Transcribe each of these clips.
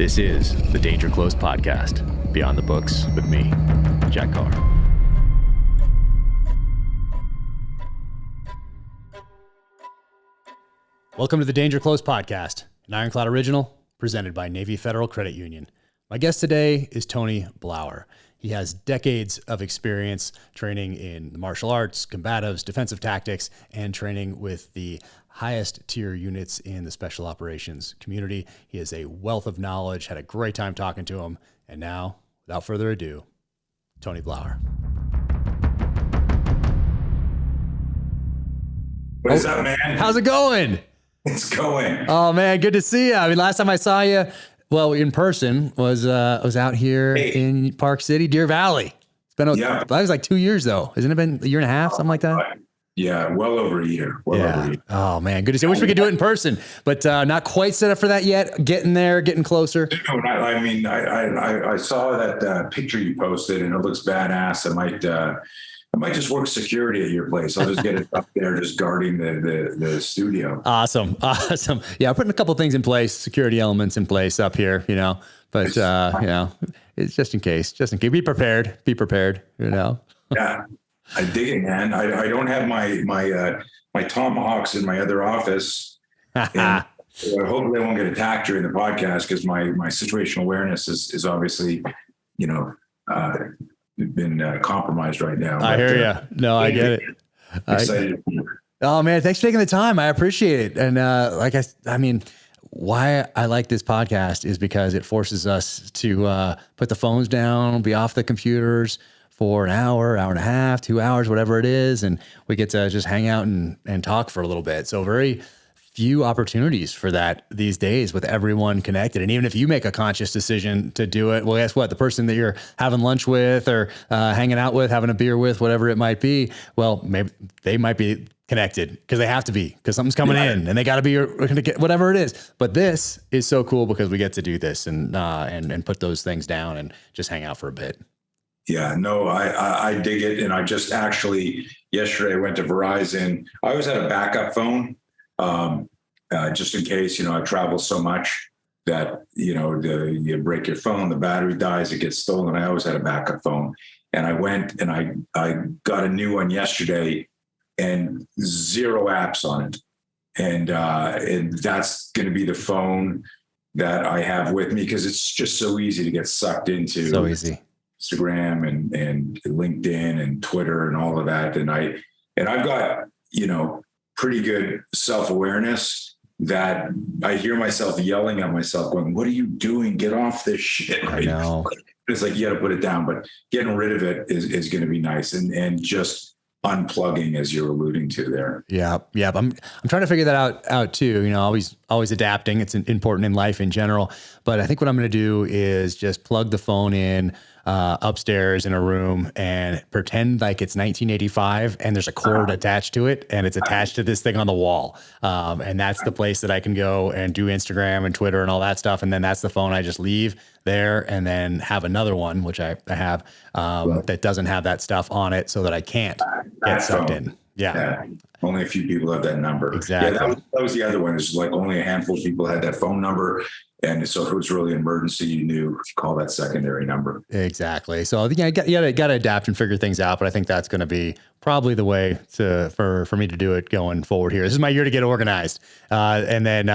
This is the Danger Close podcast, Beyond the Books with me, Jack Carr. Welcome to the Danger Close podcast, an IRONCLAD original presented by Navy Federal Credit Union. My guest today is Tony Blauer. He has decades of experience training in the martial arts, combatives, defensive tactics, and training with the highest tier units in the special operations community. He has a wealth of knowledge, had a great time talking to him. And now, without further ado, Tony Blauer. What is up, man? How's it going? It's going. Oh man, good to see you. I mean, last time I saw you, well, in person was out here in Park City, Deer Valley. It's been that was like 2 years though. Hasn't it been a year and a half, something like that? Yeah, well over a year. Over a year. Oh man, good to see. I wish we could do it in person, but not quite set up for that yet. Getting there, getting closer. I mean, I saw that picture you posted, and it looks badass. I might just work security at your place. I'll just get it up there, just guarding the studio. Awesome. Yeah, I'm putting a couple of things in place, security elements in place up here, but it's just in case. Be prepared, Yeah, I dig it, man. I don't have my tomahawks in my other office. And hopefully I won't get attacked during the podcast because my situational awareness is obviously, been compromised right now. I hear you. No, I get it. Excited. Oh man, thanks for taking the time. I appreciate it. And why I like this podcast is because it forces us to put the phones down, be off the computers for an hour and a half, 2 hours, whatever it is. And we get to just hang out and talk for a little bit. So very few opportunities for that these days with everyone connected. And even if you make a conscious decision to do it, well, guess what? The person that you're having lunch with or hanging out with, having a beer with, whatever it might be, well, maybe they might be connected because they have to be, because something's coming in and they got to be going to get whatever it is. But this is so cool because we get to do this and put those things down and just hang out for a bit. Yeah, no, I dig it. And I just actually, yesterday I went to Verizon. I always had a backup phone. Just in case, I travel so much that, you break your phone, the battery dies, it gets stolen. I always had a backup phone, and I went and I got a new one yesterday and 0 apps on it. And that's going to be the phone that I have with me because it's just so easy to get sucked into. So easy. Instagram and LinkedIn and Twitter and all of that. And I've got, pretty good self-awareness that I hear myself yelling at myself going, what are you doing? Get off this shit. I know. It's like, you got to put it down, but getting rid of it is going to be nice. And just unplugging, as you're alluding to there. Yeah. I'm trying to figure that out too. Always adapting. It's important in life in general, but I think what I'm going to do is just plug the phone in upstairs in a room and pretend like it's 1985 and there's a cord attached to it and it's attached to this thing on the wall. And that's the place that I can go and do Instagram and Twitter and all that stuff. And then that's the phone I just leave there and then have another one, which I have, that doesn't have that stuff on it so that I can't get sucked in. Yeah. Only a few people have that number. Exactly. Yeah, that was the other one. It's like only a handful of people had that phone number. And so if it was really an emergency, you knew to call that secondary number. Exactly. So you got to adapt and figure things out. But I think that's going to be probably the way for me to do it going forward here. This is my year to get organized. And then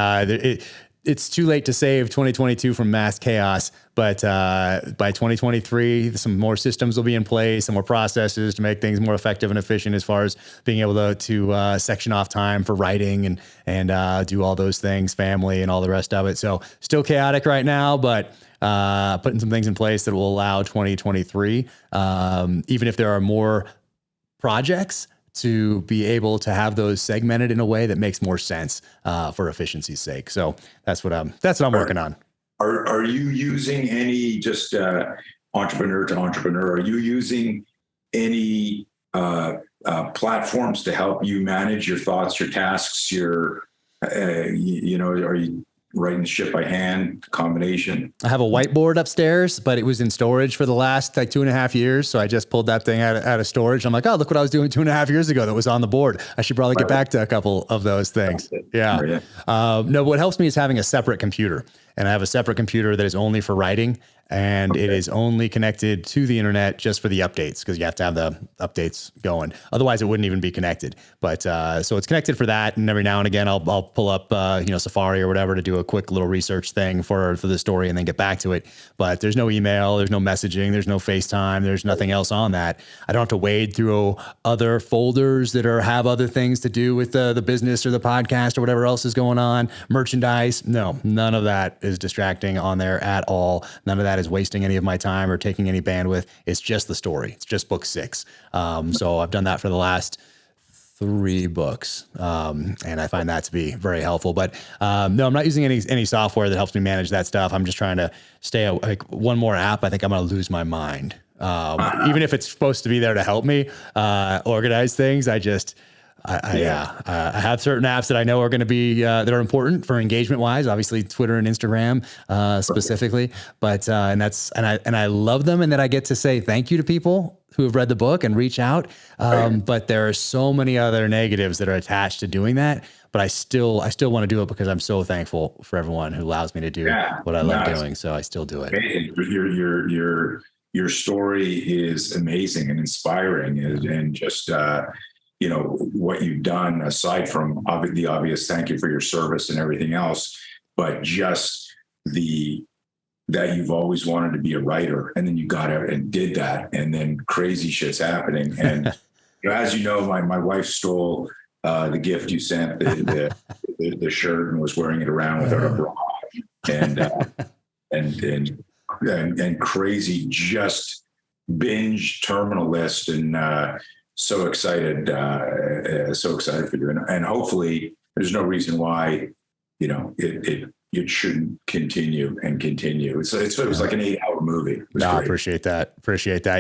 it's too late to save 2022 from mass chaos. But by 2023, some more systems will be in place, some more processes to make things more effective and efficient as far as being able to section off time for writing and do all those things, family and all the rest of it. So still chaotic right now, but putting some things in place that will allow 2023, even if there are more projects, to be able to have those segmented in a way that makes more sense for efficiency's sake. So that's what I'm working on. Are you using any, just entrepreneur to entrepreneur, are you using any platforms to help you manage your thoughts, your tasks, are you writing shit by hand, combination? I have a whiteboard upstairs, but it was in storage for the last 2.5 years. So I just pulled that thing out of storage. I'm like, oh, look what I was doing 2.5 years ago that was on the board. I should probably get back to a couple of those things. Yeah. Yeah. No, what helps me is having a separate computer, and I have a separate computer that is only for writing, and it is only connected to the internet just for the updates, because you have to have the updates going. Otherwise, it wouldn't even be connected. But so it's connected for that, and every now and again, I'll pull up Safari or whatever to do a quick little research thing for the story, and then get back to it. But there's no email, there's no messaging, there's no FaceTime, there's nothing else on that. I don't have to wade through other folders that have other things to do with the business or the podcast or whatever else is going on. Merchandise, no, none of that is distracting on there at all. None of that is wasting any of my time or taking any bandwidth. It's just the story. It's just book 6. So I've done that for the last 3 books. And I find that to be very helpful, but, no, I'm not using any software that helps me manage that stuff. I'm just trying to stay like one more app. I think I'm going to lose my mind. Even if it's supposed to be there to help me, organize things. I have certain apps that I know are going to be, that are important for engagement wise, obviously Twitter and Instagram, specifically, but, and I love them. And that I get to say thank you to people who have read the book and reach out. But there are so many other negatives that are attached to doing that. But I still want to do it because I'm so thankful for everyone who allows me to do what I love doing. So I still do it. Your story is amazing and inspiring, and just, what you've done, aside from the obvious thank you for your service and everything else, but just that you've always wanted to be a writer, and then you got out and did that, and then crazy shit's happening. And as you know, my wife stole the gift you sent, the shirt, and was wearing it around without a bra, and crazy, just binge Terminal List, and so excited for you, and hopefully there's no reason why it shouldn't continue. It was like an 8-hour movie. No, I appreciate that.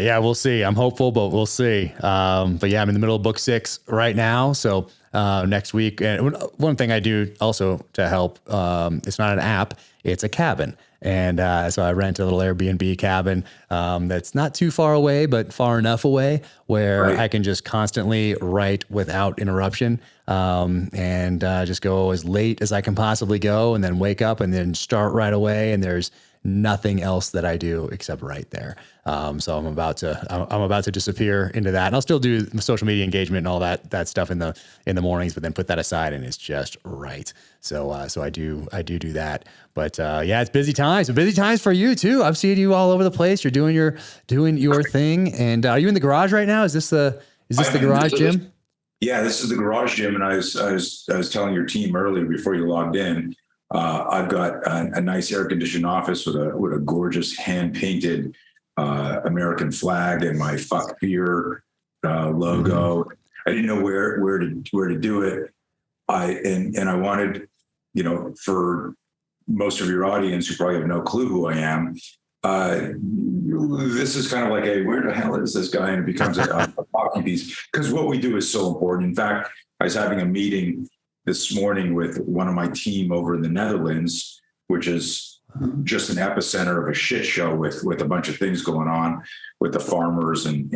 Yeah, we'll see. I'm hopeful, but we'll see. But yeah, I'm in the middle of book 6 right now. So next week, and one thing I do also to help, it's not an app, it's a cabin. And so I rent a little Airbnb cabin that's not too far away, but far enough away where I can just constantly write without interruption, and just go as late as I can possibly go, and then wake up and then start right away. And there's nothing else that I do except write there. So I'm about to disappear into that, and I'll still do social media engagement and all that stuff in the mornings, but then put that aside, and it's just right. So I do that, but yeah, it's busy times. Busy times for you too. I'm seeing you all over the place. You're doing your thing. And are you in the garage right now? Is this the garage gym? Yeah, this is the garage gym. And I was telling your team earlier before you logged in, I've got a nice air conditioned office with a gorgeous hand painted American flag and my Fuck Fear logo. Mm-hmm. I didn't know where to do it. I wanted, for most of your audience who probably have no clue who I am, this is kind of like where the hell is this guy? And it becomes a talking piece, because what we do is so important. In fact, I was having a meeting this morning with one of my team over in the Netherlands, which is just an epicenter of a shit show with a bunch of things going on with the farmers and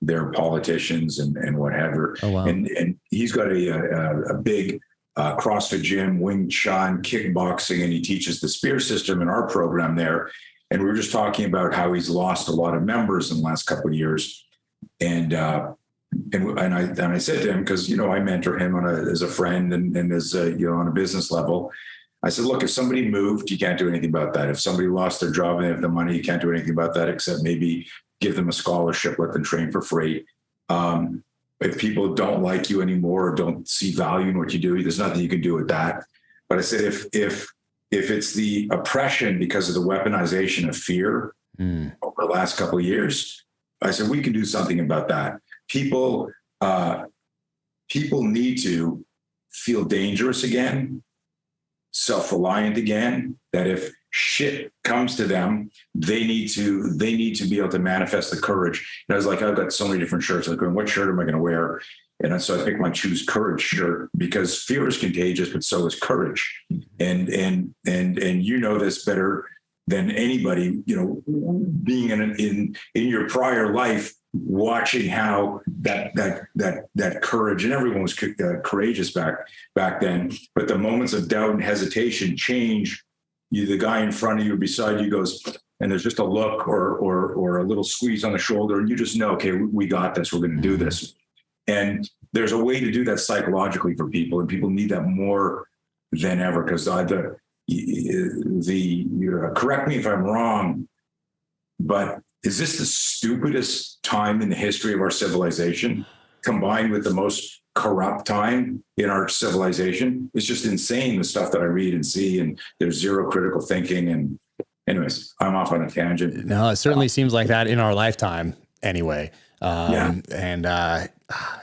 their politicians and whatever. Oh, wow. And he's got a big CrossFit gym, Wing Chun, kickboxing, and he teaches the spear system in our program there. And we were just talking about how he's lost a lot of members in the last couple of years. And I said to him, because I mentor him as a friend and as on a business level. I said, look, if somebody moved, you can't do anything about that. If somebody lost their job and they have the money, you can't do anything about that except maybe give them a scholarship, let them train for free. If people don't like you anymore or don't see value in what you do, there's nothing you can do with that. But I said, if it's the oppression because of the weaponization of fear over the last couple of years, I said, we can do something about that. People need to feel dangerous again, self-reliant again, that if shit comes to them, they need to be able to manifest the courage. And I was like, I've got so many different shirts. I was going, what shirt am I going to wear? And so I picked my Choose Courage shirt, because fear is contagious, but so is courage. And this better than anybody, being in your prior life, watching how that courage, and everyone was courageous back then, but the moments of doubt and hesitation change. The guy in front of you or beside you goes, and there's just a look or a little squeeze on the shoulder, and you just know, okay, we got this. We're going to do this. And there's a way to do that psychologically for people, and people need that more than ever, because correct me if I'm wrong, but is this the stupidest time in the history of our civilization, combined with the most corrupt time in our civilization? It's just insane, the stuff that I read and see, and there's zero critical thinking. And anyways, I'm off on a tangent. No, it certainly seems like that in our lifetime anyway. And I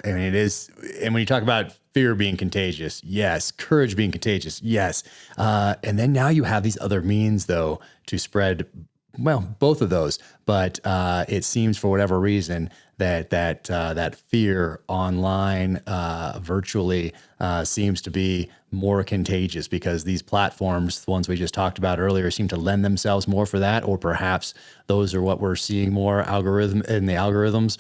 mean, it is. And when you talk about fear being contagious, yes. Courage being contagious, yes. And then now you have these other means, though, to spread, well, both of those. But it seems for whatever reason that fear online, virtually, seems to be more contagious, because these platforms, the ones we just talked about earlier, seem to lend themselves more for that, or perhaps those are what we're seeing more in the algorithms,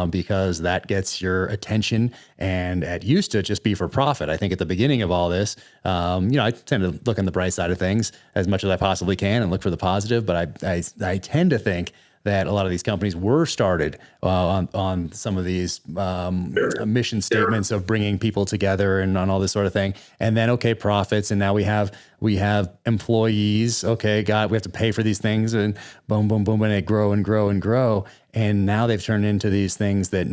because that gets your attention. And it used to just be for profit. I think at the beginning of all this, I tend to look on the bright side of things as much as I possibly can and look for the positive. But I tend to think that a lot of these companies were started on some of these mission statements of bringing people together and on all this sort of thing. And then, okay, profits. And now we have employees. Okay, God, we have to pay for these things, and boom, boom, boom, and it grow and grow and grow. And now they've turned into these things that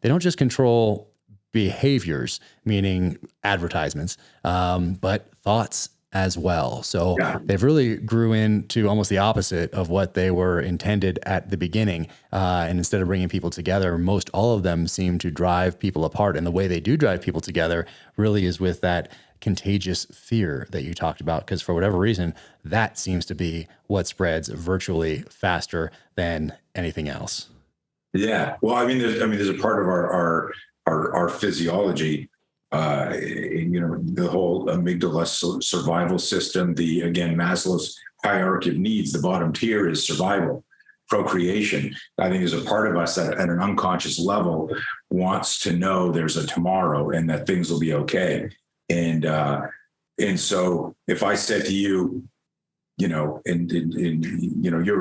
they don't just control behaviors, meaning advertisements, but thoughts as well. So they've really grew into almost the opposite of what they were intended at the beginning. And instead of bringing people together, most all of them seem to drive people apart. And the way they do drive people together really is with that contagious fear that you talked about, because for whatever reason, that seems to be what spreads virtually faster than anything else. Yeah. Well, there's a part of our physiology, the whole amygdala survival system, Maslow's hierarchy of needs. The bottom tier is survival, procreation. I think there's a part of us that at an unconscious level wants to know there's a tomorrow and that things will be okay. And so if I said to you, you're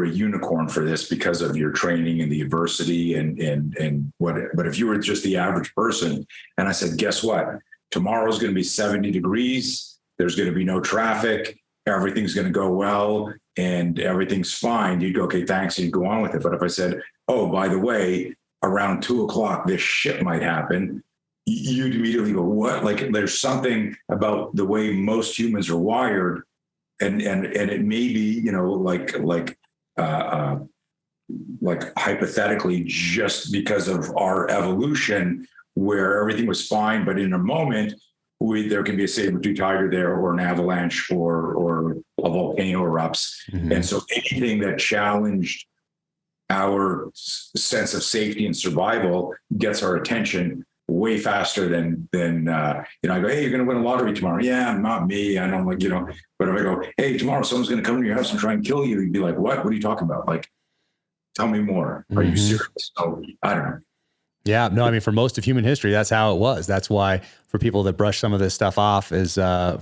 a unicorn for this because of your training and the adversity and what, but if you were just the average person and I said, guess what? Tomorrow's going to be 70 degrees. There's going to be no traffic. Everything's going to go well and everything's fine. You'd go, okay, thanks. And you'd go on with it. But if I said, oh, by the way, around 2:00, this shit might happen, you'd immediately go, what? Like there's something about the way most humans are wired. And it may be, like hypothetically, just because of our evolution, where everything was fine, but in a moment, there can be a saber-tooth tiger there, or an avalanche, or a volcano erupts, and so anything that challenged our sense of safety and survival gets our attention way faster than I go, hey, you're going to win a lottery tomorrow. Yeah, not me. I don't but if I go, hey, tomorrow someone's going to come to your house and try and kill you, you'd be like, what are you talking about? Like, tell me more. Are you serious? So I don't know. Yeah, no, I mean, for most of human history, that's how it was. That's why for people that brush some of this stuff off as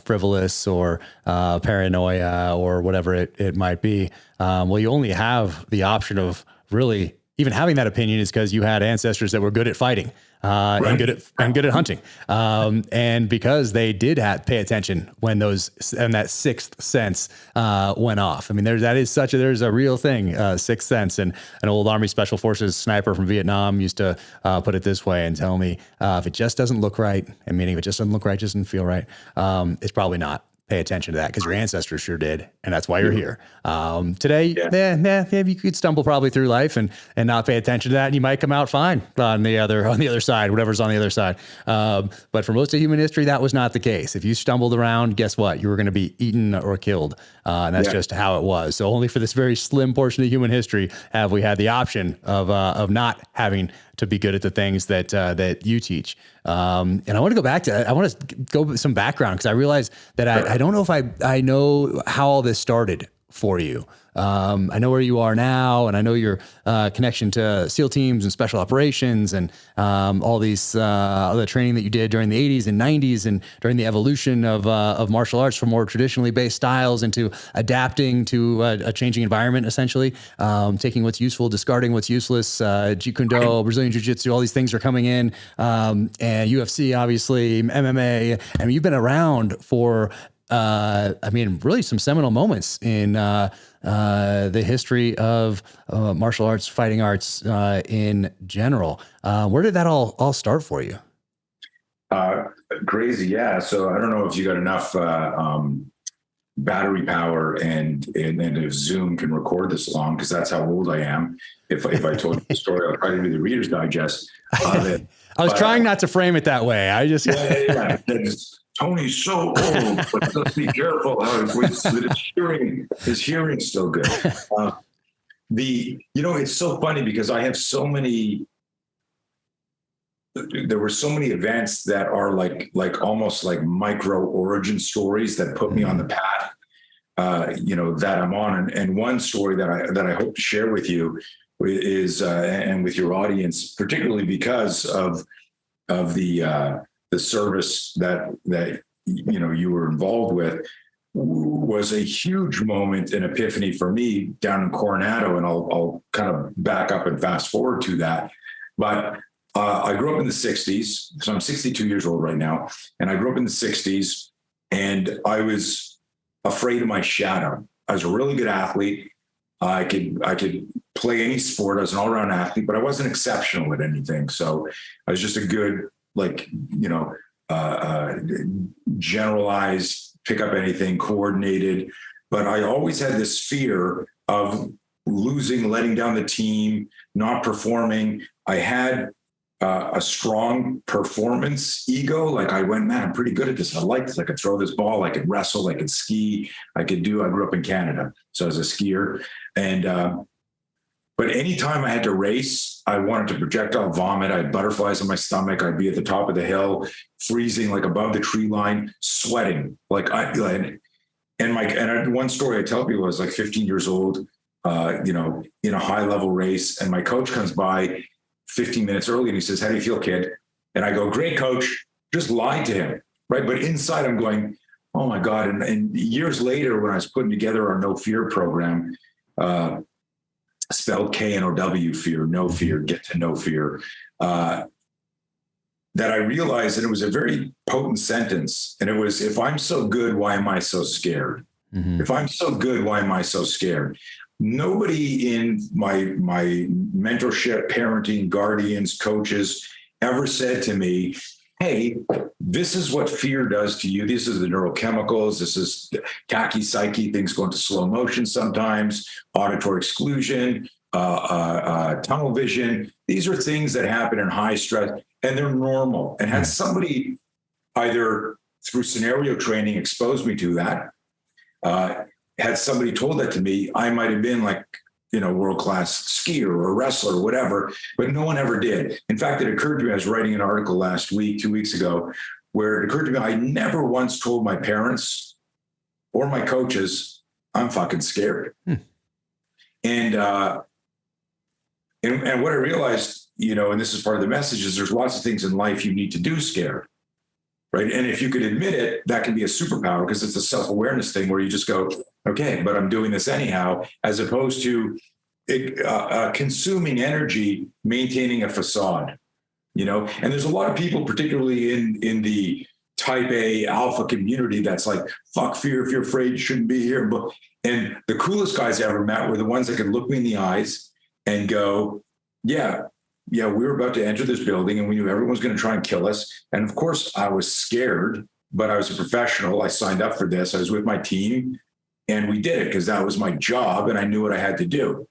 frivolous or paranoia or whatever it might be, you only have the option of really even having that opinion is because you had ancestors that were good at fighting and good at hunting, and because they did pay attention when that sixth sense went off. I mean, there's a real thing, sixth sense. And an old Army Special Forces sniper from Vietnam used to put it this way and tell me, if it just doesn't look right, and meaning if it just doesn't look right, just doesn't feel right, it's probably not. Pay attention to that because your ancestors sure did, and that's why you're here. Today, you could stumble probably through life and not pay attention to that, and you might come out fine on the other side, whatever's on the other side. But for most of human history, that was not the case. If you stumbled around, guess what? You were going to be eaten or killed, and that's just how it was. So only for this very slim portion of human history have we had the option of not having to be good at the things that you teach. And I want to go back to, I want to go with some background because I realized that I don't know if I know how all this started for you? I know where you are now, and I know your connection to SEAL teams and special operations, and all these other training that you did during the 80s and 90s, and during the evolution of martial arts from more traditionally based styles into adapting to a changing environment, essentially, taking what's useful, discarding what's useless. Jeet Kune Do, Brazilian Jiu Jitsu, all these things are coming in, and UFC, obviously, MMA. I mean, you've been around for really some seminal moments in the history of martial arts, fighting arts in general. Where did that all start for you? Crazy, yeah. So I don't know if you got enough battery power and if Zoom can record this long, because that's how old I am. If I told you the story, I'll try to do the Reader's Digest. I was trying not to frame it that way. I just yeah. Tony's so old, but let's be careful how his hearing's still good. It's so funny because I have so many. There were so many events that are like almost like micro origin stories that put me on the path, that I'm on. And one story that I hope to share with you is and with your audience, particularly because of the service that you were involved with, was a huge moment and epiphany for me down in Coronado. And I'll kind of back up and fast forward to that. But I grew up in the 60s, so I'm 62 years old right now. And I grew up in the 60s, and I was afraid of my shadow. I was a really good athlete. I could play any sport. I was an all-around athlete, but I wasn't exceptional at anything. So I was just a good, generalized, pick up anything, coordinated. But I always had this fear of losing, letting down the team, not performing. I had a strong performance ego. Like I went, man, I'm pretty good at this. I like this. I could throw this ball. I could wrestle. I could ski. I grew up in Canada, so I was a skier. And, but anytime I had to race, I wanted to projectile vomit. I had butterflies in my stomach. I'd be at the top of the hill, freezing, like above the tree line, sweating. One story I tell people, I was like 15 years old, in a high level race. And my coach comes by 15 minutes early and he says, "How do you feel, kid?" And I go, "Great, coach." Just lied to him. Right. But inside I'm going, oh my God. And years later, when I was putting together our No Fear program, spelled KNOW, fear, no fear, get to no fear, that I realized that it was a very potent sentence. And it was, if I'm so good, why am I so scared? Mm-hmm. If I'm so good, why am I so scared? Nobody in my mentorship, parenting, guardians, coaches ever said to me, "Hey, this is what fear does to you. These are the neurochemicals. This is khaki psyche, things go into slow motion sometimes, auditory exclusion, tunnel vision. These are things that happen in high stress, and they're normal." And had somebody either through scenario training exposed me to that, had somebody told that to me, I might have been like, world-class skier or wrestler or whatever, but no one ever did. In fact, it occurred to me, I was writing an article 2 weeks ago, where it occurred to me, I never once told my parents or my coaches, I'm fucking scared. And what I realized, and this is part of the message, is there's lots of things in life you need to do scared. Right. And if you could admit it, that can be a superpower, because it's a self-awareness thing where you just go, okay, but I'm doing this anyhow, as opposed to consuming energy, maintaining a facade, and there's a lot of people, particularly in the type A alpha community, that's like, fuck fear. If you're afraid, you shouldn't be here. And the coolest guys I ever met were the ones that could look me in the eyes and go, yeah, we were about to enter this building and we knew everyone was going to try and kill us. And of course I was scared, but I was a professional. I signed up for this. I was with my team and we did it because that was my job and I knew what I had to do.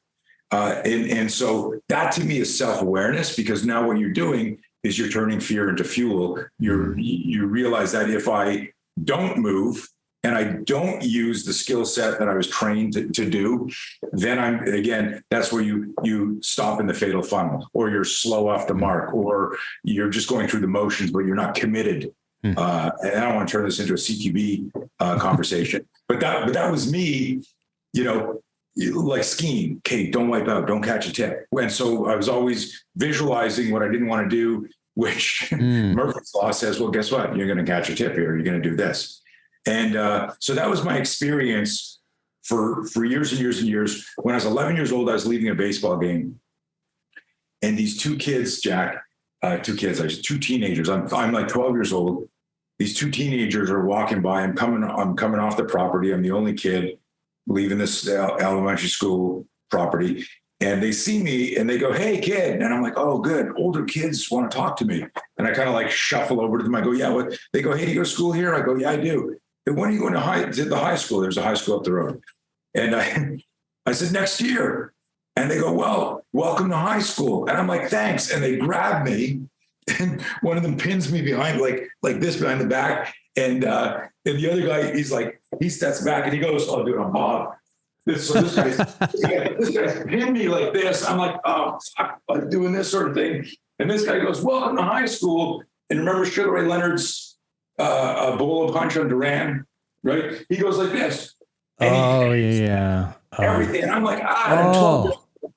And so that to me is self-awareness, because now what you're doing is you're turning fear into fuel. You realize that if I don't move and I don't use the skill set that I was trained to do, then that's where you stop in the fatal funnel, or you're slow off the mark, or you're just going through the motions, but you're not committed. And I don't want to turn this into a CQB conversation, but that was me like skiing, okay, don't wipe out, don't catch a tip. And so I was always visualizing what I didn't want to do, which Murphy's Law says, well, guess what? You're going to catch a tip here. You're going to do this. And so that was my experience for years and years and years. When I was 11 years old, I was leaving a baseball game. And these two kids, Jack, two teenagers, I'm like 12 years old. These two teenagers are walking by. I'm coming off the property. I'm the only kid leaving this elementary school property, and they see me and they go, "Hey, kid." And I'm like, "Oh, good. Older kids want to talk to me." And I kind of like shuffle over to them. I go, "Yeah, what?" They go, "Hey, do you go to school here?" I go, "Yeah, I do." And when are you going to the high school? There's a high school up the road. And I said, "Next year." And they go, "Well, welcome to high school." And I'm like, "Thanks." And they grab me, and one of them pins me behind, like this behind the back. And the other guy, he steps back and he goes, "Oh, dude, I'm Bob." This guy's pinned me like this. I'm like, "Oh, I'm doing this sort of thing." And this guy goes, "Welcome to high school." And remember Sugar Ray Leonard's bolo punch on Duran, right? He goes like this. Everything. And I'm like, I'm 12 years old.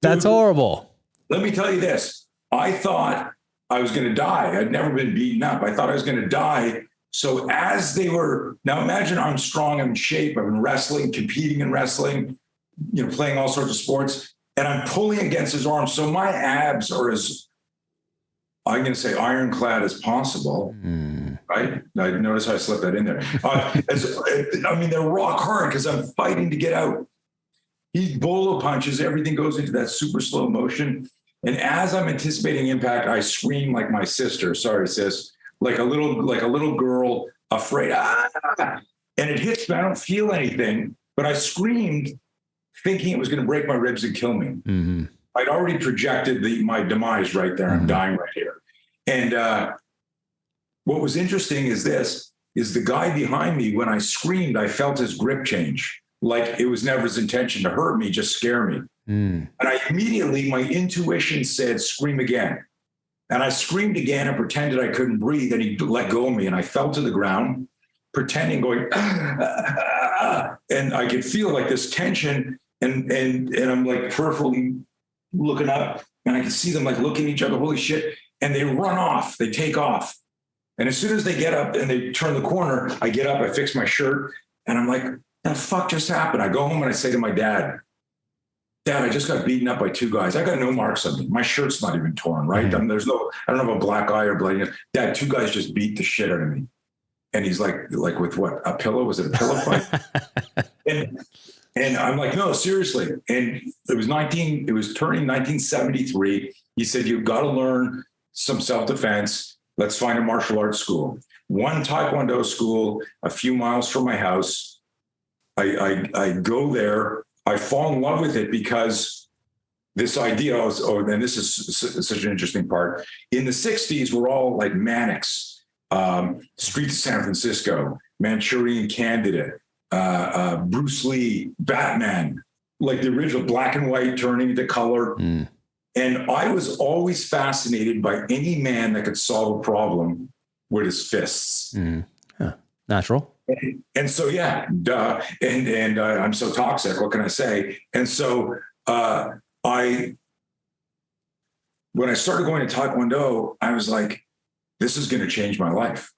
That's horrible. Let me tell you this. I thought I was going to die. I'd never been beaten up. I thought I was going to die. So as they were, now imagine I'm strong, I'm in shape, I've been wrestling, competing in wrestling, playing all sorts of sports, and I'm pulling against his arm. So my abs are as, I'm going to say, ironclad as possible, right? I notice how I slipped that in there. They're rock hard because I'm fighting to get out. He bolo punches, everything goes into that super slow motion. And as I'm anticipating impact, I scream like my sister. Sorry, sis. Like a little girl afraid. And it hits me. I don't feel anything, but I screamed thinking it was going to break my ribs and kill me. Mm-hmm. I'd already projected my demise right there. I'm dying right here. And what was interesting is the guy behind me, when I screamed, I felt his grip change. Like it was never his intention to hurt me, just scare me. And I immediately, my intuition said, scream again. And I screamed again and pretended I couldn't breathe, and he let go of me, and I fell to the ground, pretending, going, and I could feel like this tension, and I'm like peripherally looking up, and I could see them like looking at each other, holy shit, and they run off, they take off. And as soon as they get up and they turn the corner, I get up, I fix my shirt, and I'm like, the fuck just happened? I go home and I say to my dad, "Dad, I just got beaten up by two guys. I got no marks on me. My shirt's not even torn, right? I don't have a black eye or blood. Dad, two guys just beat the shit out of me." And he's like with what? A pillow? Was it a pillow fight? and I'm like, "No, seriously." And it was turning 1973. He said, "You've got to learn some self-defense. Let's find a martial arts school." One Taekwondo school a few miles from my house. I go there. I fall in love with it because this idea was, and this is such an interesting part. In the 60s, we're all like Mannix, Streets of San Francisco, Manchurian Candidate, Bruce Lee, Batman, like the original black and white turning into color. And I was always fascinated by any man that could solve a problem with his fists. Natural. And so, yeah, duh. And I'm so toxic. What can I say? And so when I started going to Taekwondo, I was like, this is going to change my life.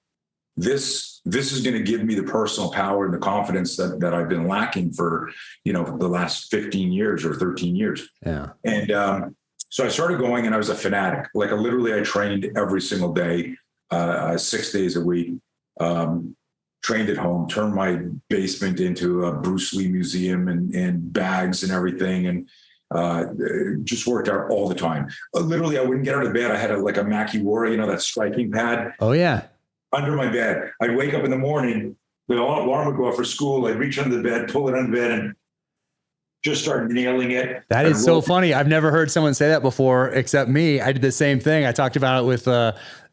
This is going to give me the personal power and the confidence that I've been lacking for, the last 15 years or 13 years. Yeah. And so I started going, and I was a fanatic. Like literally I trained every single day, 6 days a week. Trained at home, turned my basement into a Bruce Lee museum and bags and everything, and just worked out all the time. Literally, I wouldn't get out of bed. I had a Makiwara, that striking pad. Oh, yeah. Under my bed. I'd wake up in the morning, the alarm would go off for school. I'd reach under the bed, pull it under the bed, and just start nailing it. That is so funny. I've never heard someone say that before, except me. I did the same thing. I talked about it with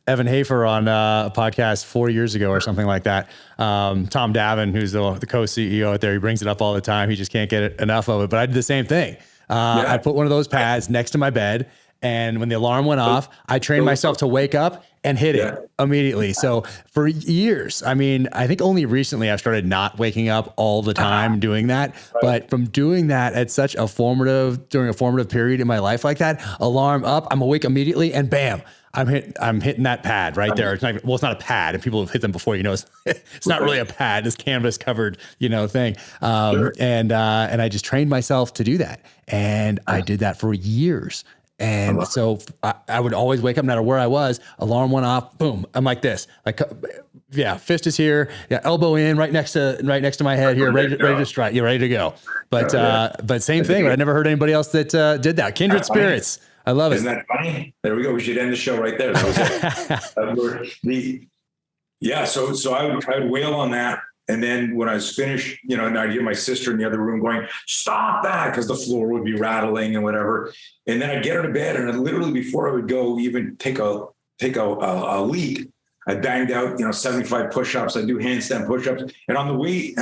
Evan Hafer on a podcast 4 years ago or something like that. Tom Davin, who's the co-CEO out there, he brings it up all the time. He just can't get enough of it. But I did the same thing. I put one of those pads next to my bed, And when the alarm went off, I trained myself to wake up and hit it immediately. So for years, I mean, I think only recently I've started not waking up all the time doing that. But from doing that at such during a formative period in my life like that, alarm up, I'm awake immediately, and bam, I'm hitting that pad right there. It's not even, well, it's not a pad, and people have hit them before. It's not really a pad. This canvas covered, thing. And I just trained myself to do that, and I did that for years. And so I would always wake up, no matter where I was. Alarm went off, boom. I'm like this, fist is here, elbow in, right next to my head here, ready to strike. You're ready to go. But same thing. But I never heard anybody else that did that. Kindred spirits. I love it. Isn't that funny? There we go. We should end the show right there. That was it. So I would wail on that. And then when I was finished, and I'd hear my sister in the other room going, "Stop that," because the floor would be rattling and whatever. And then I'd get her to bed, and literally before I would go even take a leak, I banged out 75 push-ups. I do handstand push-ups, and on the way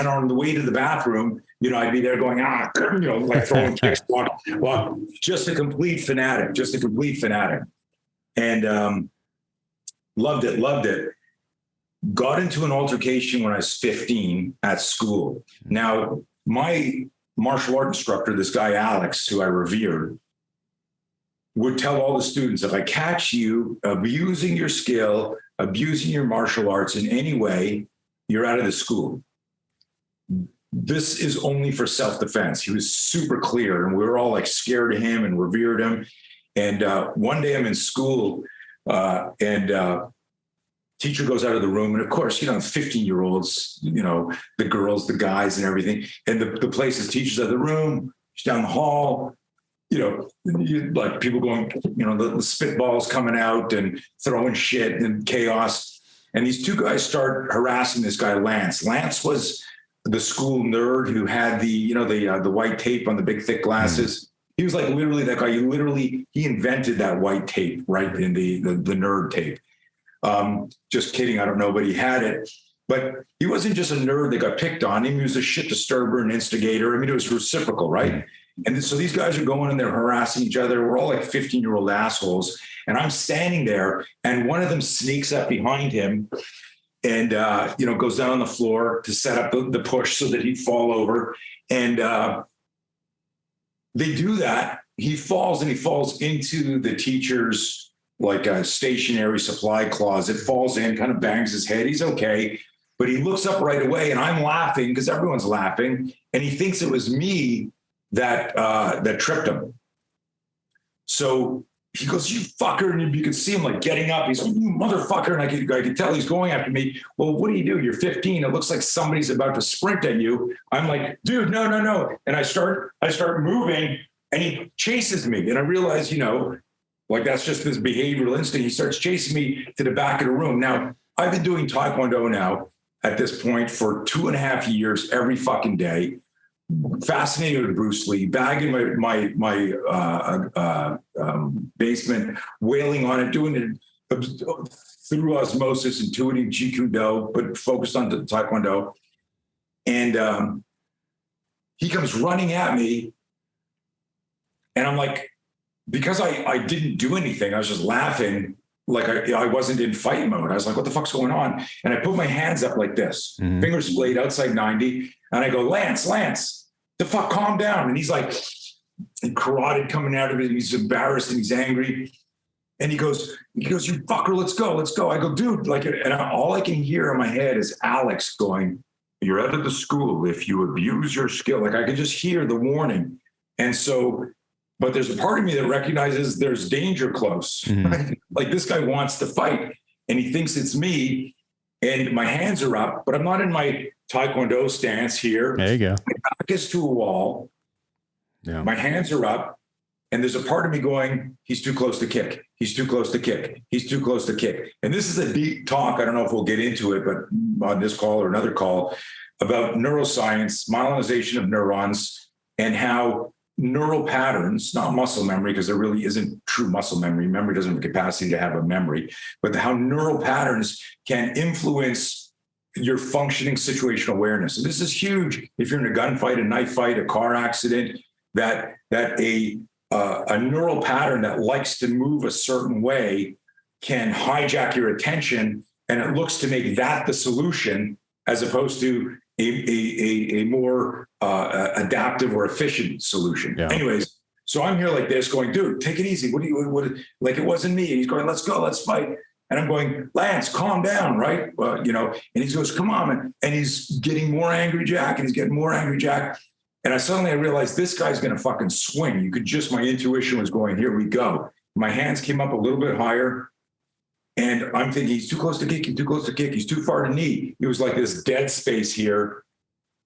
to the bathroom, I'd be there going like throwing kicks. Well, just a complete fanatic, and loved it. Got into an altercation when I was 15 at school. Now, my martial art instructor, this guy, Alex, who I revered, would tell all the students, if I catch you abusing your skill, abusing your martial arts in any way, you're out of the school. This is only for self-defense. He was super clear, and we were all like scared of him and revered him. And one day I'm in school, and teacher goes out of the room, and of course, 15-year-olds, the girls, the guys, and everything. And the place is teachers out of the room, she's down the hall, like people going, the spitballs coming out and throwing shit and chaos. And these two guys start harassing this guy, Lance. Lance was the school nerd who had the white tape on the big thick glasses. He was like literally that guy. He invented that white tape, right? In the nerd tape. Just kidding. I don't know, but he had it. But he wasn't just a nerd that got picked on. He was a shit disturber and instigator. I mean, it was reciprocal, right? And so these guys are going and they're harassing each other. We're all like 15-year-old assholes. And I'm standing there, and one of them sneaks up behind him and, goes down on the floor to set up the push so that he'd fall over. And they do that. He falls into the teacher's like a stationary supply closet, falls in, kind of bangs his head. He's okay. But he looks up right away, and I'm laughing because everyone's laughing. And he thinks it was me that tripped him. So he goes, "You fucker." And you can see him like getting up. He's like, "You motherfucker." And I could tell he's going after me. Well, what do? You're 15. It looks like somebody's about to sprint at you. I'm like, "Dude, no." And I start moving, and he chases me. And I realize, like that's just this behavioral instinct. He starts chasing me to the back of the room. Now, I've been doing Taekwondo now at this point for 2.5 years, every fucking day. Fascinated with Bruce Lee, bagging my basement, wailing on it, doing it through osmosis, intuiting Jeet Kune Do, but focused on the Taekwondo. And he comes running at me, and I'm like, because I didn't do anything, I was just laughing, like I wasn't in fight mode. I was like, what the fuck's going on? And I put my hands up like this, fingers splayed outside 90. And I go, Lance, the fuck, calm down. And he's like, carotid coming out of it. And he's embarrassed and he's angry. And he goes, you fucker, let's go. I go, dude, and all I can hear in my head is Alex going, "You're out of the school if you abuse your skill." Like I could just hear the warning. And so, but there's a part of me that recognizes there's danger close. Right? Like this guy wants to fight and he thinks it's me, and my hands are up, but I'm not in my Taekwondo stance here. There you go. My back is to a wall. Yeah. My hands are up. And there's a part of me going, he's too close to kick. He's too close to kick. He's too close to kick. And this is a deep talk. I don't know if we'll get into it, but on this call or another call, about neuroscience, myelinization of neurons, and how neural patterns, not muscle memory, because there really isn't true muscle memory. Memory doesn't have the capacity to have a memory, but how neural patterns can influence your functioning situational awareness. And this is huge. If you're in a gunfight, a knife fight, a car accident, that a a neural pattern that likes to move a certain way can hijack your attention, and it looks to make that the solution as opposed to a more adaptive or efficient solution. Yeah. Anyways, so I'm here like this going, dude, take it easy. Like it wasn't me. And he's going, let's go, let's fight. And I'm going, Lance, calm down, right? And he goes, come on, man. And he's getting more angry, Jack, and he's getting more angry, Jack. And I realized this guy's going to fucking swing. My intuition was going, here we go. My hands came up a little bit higher. And I'm thinking, he's too close to kick, he's too far to knee. It was like this dead space here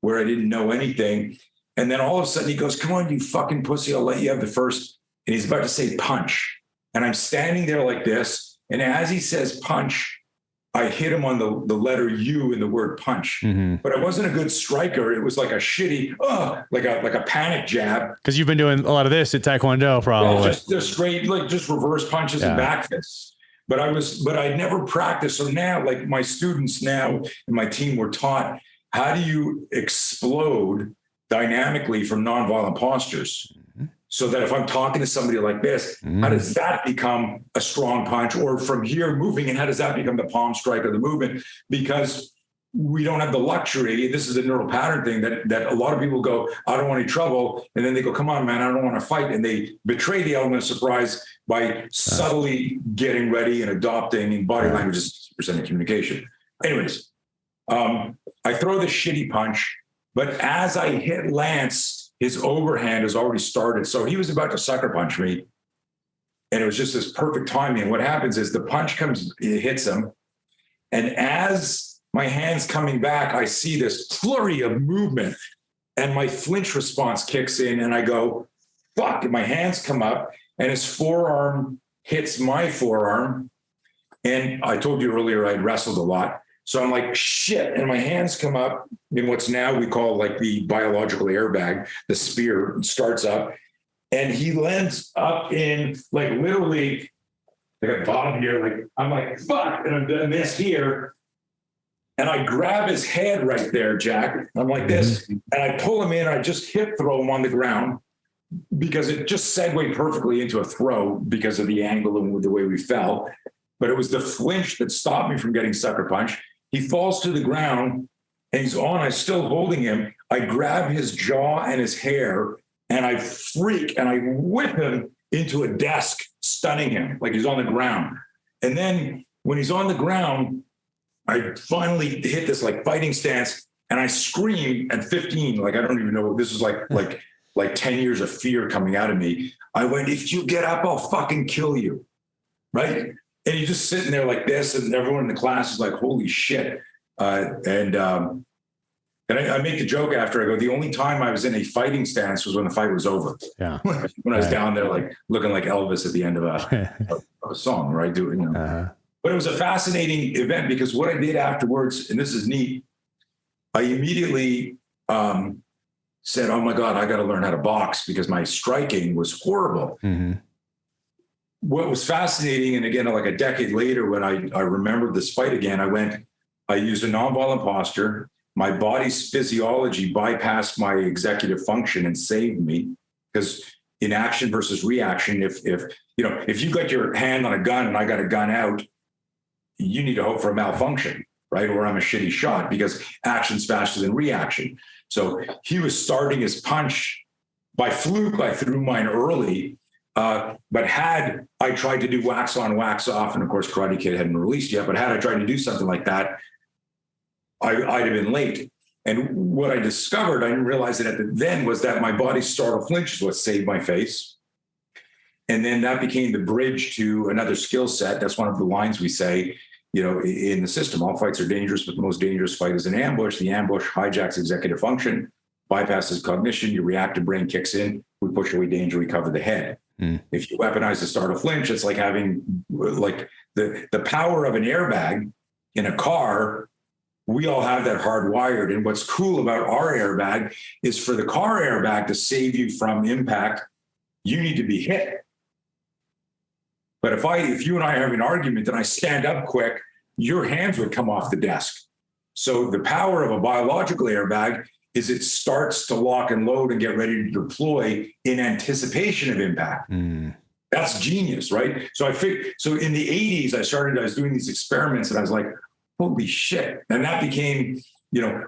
where I didn't know anything. And then all of a sudden he goes, come on, you fucking pussy, I'll let you have the first. And he's about to say punch. And I'm standing there like this. And as he says punch, I hit him on the letter U in the word punch. Mm-hmm. But I wasn't a good striker. It was like a shitty, like a panic jab. Because you've been doing a lot of this at Taekwondo, probably. Yeah, just straight, like just reverse punches and back fists. But I'd never practiced. So now, like my students now and my team were taught, how do you explode dynamically from nonviolent postures? Mm-hmm. So that if I'm talking to somebody like this, how does that become a strong punch? Or from here moving, and how does that become the palm strike or the movement? Because we don't have the luxury. This is a neural pattern thing that a lot of people go, I don't want any trouble. And then they go, come on, man, I don't want to fight. And they betray the element of surprise by subtly getting ready and adopting, and body language is 60% of communication. Anyways, I throw this shitty punch, but as I hit Lance, his overhand has already started. So he was about to sucker punch me. And it was just this perfect timing. And what happens is the punch comes, it hits him. And as my hand's coming back, I see this flurry of movement, and my flinch response kicks in, and I go, fuck, and my hands come up, and his forearm hits my forearm. And I told you earlier, I'd wrestled a lot. So I'm like, shit. And my hands come up in what's now we call like the biological airbag. The spear starts up, and he lands up in like literally like a bottom here. Like I'm like, fuck. And I'm doing this here. And I grab his head right there, Jack. I'm like this, and I pull him in. I just hip throw him on the ground because it just segued perfectly into a throw because of the angle and the way we fell. But it was the flinch that stopped me from getting sucker punch. He falls to the ground, and he's on. I'm still holding him. I grab his jaw and his hair, and I freak, and I whip him into a desk, stunning him like he's on the ground. And then when he's on the ground, I finally hit this like fighting stance, and I scream at 15, like I don't even know. This is like 10 years of fear coming out of me. I went, if you get up, I'll fucking kill you, right? And you're just sitting there like this, and everyone in the class is like, holy shit. And I make the joke after, I go, the only time I was in a fighting stance was when the fight was over. Yeah. When I was down there like looking like Elvis at the end of a song, right? But it was a fascinating event because what I did afterwards, and this is neat, I immediately said, oh my God, I got to learn how to box because my striking was horrible. Mm-hmm. What was fascinating, and again, like a decade later, when I remembered this fight again, I used a nonviolent posture. My body's physiology bypassed my executive function and saved me, because in action versus reaction, if you got your hand on a gun and I got a gun out, you need to hope for a malfunction, right? Or I'm a shitty shot, because action's faster than reaction. So he was starting his punch by fluke. I threw mine early, but had I tried to do wax on, wax off, and of course Karate Kid hadn't released yet, but had I tried to do something like that, I'd have been late. And what I discovered, I didn't realize it then, was that my body's startle flinch is what saved my face. And then that became the bridge to another skill set. That's one of the lines we say, in the system. All fights are dangerous, but the most dangerous fight is an ambush. The ambush hijacks executive function, bypasses cognition. Your reactive brain kicks in. We push away danger. We cover the head. If you weaponize the startle flinch, it's like having like the power of an airbag in a car. We all have that hardwired. And what's cool about our airbag is for the car airbag to save you from impact, you need to be hit. But if you and I are having an argument and I stand up quick, your hands would come off the desk. So the power of a biological airbag is it starts to lock and load and get ready to deploy in anticipation of impact. That's genius, right? So in the 80s, I was doing these experiments and I was like, holy shit. And that became,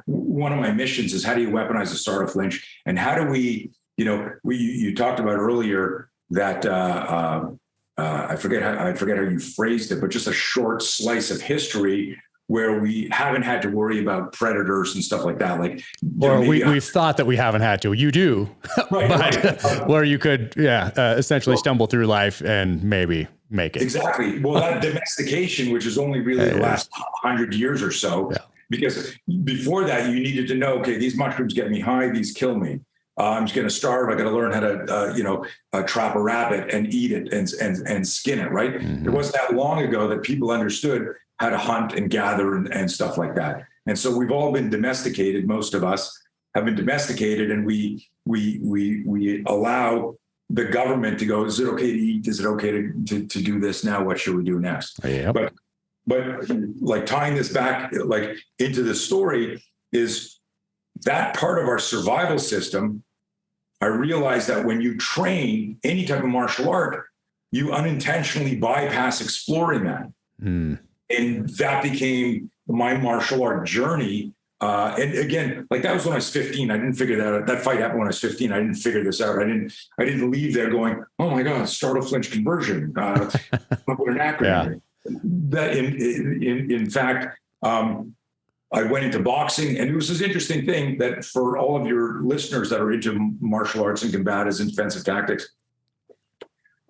one of my missions is how do you weaponize a startle flinch? And how do we, you talked about earlier that, I forget how you phrased it, but just a short slice of history where we haven't had to worry about predators and stuff like that. Like, or we've thought that we haven't had to. You do, right. Where you could, essentially stumble through life and maybe make it. Exactly. Well, that domestication, which is only really the last 100 years or so, because before that, you needed to know, okay, these mushrooms get me high, these kill me. I'm just going to starve. I got to learn how to, trap a rabbit and eat it and skin it. Right. It wasn't that long ago that people understood how to hunt and gather and stuff like that. And so we've all been domesticated. Most of us have been domesticated, and we allow the government to go, is it okay to eat? Is it okay to do this now? What should we do next? But like tying this back like into the story is that part of our survival system. I realized that when you train any type of martial art, you unintentionally bypass exploring that. And that became my martial art journey. And again, like that was when I was 15. I didn't figure that out. That fight happened when I was 15. I didn't figure this out. I didn't leave there going, oh my God, startle flinch conversion. What an acronym. That in fact, I went into boxing, and it was this interesting thing that for all of your listeners that are into martial arts and combatives and defensive tactics,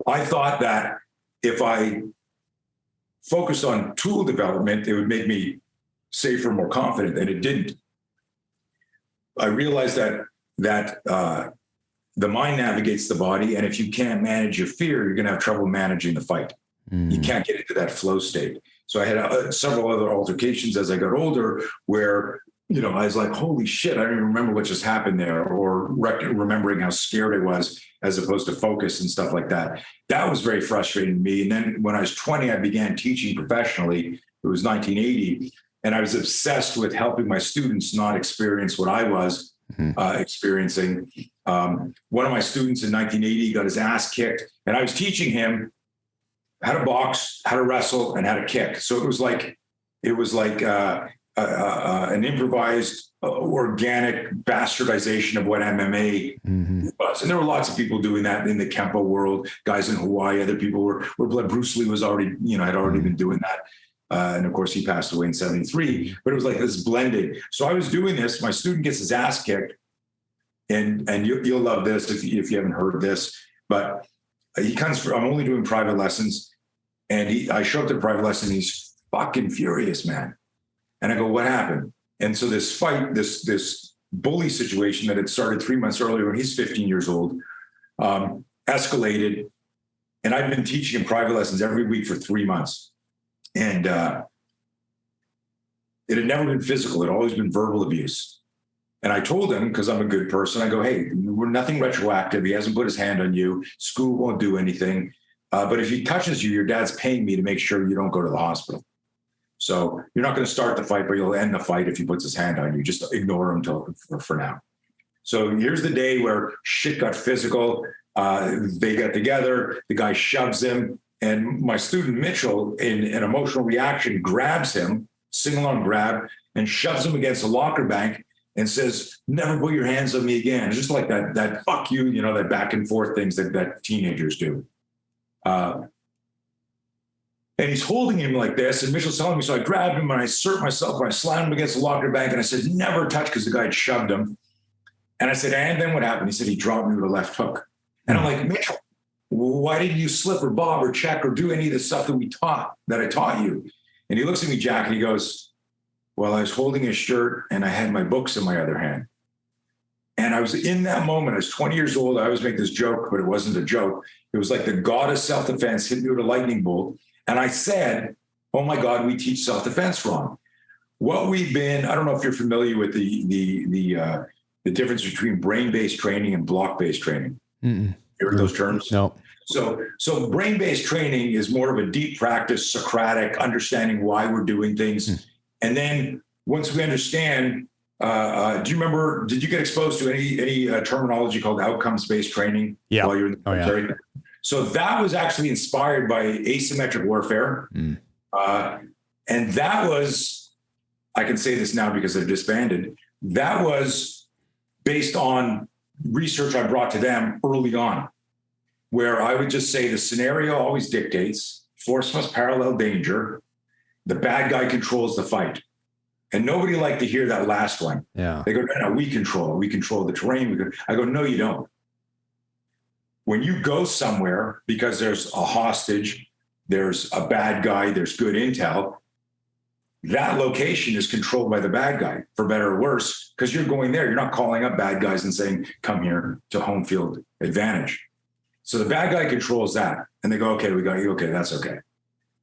I thought that if I focused on tool development, it would make me safer, more confident, and it didn't. I realized that the mind navigates the body, and if you can't manage your fear, you're going to have trouble managing the fight. You can't get into that flow state. So I had several other altercations as I got older where, I was like, holy shit, I don't even remember what just happened there, or remembering how scared I was as opposed to focus and stuff like that. That was very frustrating to me. And then when I was 20, I began teaching professionally. It was 1980. And I was obsessed with helping my students not experience what I was experiencing. One of my students in 1980 got his ass kicked, and I was teaching him how to box, how to wrestle, and how to kick. So it was like an improvised, organic bastardization of what MMA was. And there were lots of people doing that in the Kempo world, guys in Hawaii, other people were Bruce Lee was already, had already been doing that. And of course he passed away in 1973, but it was like this blending. So I was doing this, my student gets his ass kicked, and you'll love this if you haven't heard this, but he comes from, I'm only doing private lessons, and I show up to the private lesson, he's fucking furious, man. And I go, what happened? And so this fight, this bully situation that had started 3 months earlier when he's 15 years old, escalated. And I've been teaching him private lessons every week for 3 months. And it had never been physical. It had always been verbal abuse. And I told him, because I'm a good person, I go, hey, we're nothing retroactive. He hasn't put his hand on you. School won't do anything. But if he touches you, your dad's paying me to make sure you don't go to the hospital. So you're not going to start the fight, but you'll end the fight if he puts his hand on you. Just ignore him for now. So here's the day where shit got physical. They got together. The guy shoves him. And my student, Mitchell, in an emotional reaction, grabs him, single-arm grab, and shoves him against a locker bank and says, never put your hands on me again. It's just like that fuck you, that back and forth things that teenagers do. And he's holding him like this, and Mitchell's telling me, so I grabbed him and I assert myself and I slammed him against the locker bank, and I said, never touch, because the guy had shoved him. And I said, and then what happened? He said, he dropped me with a left hook. And I'm like, Mitchell, why didn't you slip or bob or check or do any of the stuff that I taught you? And he looks at me, Jack, and he goes, well, I was holding his shirt and I had my books in my other hand. And I was in that moment, I was 20 years old. I always make this joke, but it wasn't a joke. It was like the god of self-defense hit me with a lightning bolt. And I said, oh my God, we teach self-defense wrong. What we've been, I don't know if you're familiar with the difference between brain-based training and block-based training. You heard those terms? No. So brain-based training is more of a deep practice, Socratic, understanding why we're doing things. And then once we understand Do you remember? Did you get exposed to any terminology called outcomes-based training while you're in the military? Yeah. So that was actually inspired by asymmetric warfare, and that was, I can say this now because they're disbanded. That was based on research I brought to them early on, where I would just say the scenario always dictates, force must parallel danger, the bad guy controls the fight. And nobody liked to hear that last one. Yeah. They go, no, we control the terrain. I go, no, you don't. When you go somewhere because there's a hostage, there's a bad guy, there's good intel, that location is controlled by the bad guy, for better or worse, because you're going there. You're not calling up bad guys and saying, come here to home field advantage. So the bad guy controls that. And they go, okay, we got you. Okay, that's okay.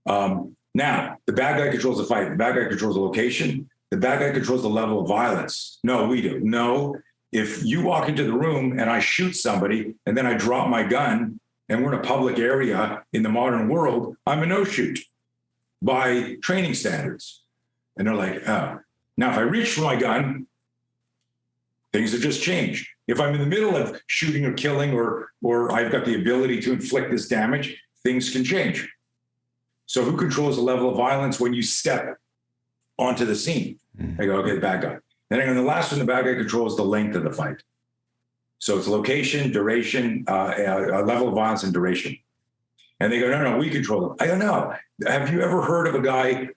Now, the bad guy controls the fight. The bad guy controls the location. The bad guy controls the level of violence. No, we do. No, if you walk into the room and I shoot somebody and then I drop my gun and we're in a public area in the modern world, I'm a no-shoot by training standards. And they're like, oh. Now, if I reach for my gun, things have just changed. If I'm in the middle of shooting or killing or I've got the ability to inflict this damage, things can change. So who controls the level of violence when you step onto the scene? I go, okay, the bad guy. Then on the last one, the bad guy controls the length of the fight. So it's location, duration, level of violence and duration. And they go, no, we control them. I go, no. Have you ever heard of a guy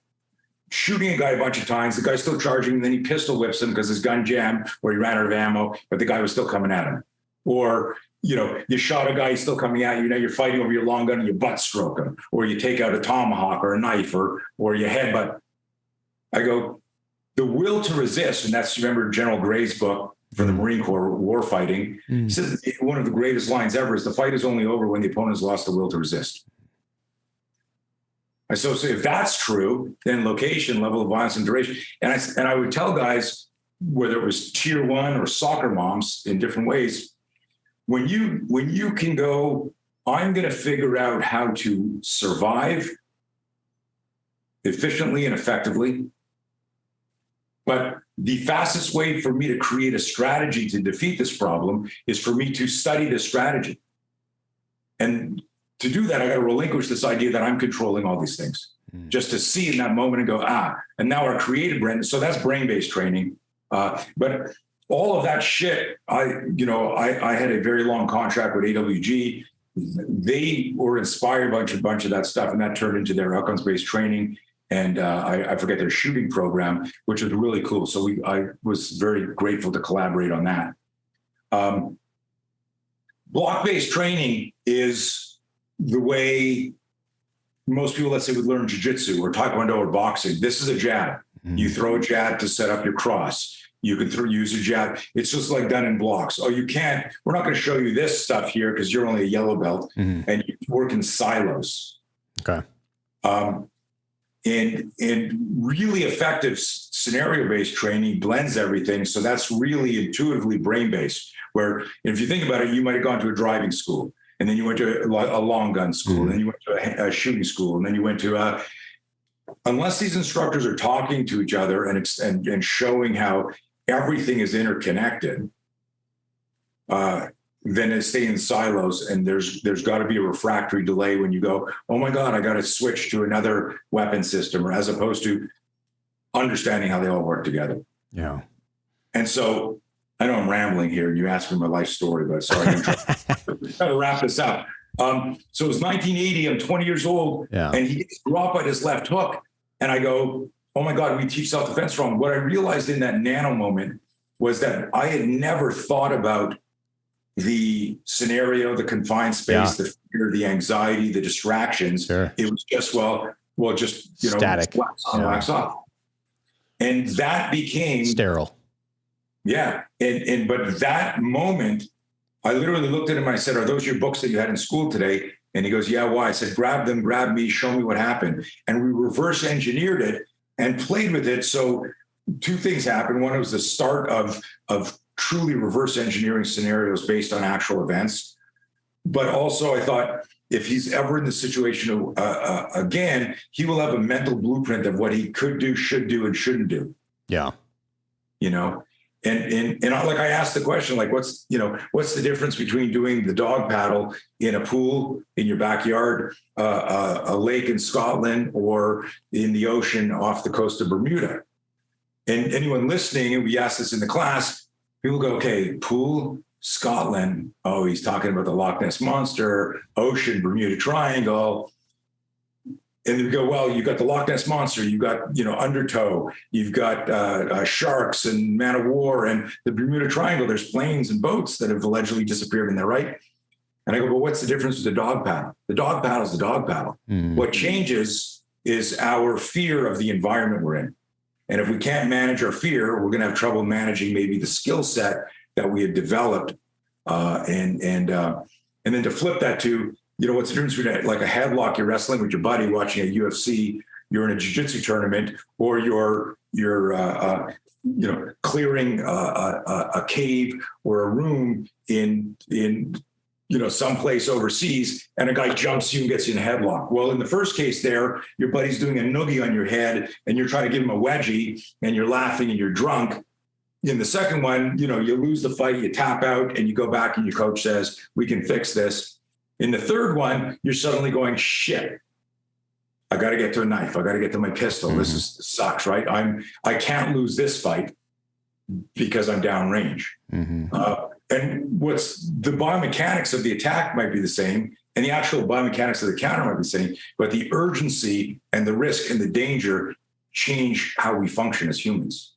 shooting a guy a bunch of times, the guy's still charging, and then he pistol whips him because his gun jammed or he ran out of ammo, but the guy was still coming at him? Or, you shot a guy, he's still coming at you, you're fighting over your long gun and you butt stroke him, or you take out a tomahawk or a knife or you headbutt. I go, the will to resist, and that's, remember General Gray's book for the Marine Corps, War Fighting, says one of the greatest lines ever is the fight is only over when the opponent has lost the will to resist. So if that's true, then location, level of violence, and duration. And I would tell guys, whether it was tier one or soccer moms in different ways, when you can go, I'm going to figure out how to survive efficiently and effectively. But the fastest way for me to create a strategy to defeat this problem is for me to study this strategy. And to do that, I got to relinquish this idea that I'm controlling all these things, just to see in that moment and go, and now our creative brain. So that's brain-based training. But all of that shit, I had a very long contract with AWG. They were inspired by a bunch of that stuff, and that turned into their outcomes-based training. And I forget their shooting program, which was really cool. So I was very grateful to collaborate on that. Block-based training is the way most people, let's say, would learn jiu-jitsu or taekwondo or boxing. This is a jab. You throw a jab to set up your cross. You can use a jab. It's just like done in blocks. Oh, you can't. We're not going to show you this stuff here because you're only a yellow belt, and you work in silos. Okay. And really effective scenario-based training blends everything. So that's really intuitively brain-based, where if you think about it, you might have gone to a driving school, and then you went to a long gun school, and then you went to a shooting school, and then you went to unless these instructors are talking to each other and showing how everything is interconnected, then it stay in silos, and there's got to be a refractory delay when you go, oh my God, I got to switch to another weapon system, or as opposed to understanding how they all work together. Yeah. And so I know I'm rambling here, and you asked me my life story, but sorry, I'm trying to wrap this up. So it was 1980. I'm 20 years old, and he gets dropped by this left hook, and I go, oh my God, we teach self-defense wrong. What I realized in that nano moment was that I had never thought about the scenario, the confined space, the fear, the anxiety, the distractions. Sure. It was just, just, static, wax off. And that became sterile. Yeah. But that moment, I literally looked at him and I said, are those your books that you had in school today? And he goes, yeah, why? I said, grab them, grab me, show me what happened. And we reverse engineered it and played with it. So two things happened. One, it was the start of truly reverse engineering scenarios based on actual events. But also I thought, if he's ever in the situation again, he will have a mental blueprint of what he could do, should do, and shouldn't do. Yeah. you know. And I asked the question, like, what's the difference between doing the dog paddle in a pool in your backyard, a lake in Scotland, or in the ocean off the coast of Bermuda? And anyone listening, and we asked this in the class, people go, okay, pool, Scotland. Oh, he's talking about the Loch Ness Monster, ocean, Bermuda Triangle. And they go, well, you've got the Loch Ness Monster, you've got, Undertow, you've got sharks and Man of War, and the Bermuda Triangle. There's planes and boats that have allegedly disappeared in there, right? And I go, well, what's the difference with the dog paddle? The dog paddle is the dog paddle. What changes is our fear of the environment we're in. And if we can't manage our fear, we're going to have trouble managing maybe the skill set that we had developed. And then to flip that to, what's the difference between like a headlock, you're wrestling with your buddy watching a UFC, you're in a jiu-jitsu tournament, or you're clearing a cave or a room in someplace overseas, and a guy jumps you and gets you in a headlock. Well, in the first case there, your buddy's doing a noogie on your head and you're trying to give him a wedgie and you're laughing and you're drunk. In the second one, you lose the fight, you tap out and you go back and your coach says, we can fix this. In the third one, you're suddenly going, shit, I got to get to a knife. I got to get to my pistol. This sucks, right? I can't lose this fight because I'm downrange. And what's the biomechanics of the attack might be the same, and the actual biomechanics of the counter might be the same, but the urgency and the risk and the danger change how we function as humans.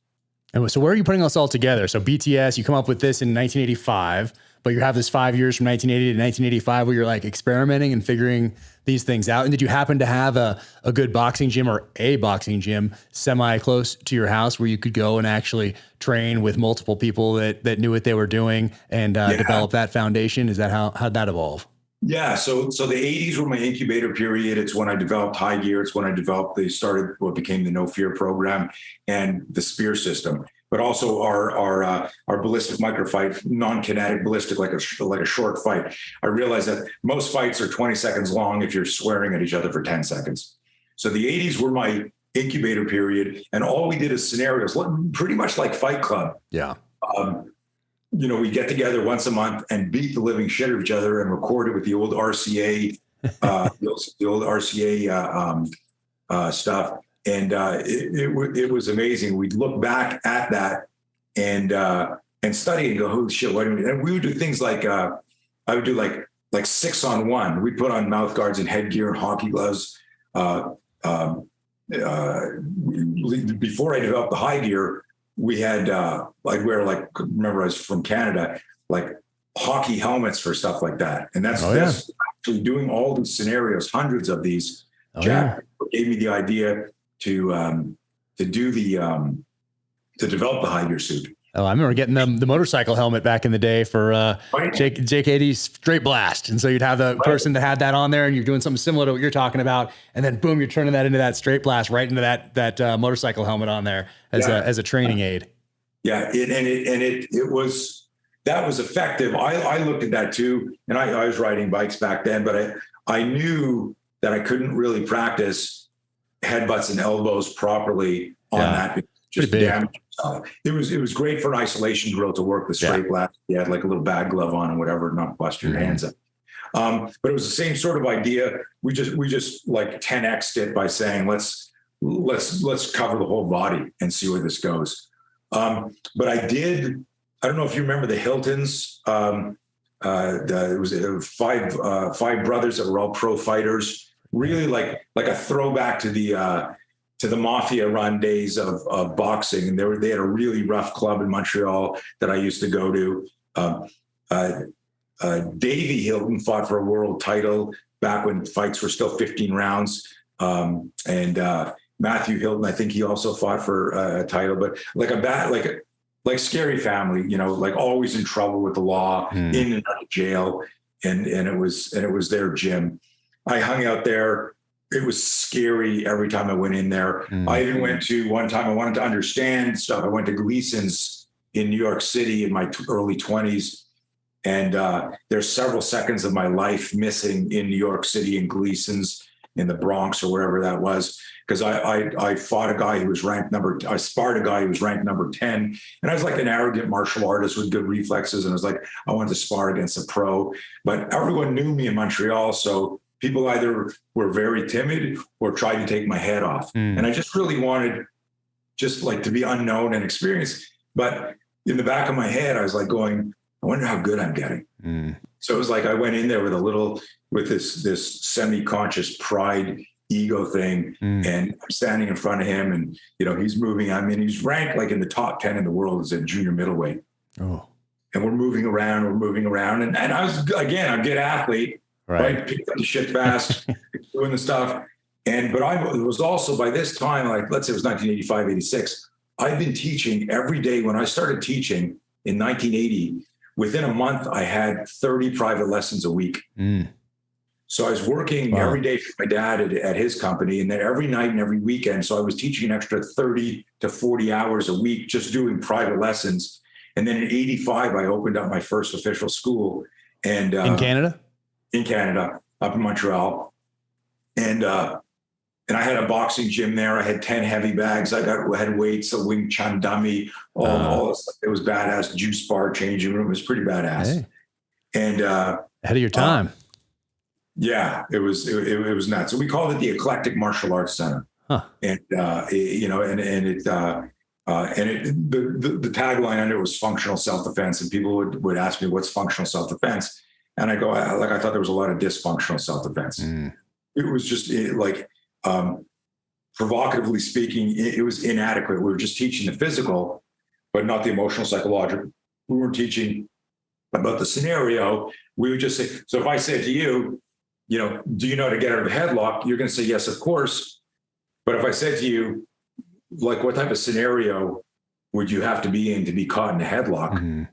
And so where are you putting us all together? So BTS, you come up with this in 1985, but you have this 5 years from 1980 to 1985 where you're like experimenting and figuring these things out. And did you happen to have a good boxing gym or a boxing gym semi close to your house where you could go and actually train with multiple people that knew what they were doing and develop that foundation? Is that how'd that evolve? Yeah. So the 80s were my incubator period. It's when I developed high gear. It's when they started what became the No Fear program and the Spear system, but also our ballistic microfight, non-kinetic ballistic, like a short fight. I realized that most fights are 20 seconds long if you're swearing at each other for 10 seconds. So the 80s were my incubator period, and all we did is scenarios, pretty much like Fight Club. Yeah. We get together once a month and beat the living shit out of each other and record it with the old RCA, stuff. And it was amazing. We'd look back at that and study and go, holy shit, what do we do? And we would do things like, I would do like 6-on-1. We'd put on mouth guards and headgear and hockey gloves. Before I developed the high gear, we had, I'd wear remember I was from Canada, like hockey helmets for stuff like that. And that's actually doing all these scenarios, hundreds of these. Jack gave me the idea to develop the high gear suit. Oh, I remember getting the motorcycle helmet back in the day for Jake 80's Straight Blast. And so you'd have the person that had that on there and you're doing something similar to what you're talking about. And then boom, you're turning that into that Straight Blast, right into that motorcycle helmet on there as a training aid. Yeah. That was effective. I looked at that too. And I was riding bikes back then, but I knew that I couldn't really practice headbutts and elbows properly on that. Just damage. It was great for an isolation drill to work the Straight Blast. You had like a little bag glove on and whatever, not bust your hands up. But it was the same sort of idea. We just like 10x'd it by saying, let's cover the whole body and see where this goes. But I don't know if you remember the Hiltons. It was five brothers that were all pro fighters, really like a throwback to the mafia run days of boxing. And they had a really rough club in Montreal that I used to go to. Davey Hilton fought for a world title back when fights were still 15 rounds. And Matthew Hilton, I think he also fought for a title, but like scary family, like always in trouble with the law, in and out of jail. And it was their gym. I hung out there. It was scary every time I went in there. I even went to one time, I wanted to understand stuff. I went to Gleason's in New York City in my early 20s. And there's several seconds of my life missing in New York City in Gleason's. in the Bronx or wherever that was. Because I fought a guy who was I sparred a guy who was ranked number 10. And I was like an arrogant martial artist with good reflexes. And I was like, I wanted to spar against a pro. But everyone knew me in Montreal. So people either were very timid or tried to take my head off. And I just really wanted just like to be unknown and experienced. But in the back of my head, I was like going, I wonder how good I'm getting. So it was like I went in there with this semi-conscious pride ego thing, and I'm standing in front of him, and he's moving. I mean, he's ranked like in the top 10 in the world as a junior middleweight. Oh, and we're moving around, and I was again a good athlete, right? Picked up the shit fast, doing the stuff, but I was also by this time, like let's say it was 1985, 86. I've been teaching every day. When I started teaching in 1980, within a month, I had 30 private lessons a week. So I was working every day for my dad at his company, and then every night and every weekend. So I was teaching an extra 30 to 40 hours a week, just doing private lessons. And then in 85, I opened up my first official school. And in Canada? In Canada, up in Montreal. And I had a boxing gym there. I had 10 heavy bags. I had weights, a Wing Chun dummy, all this stuff. It was badass. Juice bar, changing room. It was pretty badass. Hey. And ahead of your time. Yeah, it was nuts. So we called it the Eclectic Martial Arts Center. Huh. And the tagline under it was functional self-defense. And people would ask me, what's functional self-defense? And I go, I thought there was a lot of dysfunctional self-defense. It was just provocatively speaking, it was inadequate. We were just teaching the physical, but not the emotional, psychological. We weren't teaching about the scenario. We would just say, so if I said to you, do you know how to get out of a headlock? You're going to say, yes, of course. But if I said to you, like, what type of scenario would you have to be in to be caught in a headlock?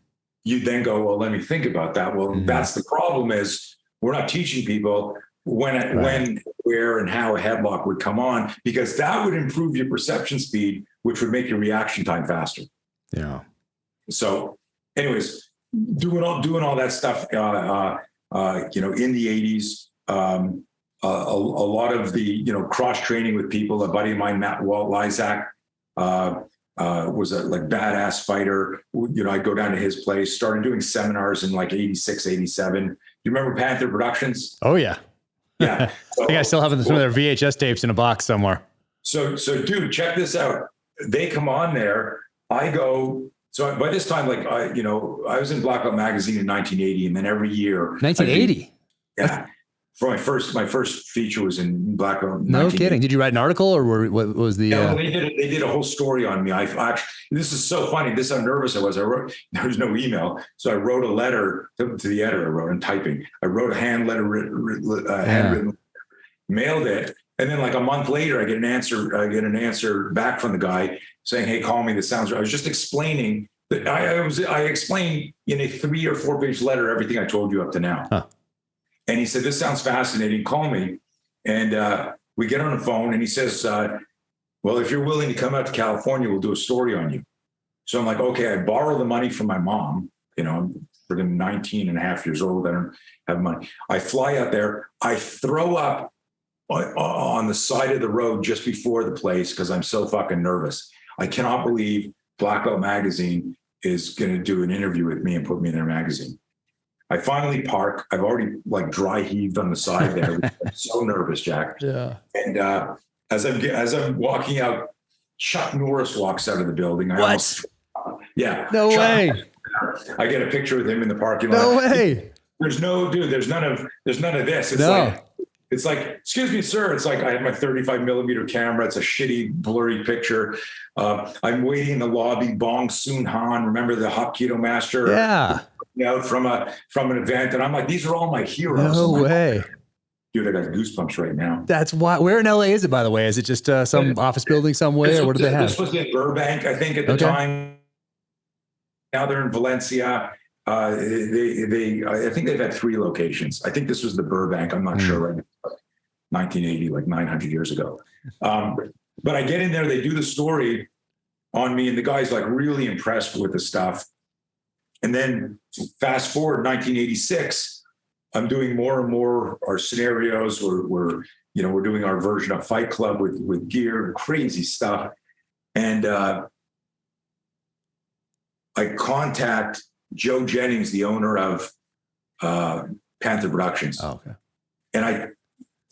You'd then go, well, let me think about that. Well, that's the problem is we're not teaching people when, where, and how a headlock would come on, because that would improve your perception speed, which would make your reaction time faster. Yeah. So anyways, doing all that stuff, in the 80s, a lot of the, cross training with people. A buddy of mine, Walt Lysak, was a like badass fighter. I'd go down to his place, started doing seminars in like 86, 87. You remember Panther Productions? Oh yeah. Yeah. I think I still have some of their VHS tapes in a box somewhere. So dude, check this out. They come on there. I go, so by this time, like, I was in Blackout Magazine in 1980, and then every year. 1980? Yeah. For my first feature was in Blackout. No kidding. Did you write an article, or what was the? Yeah, they did a whole story on me. This is so funny. This is how nervous I was. There was no email, so I wrote a letter to the editor. I wrote in typing. I wrote a hand letter, handwritten, mailed it, and then like a month later, I get an answer back from the guy saying, "Hey, call me. This sounds right." I was just explaining that I explained in a 3 or 4 page letter everything I told you up to now. Huh. And he said, this sounds fascinating. Call me. And we get on the phone, and he says, well, if you're willing to come out to California, we'll do a story on you. So I'm like, okay, I borrow the money from my mom. I'm freaking 19 and a half years old. I don't have money. I fly out there. I throw up on the side of the road just before the place because I'm so fucking nervous. I cannot believe Blackout Magazine is going to do an interview with me and put me in their magazine. I finally park. I've already like dry heaved on the side there. I'm so nervous, Jack. Yeah. And as I'm walking out, Chuck Norris walks out of the building. Yeah. No way. I get a picture with him in the parking lot. No way. There's none of this. It's like, excuse me, sir. It's like I have my 35 millimeter camera. It's a shitty, blurry picture. I'm waiting in the lobby. Bong Soon Han, remember the Hapkido master? Yeah. From an event, and I'm like, these are all my heroes. No way. Dude, I got goosebumps right now. That's why. Where in LA is it, by the way? Is it just some office building somewhere? Or what do they have? This was in Burbank, I think, at the time. Now they're in Valencia. I think they've had 3 locations. I think this was the Burbank. I'm not sure right now. 1980, like 900 years ago. But I get in there, they do the story on me, and the guy's like really impressed with the stuff. And then fast forward 1986, I'm doing more and more our scenarios. We're we're doing our version of Fight Club with gear, crazy stuff. And I contact Joe Jennings, the owner of Panther Productions. Oh, okay. And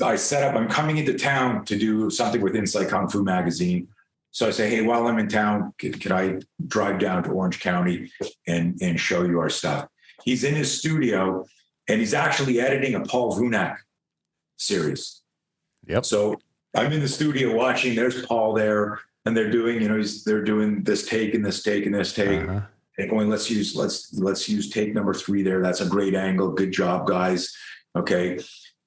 I set up, I'm coming into town to do something with Inside Kung Fu magazine. So I say, hey, while I'm in town, can I drive down to Orange County and show you our stuff? He's in his studio and he's actually editing a Paul Vunak series. Yep. So I'm in the studio watching, there's Paul there, and they're doing, they're doing this take and this take and this take. Uh-huh. And going, let's use take number 3 there. That's a great angle. Good job, guys. Okay.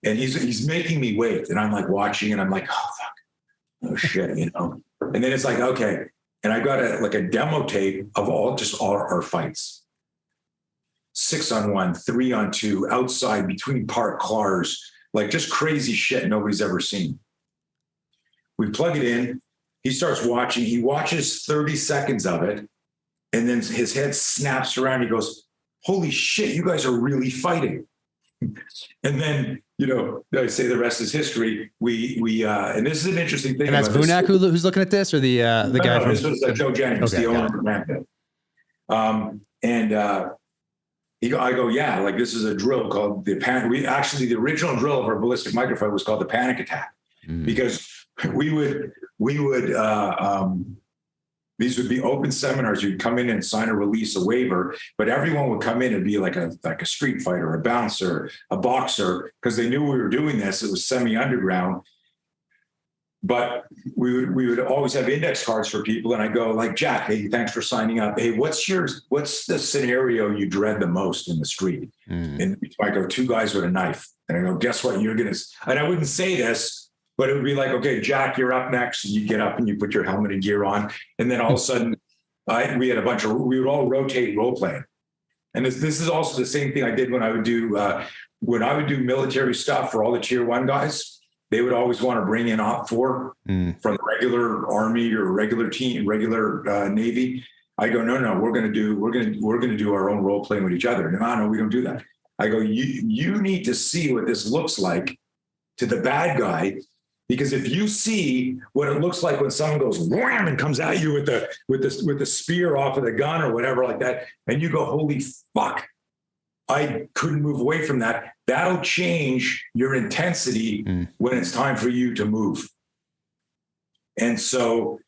And he's making me wait. And I'm like watching and I'm like, oh fuck. Oh shit, And then it's like, okay. And I got a demo tape of all our fights. 6-on-1, 3-on-2, outside, between parked cars, like just crazy shit nobody's ever seen. We plug it in. He starts watching. He watches 30 seconds of it. And then his head snaps around. He goes, holy shit, you guys are really fighting. And then, I say the rest is history. We and this is an interesting thing. And that's Vunak who's looking at this, or the guy from? This was Joe Jennings, okay, the owner of Panther. I go, yeah, like this is a drill called the Panic. The original drill of our ballistic microfight was called the Panic Attack, because we would these would be open seminars. You'd come in and sign a release, a waiver, but everyone would come in and be like a street fighter, a bouncer, a boxer, because they knew we were doing this. It was semi-underground. But we would always have index cards for people. And I go like, Jack, hey, thanks for signing up. Hey, what's the scenario you dread the most in the street? And I go, 2 guys with a knife. And I go, guess what? And I wouldn't say this, but it would be like, okay, Jack, you're up next. And you get up and you put your helmet and gear on. And then all of a sudden we would all rotate role playing. And this is also the same thing I did when I would do military stuff for all the tier 1 guys. They would always want to bring in Op 4 from the regular Army or regular team, regular Navy. I go, no, we're going to do our own role playing with each other. No, we don't do that. I go, you need to see what this looks like to the bad guy, because if you see what it looks like when someone goes wham and comes at you with the spear off of the gun or whatever like that, and you go, holy fuck, I couldn't move away from that. That'll change your intensity when it's time for you to move. And so,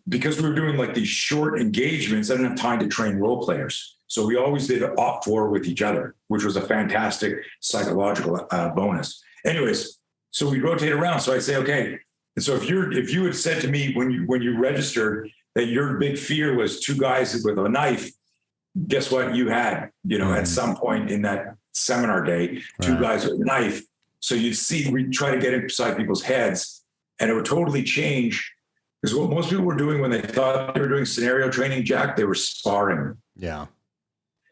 because we were doing like these short engagements, I didn't have time to train role players. So we always did Op 4 with each other, which was a fantastic psychological bonus. Anyways, so we rotate around. So I say, okay. And so if you had said to me when you registered that your big fear was 2 guys with a knife, guess what you had, at some point in that seminar day, 2 guys with a knife. So you'd see, we try to get inside people's heads, and it would totally change. Because what most people were doing when they thought they were doing scenario training, Jack, they were sparring. Yeah.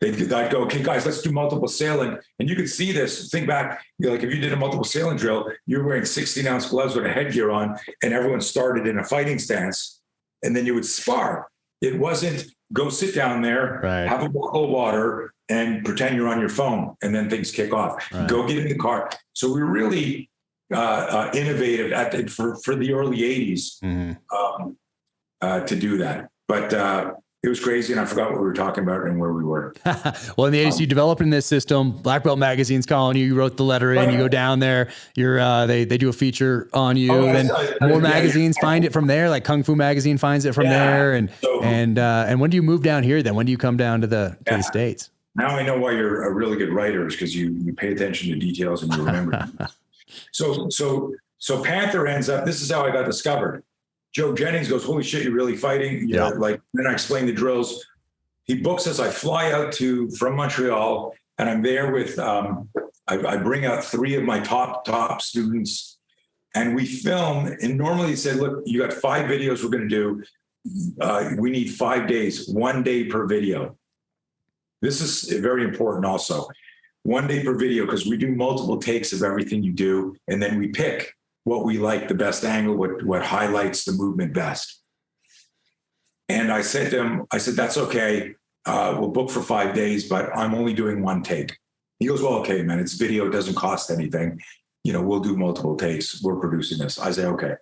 I'd go, okay, guys, let's do multiple sailing. And you could see this. Think back, like if you did a multiple sailing drill, you were wearing 16-ounce gloves with a headgear on, and everyone started in a fighting stance, and then you would spar. It wasn't go sit down there, have a bottle of water, and pretend you're on your phone, and then things kick off. Right. Go get in the car. So we were really innovative for the early 80s to do that. But it was crazy, and I forgot what we were talking about and where we were. Well, in the 80s, you developed in this system. Black Belt Magazine's calling you. You wrote the letter in. You go down there. They do a feature on you. Then more magazines find it from there. Like Kung Fu Magazine finds it from there. And when do you move down here? Then when do you come down to the States? Now I know why you're a really good writer, is because you pay attention to details and you remember. So Panther ends up. This is how I got discovered. Joe Jennings goes, holy shit, you're really fighting. Then I explain the drills. He books us. I fly out from Montreal, and I'm there with, I bring out 3 of my top students, and we film. And normally he said, look, you got 5 videos we're going to do. We need 5 days, 1 day per video. This is very important also. 1 day per video, because we do multiple takes of everything you do, and then we pick what we like, the best angle, what highlights the movement best. And I said to him, that's okay. We'll book for 5 days, but I'm only doing 1 take. He goes, well, okay, man, it's video. It doesn't cost anything. we'll do multiple takes. We're producing this. I say, okay.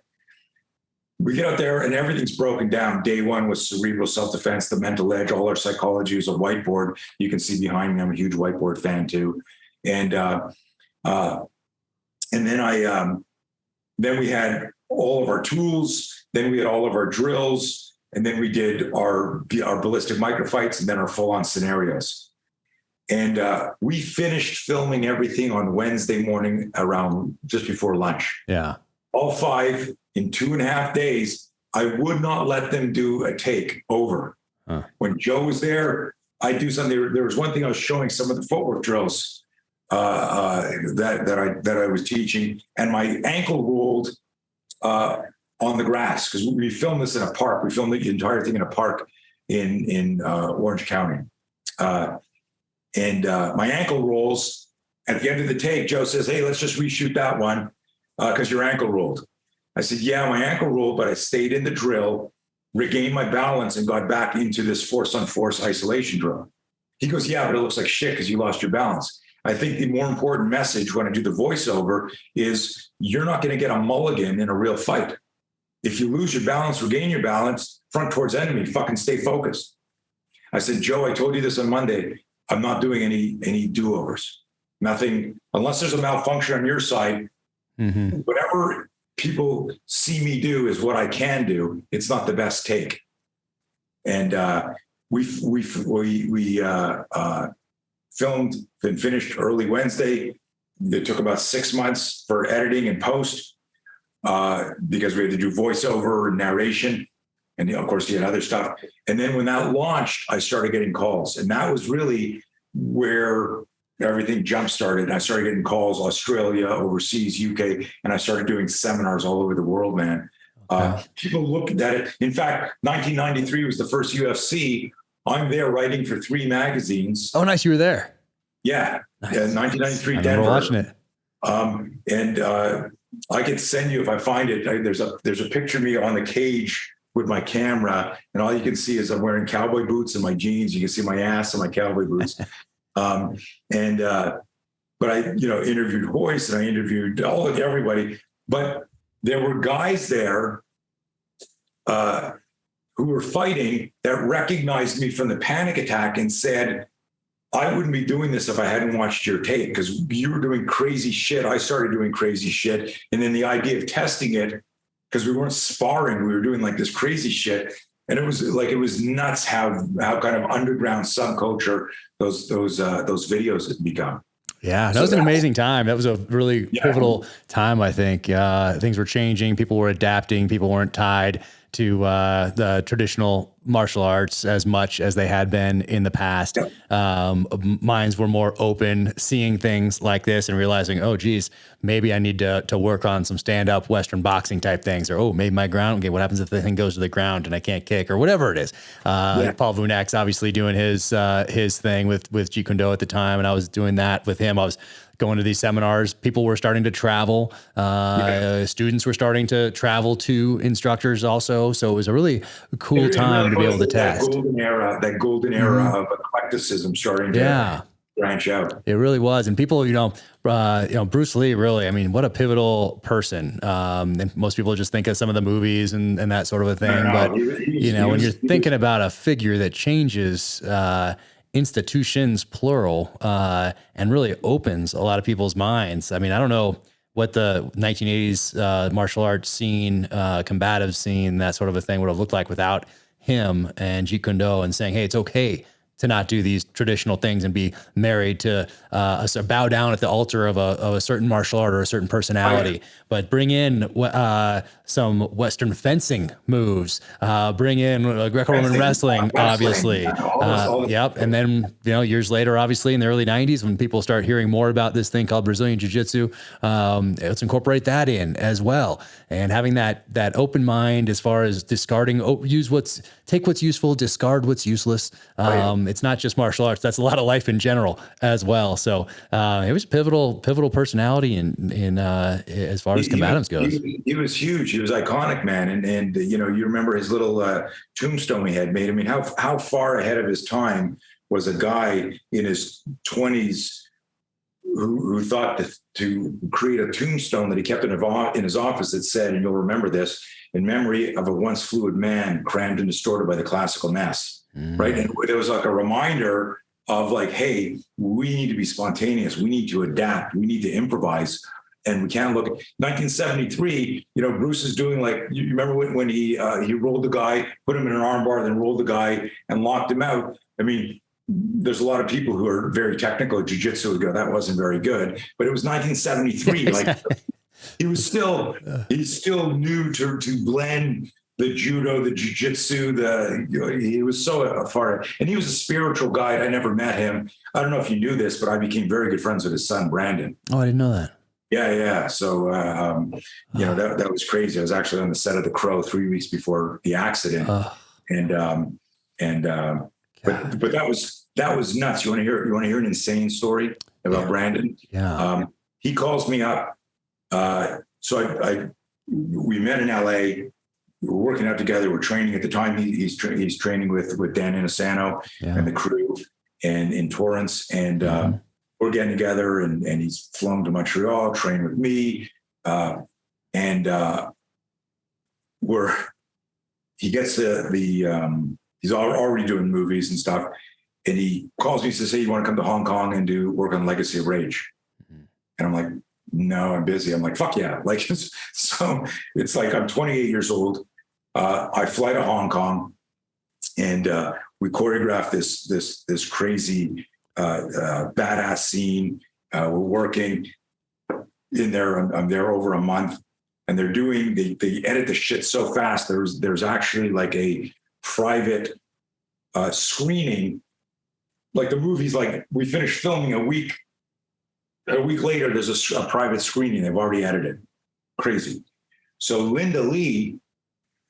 We get out there and everything's broken down. Day one was cerebral self-defense, the mental edge, all our psychology is a whiteboard. You can see behind me, I'm a huge whiteboard fan too. And then we had all of our tools, then we had all of our drills, and then we did our ballistic microfights and then our full-on scenarios. And we finished filming everything on Wednesday morning around just before lunch. Yeah. All 5 in 2.5 days. I would not let them do a take over. When Joe was there, I do something. There was one thing I was showing some of the footwork drills that I was teaching, and my ankle rolled on the grass because we filmed this in a park. We filmed the entire thing in a park in Orange County, and my ankle rolls. At the end of the take, Joe says, "Hey, let's just reshoot that one because your ankle rolled." I said, "Yeah, my ankle rolled, but I stayed in the drill, regained my balance, and got back into this force-on-force isolation drill." He goes, "Yeah, but it looks like shit because you lost your balance." I think the more important message when I do the voiceover is you're not going to get a mulligan in a real fight. If you lose your balance, regain your balance, front towards enemy, fucking stay focused. I said, "Joe, I told you this on Monday. I'm not doing any do-overs. Nothing, unless there's a malfunction on your side. Whatever people see me do is what I can do. It's not the best take." And we filmed and finished early Wednesday. It took about 6 months for editing and post because we had to do voiceover and narration. And of course, he had other stuff. And then when that launched, I started getting calls. And that was really where everything jump-started. I started getting calls, Australia, overseas, UK, and I started doing seminars all over the world, man. People looked at it. In fact, 1993 was the first UFC. I'm there writing for 3 magazines. Oh, nice. You were there. Yeah. Nice. 1993 I Denver. remember watching it. I could send you if I find it. There's a picture of me on the cage with my camera, and all you can see is I'm wearing cowboy boots and my jeans. You can see my ass and my cowboy boots. But I, interviewed Hoist and I interviewed everybody. But there were guys there who were fighting that recognized me from the panic attack and said, "I wouldn't be doing this if I hadn't watched your tape because you were doing crazy shit. I started doing crazy shit. And then the idea of testing it, because we weren't sparring, we were doing like this crazy shit. And it was nuts how kind of underground subculture those videos had become." Yeah, that was an amazing time. That was a really pivotal time, I think. Things were changing. People were adapting. People weren't tied to the traditional martial arts as much as they had been in the past. Minds were more open, seeing things like this and realizing, oh, geez, maybe I need to work on some stand-up Western boxing type things, or, oh, maybe my ground, okay, what happens if the thing goes to the ground and I can't kick, or whatever it is. Paul Vunak's obviously doing his thing with Jeet Kune Do at the time, and I was doing that with him. I was going to these seminars. People were starting to travel. Students were starting to travel to instructors also. So it was a really cool time to be able to test. That golden era of eclecticism starting to branch out. It really was. And people, Bruce Lee, really, I mean, what a pivotal person. And most people just think of some of the movies and that sort of a thing. But, when you're thinking about a figure that changes institutions, plural, and really opens a lot of people's minds. I mean, I don't know what the 1980s martial arts scene, combative scene, that sort of a thing would have looked like without him and Jeet Kune Do and saying, hey, it's okay to not do these traditional things and be married to bow down at the altar of a certain martial art or a certain personality, but bring in some Western fencing moves, bring in Greco-Roman wrestling, obviously. Yep. And then, years later, obviously in the early 90s, when people start hearing more about this thing called Brazilian Jiu-Jitsu, let's incorporate that in as well. And having that open mind as far as discarding, take what's useful, discard what's useless. It's not just martial arts. That's a lot of life in general as well. So it was pivotal personality in as far as combatants goes. He was huge. He was iconic, man. And you remember his little tombstone he had made. I mean, how far ahead of his time was a guy in his 20s who thought to create a tombstone that he kept in his office that said, and you'll remember this, in memory of a once fluid man crammed and distorted by the classical mess, right? And it was like a reminder of like, hey, we need to be spontaneous. We need to adapt. We need to improvise. And we can't look at 1973, Bruce is doing like, you remember when he rolled the guy, put him in an arm bar, then rolled the guy and locked him out. I mean, there's a lot of people who are very technical at jiu-jitsu who go, that wasn't very good, but it was 1973. Like he's still new to blend the judo, the jiu-jitsu, he was so far, and he was a spiritual guide. I never met him. I don't know if you knew this, but I became very good friends with his son, Brandon. Oh, I didn't know that. Yeah. So, that was crazy. I was actually on the set of The Crow 3 weeks before the accident. But that was nuts. You want to hear an insane story about Brandon? Yeah. He calls me up. We met in LA. We were working out together. We're training at the time. He's training with Dan Inosano and the crew and in Torrance. And, we're getting together and he's flown to Montreal, trained with me. He gets he's already doing movies and stuff. And he calls me and says, hey, you want to come to Hong Kong and work on Legacy of Rage? And I'm like, no, I'm busy. I'm like, fuck yeah. Like, so it's like, I'm 28 years old. I fly to Hong Kong and we choreograph this crazy, badass scene. We're working in there. I'm there over a month and they edit the shit so fast. There's actually like a private screening. Like the movie's like, we finished filming a week later, there's a private screening. They've already edited. Crazy. So Linda Lee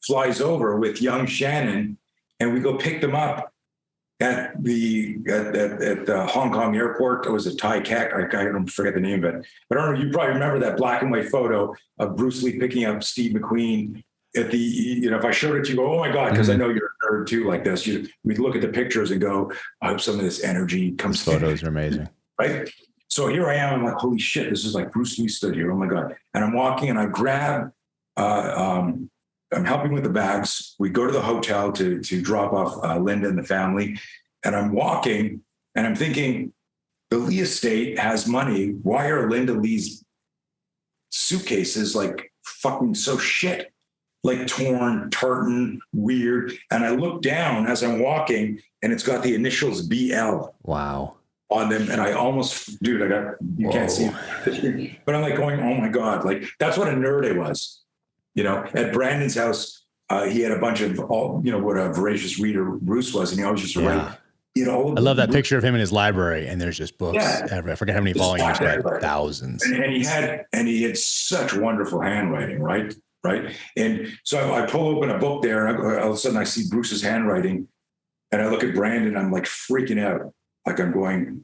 flies over with young Shannon and we go pick them up at the Hong Kong airport. It was a Thai Kek. I don't forget the name of it. But I don't know, you probably remember that black and white photo of Bruce Lee picking up Steve McQueen at the, if I showed it to you, go, oh my God, because I know you're a nerd too like this. We'd look at the pictures and go, I hope some of this energy comes. Those photos are amazing. Right? So here I am. I'm like, holy shit, this is like Bruce Lee stood here. Oh my God. And I'm walking and I grab, I'm helping with the bags. We go to the hotel to drop off Linda and the family. And I'm walking and I'm thinking, the Lee estate has money. Why are Linda Lee's suitcases like fucking so shit? Like torn, tartan, weird. And I look down as I'm walking and it's got the initials BL. Wow. On them. And I almost, dude, you can't see it. But I'm like going, oh my God. Like that's what a nerd I was. At Brandon's house, he had a bunch of what a voracious reader Bruce was. And he always used to write, I love that picture of him in his library and there's just books. Yeah. I forget how many volumes, but thousands. And he had such wonderful handwriting, right? And so I pull open a book there and all of a sudden I see Bruce's handwriting and I look at Brandon, I'm like freaking out. Like I'm going,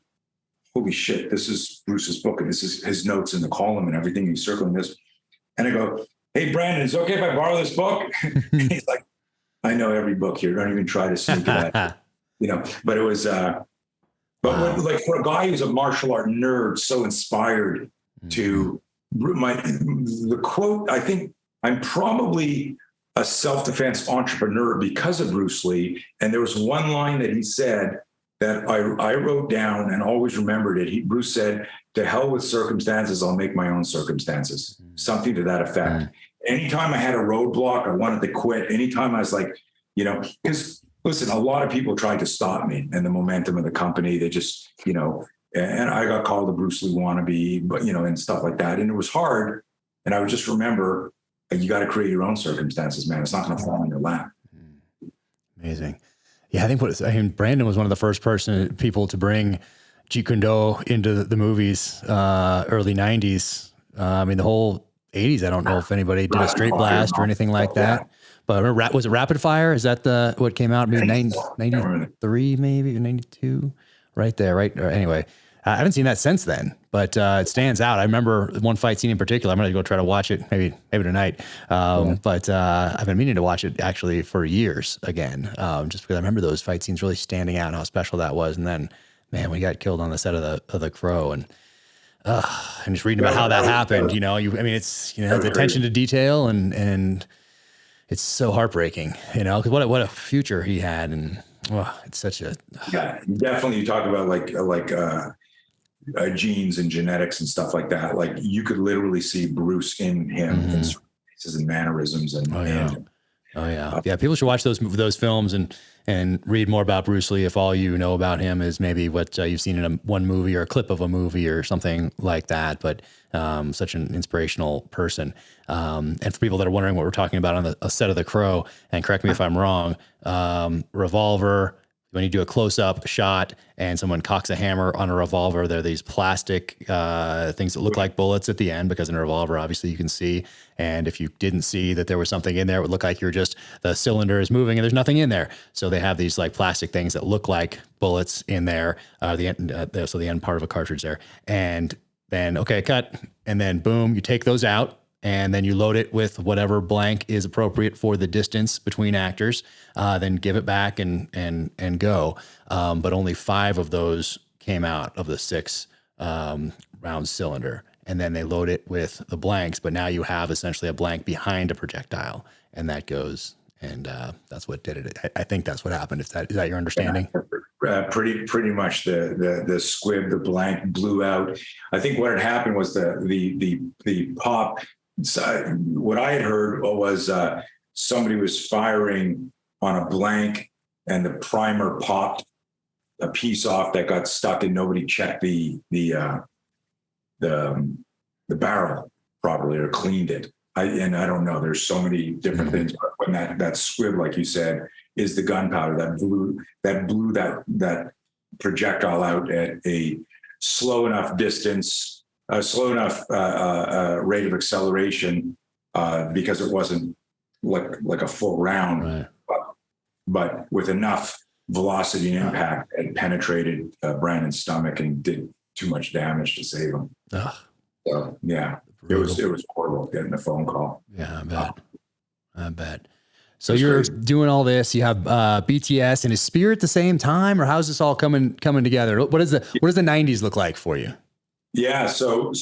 holy shit, this is Bruce's book and this is his notes in the column and everything. He's circling this. And I go, hey, Brandon, is it okay if I borrow this book? He's like, I know every book here. Don't even try to sneak it out. But it was, like for a guy who's a martial art nerd, so inspired to the quote, I think I'm probably a self-defense entrepreneur because of Bruce Lee. And there was one line that he said that I wrote down and always remembered it. Bruce said, to hell with circumstances, I'll make my own circumstances. Something to that effect. Anytime I had a roadblock, I wanted to quit. Anytime I was like, because listen, a lot of people tried to stop me and the momentum of the company. They just, and I got called a Bruce Lee wannabe, but, and stuff like that. And it was hard. And I would just remember, you got to create your own circumstances, man. It's not going to fall in your lap. Amazing. Yeah, I think Brandon was one of the first people to bring Jeet Kune Do into the movies, early 90s. The whole 80s, I don't know if anybody did a straight blast or anything like that. But was it Rapid Fire? Is that what came out? Maybe 93, maybe 92, right there, right? Anyway, I haven't seen that since then, but it stands out. I remember one fight scene in particular. I'm going to go try to watch it maybe tonight. But I've been meaning to watch it actually for years again, just because I remember those fight scenes really standing out and how special that was. And then, man, we got killed on the set of the Crow. And And just reading about how that happened, you know, I mean, it's, you know, the attention to detail and it's so heartbreaking, you know, because what a future he had. And it's such a, yeah, definitely. You talk about genes and genetics and stuff like that. Like you could literally see Bruce in him in certain faces and mannerisms yeah. People should watch those films and read more about Bruce Lee if all you know about him is maybe what you've seen in one movie or a clip of a movie or something like that. But such an inspirational person. And for people that are wondering what we're talking about on a set of The Crow, and correct me if I'm wrong, revolver. When you do a close-up shot and someone cocks a hammer on a revolver, there are these plastic things that look like bullets at the end, because in a revolver, obviously, you can see. And if you didn't see that there was something in there, it would look like the cylinder is moving and there's nothing in there. So they have these like plastic things that look like bullets in there, so the end part of a cartridge there. And then, okay, cut. And then boom, you take those out. And then you load it with whatever blank is appropriate for the distance between actors, then give it back and go. But only 5 of those came out of the 6 round cylinder. And then they load it with the blanks, but now you have essentially a blank behind a projectile, and that goes. And that's what did it. I think that's what happened. Is that your understanding? Pretty much the squib, the blank blew out. I think what had happened was the pop. So what I had heard was somebody was firing on a blank, and the primer popped a piece off that got stuck, and nobody checked the barrel properly or cleaned it. I don't know. There's so many different things. But when that squib, like you said, is the gunpowder that blew that projectile out at a slow enough distance. A slow enough rate of acceleration because it wasn't like a full round, right. but with enough velocity and impact, it penetrated Brandon's stomach and did too much damage to save him. Ugh. So yeah, it was horrible getting the phone call. Yeah, I bet. So you're doing all this. You have BTS and his Spear at the same time, or how's this all coming together? What does the 90s look like for you? Yeah, so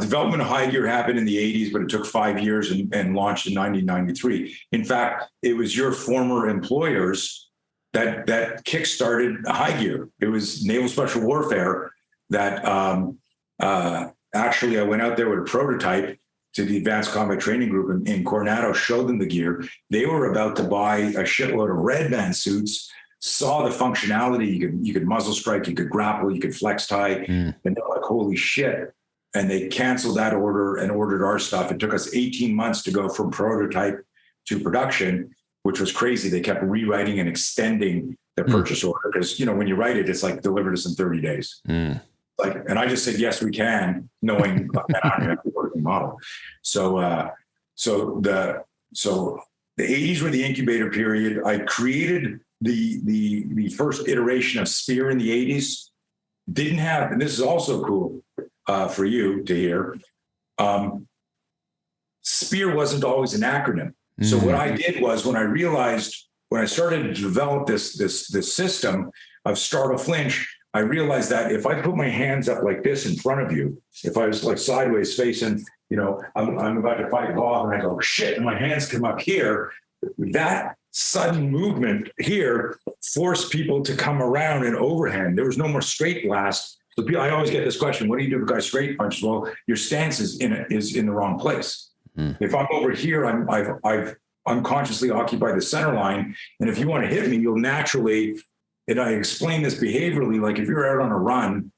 development of High Gear happened in the 80s, but it took 5 years and launched in 1993. In fact, it was your former employers that kickstarted High Gear. It was Naval Special Warfare that actually I went out there with a prototype to the Advanced Combat Training Group in Coronado, showed them the gear. They were about to buy a shitload of Red Band suits, saw the functionality. You could muzzle strike, you could grapple, you could flex tie, and they're like, holy shit. And they canceled that order and ordered our stuff. It took us 18 months to go from prototype to production, which was crazy. They kept rewriting and extending the purchase order because, when you write it, it's like deliver us in 30 days. And I just said, yes, we can, knowing that I don't have the working model. So the 80s were the incubator period. I created the first iteration of Spear in the 80s. Didn't have, and this is also cool for you to hear. Spear wasn't always an acronym. So what I did was when I started to develop this system of startle flinch, I realized that if I put my hands up like this in front of you, if I was like sideways facing, I'm about to fight Bob and I go, shit, and my hands come up here, that sudden movement here forced people to come around and overhand. There was no more straight blast. So I always get this question, what do you do if a guy straight punches? Well, your stance is in the wrong place. If I'm over here, I've unconsciously occupied the center line. And if you want to hit me, you'll naturally, and I explain this behaviorally, like if you're out on a run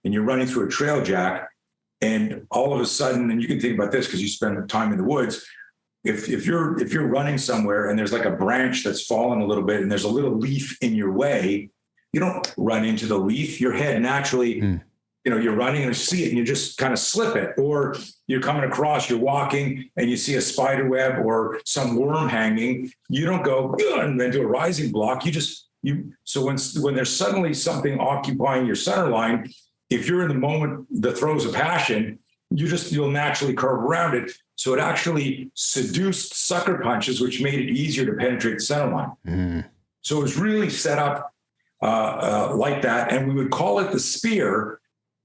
and you're running through a trail jack, and all of a sudden, and you can think about this because you spend time in the woods, if you're running somewhere and there's like a branch that's fallen a little bit and there's a little leaf in your way, you don't run into the leaf. Your head naturally, you're running and you see it and you just kind of slip it. Or you're coming across, you're walking and you see a spider web or some worm hanging. You don't go and then do a rising block. So when there's suddenly something occupying your center line, if you're in the moment, the throes of passion, you'll naturally curve around it. So it actually seduced sucker punches, which made it easier to penetrate the center line. So it was really set up like that. And we would call it the Spear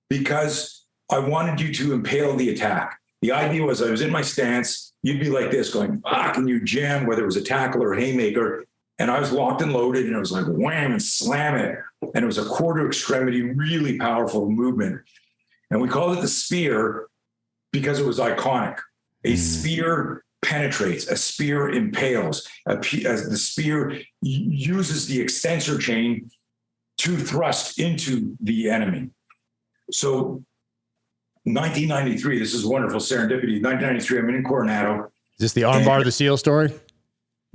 because I wanted you to impale the attack. The idea was I was in my stance, you'd be like this going, fuck, and you jam, whether it was a tackle or a haymaker. And I was locked and loaded, and it was like wham and slam it. And it was a quarter extremity, really powerful movement. And we called it the spear because it was iconic. A spear penetrates, a spear impales, as the spear uses the extensor chain to thrust into the enemy. So 1993, this is wonderful serendipity. 1993, I'm in Coronado. Is this the armbar the seal story?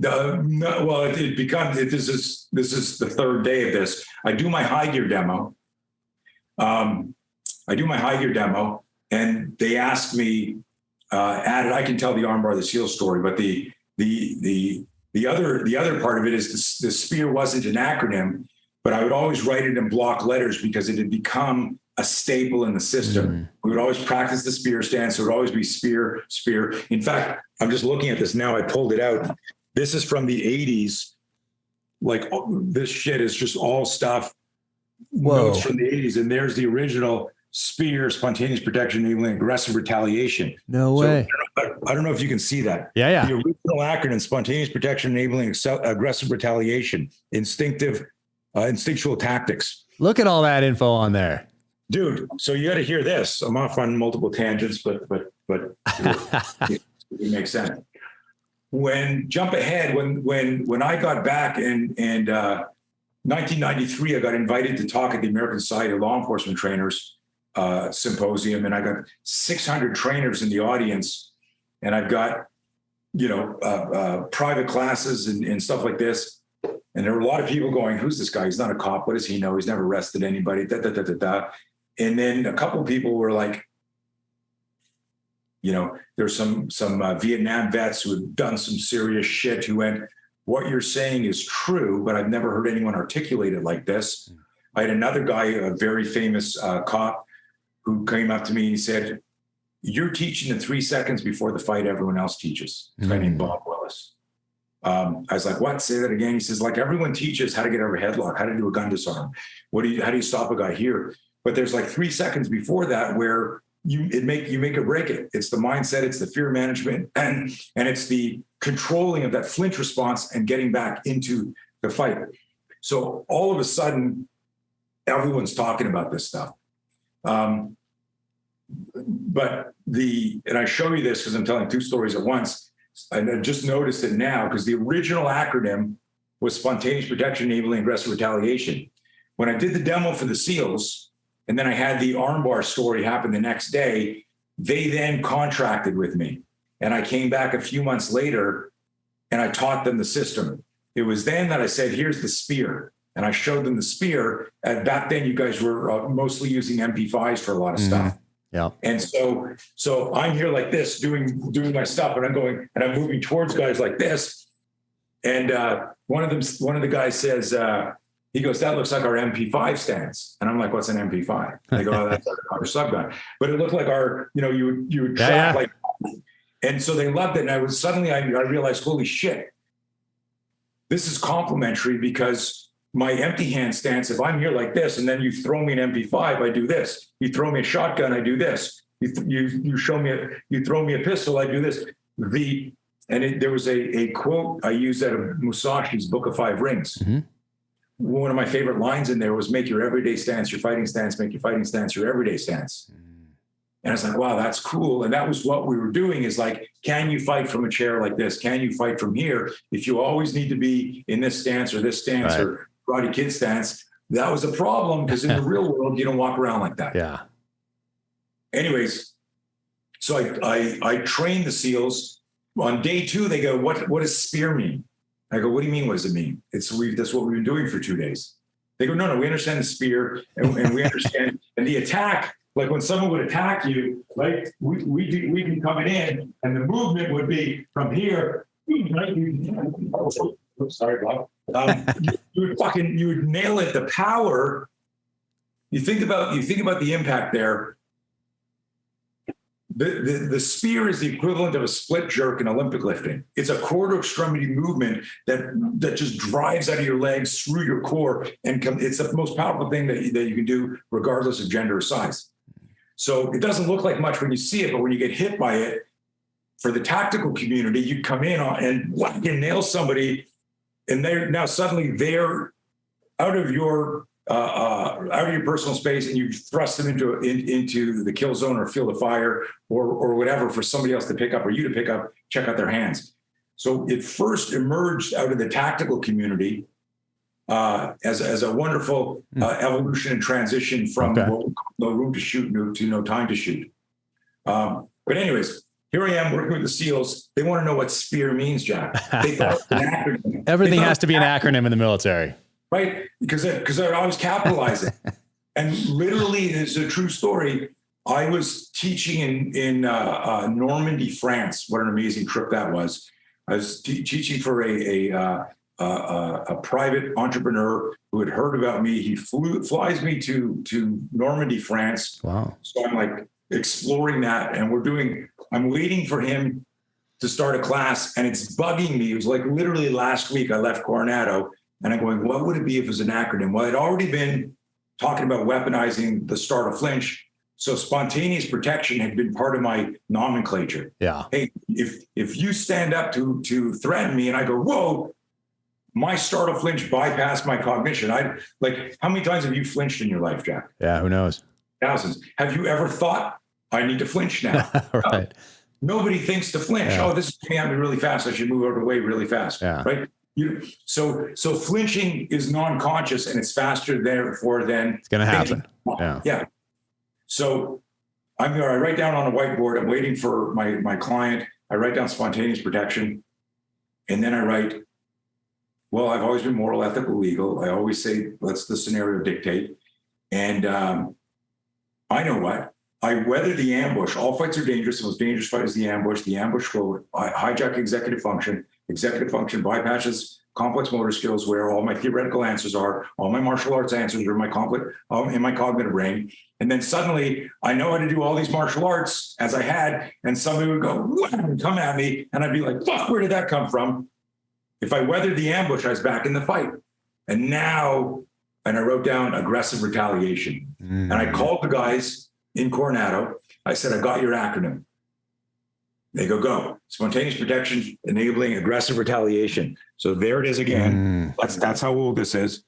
No, well, it becomes, this is the third day of this. I do my high gear demo. And they asked me, I can tell the armbar the seal story, but the other part of it is the spear wasn't an acronym, but I would always write it in block letters because it had become a staple in the system. We would always practice the spear stance. So it would always be spear, spear. In fact, I'm just looking at this now. I pulled it out. This is from the 80s. Like, this shit is just all stuff. Notes from the 80s. And there's the original spear, spontaneous protection, enabling aggressive retaliation. No way. I don't know if you can see that. Yeah. The original acronym, spontaneous protection, enabling aggressive retaliation, instinctual tactics. Look at all that info on there. Dude, so you got to hear this. I'm off on multiple tangents, but it makes sense. Jump ahead, when I got back in 1993, I got invited to talk at the American Society of Law Enforcement Trainers symposium, and I got 600 trainers in the audience, and I've got, private classes and stuff like this. And there were a lot of people going, "Who's this guy? He's not a cop. What does he know? He's never arrested anybody." And then a couple of people were like, there's some Vietnam vets who had done some serious shit who went, "What you're saying is true, but I've never heard anyone articulate it like this." I had another guy, a very famous cop, who came up to me and he said, "You're teaching in 3 seconds before the fight everyone else teaches." This guy named Bob Willis. I was like, "What? Say that again." He says, "Like everyone teaches how to get over a headlock, how to do a gun disarm. How do you stop a guy here? But there's like 3 seconds before that where you make or break it. It's the mindset, it's the fear management, and it's the controlling of that flinch response and getting back into the fight." So all of a sudden, everyone's talking about this stuff. And I show you this because I'm telling two stories at once. And I just noticed it now because the original acronym was spontaneous protection, enabling aggressive retaliation. When I did the demo for the SEALs, and then I had the armbar story happen the next day, they then contracted with me. And I came back a few months later and I taught them the system. It was then that I said, "Here's the spear." And I showed them the spear. And back then you guys were mostly using MP5s for a lot of stuff. Yeah. And so I'm here like this, doing my stuff, and I'm going, and I'm moving towards guys like this. And one of the guys says, he goes, "That looks like our MP5 stance." And I'm like, "What's an MP5? They go, "Oh, that's our subgun." But it looked like our, you would track like, and so they loved it. And I realized, holy shit, this is complimentary my empty hand stance, if I'm here like this, and then you throw me an MP5, I do this. You throw me a shotgun, I do this. You throw me a pistol, I do this. There was a quote I used out of Musashi's Book of Five Rings. Mm-hmm. One of my favorite lines in there was, "Make your everyday stance your fighting stance, make your fighting stance your everyday stance." And I was like, wow, that's cool. And that was what we were doing, is like, can you fight from a chair like this? Can you fight from here? If you always need to be in this stance or this stance, right, or Karate Kid stance, that was a problem, because in the real world, you don't walk around like that. Yeah. Anyways, so I trained the SEALs. On day 2, they go, what does spear mean? I go, "What do you mean? What does it mean?" That's what we've been doing for 2 days. They go, no, we understand the spear, and we understand and the attack. Like when someone would attack you, right? We can come in, and the movement would be from here. Right? Sorry, Bob. You would nail it. The power. You think about the impact there. The spear is the equivalent of a split jerk in Olympic lifting. It's a quarter extremity movement that just drives out of your legs through your core, and it's the most powerful thing that you can do, regardless of gender or size. So it doesn't look like much when you see it, but when you get hit by it, for the tactical community, you come in and whack and nail somebody, and they're out of your personal space, and you thrust them into the kill zone or field of fire or whatever for somebody else to pick up or you to pick up, check out their hands. So it first emerged out of the tactical community as a wonderful evolution and transition from what we call no room to shoot to no time to shoot. But anyways, here I am working with the SEALs. They want to know what SPEAR means, Jack. They thought it was an acronym. Everything has to be an acronym in the military. Right? Because they're always capitalizing. And literally, it's a true story. I was teaching in Normandy, France. What an amazing trip that was. I was teaching for a private entrepreneur who had heard about me. He flies me to Normandy, France. Wow. So I'm like exploring that, and I'm waiting for him to start a class, and it's bugging me. It was like literally last week I left Coronado, and I'm going, what would it be if it was an acronym? Well, I'd already been talking about weaponizing the start of flinch. So spontaneous protection had been part of my nomenclature. Yeah. Hey, if you stand up to threaten me and I go, whoa, my startle flinch bypassed my cognition. How many times have you flinched in your life, Jack? Yeah, who knows? Thousands. Have you ever thought, I need to flinch now? Right. Nobody thinks to flinch. Yeah. Oh, this is coming at me really fast. I should move out of the way really fast. Yeah. Right. So flinching is non-conscious, and it's faster therefore than it's going to happen. Yeah. So I write down on a whiteboard. I'm waiting for my client. I write down spontaneous protection, and then I write, well, I've always been moral, ethical, legal. I always say, let's the scenario dictate. And I know what. I weather the ambush. All fights are dangerous. The most dangerous fight is the ambush. The ambush will hijack executive function. Executive function bypasses complex motor skills, where all my theoretical answers are. All my martial arts answers are in my cognitive brain. And then suddenly I know how to do all these martial arts as I had, and somebody would go, wham, come at me. And I'd be like, fuck, where did that come from? If I weathered the ambush, I was back in the fight. And I wrote down aggressive retaliation. And I called the guys in Coronado. I said, I got your acronym. They go. Spontaneous protection, enabling aggressive retaliation. So there it is again. That's how old this is.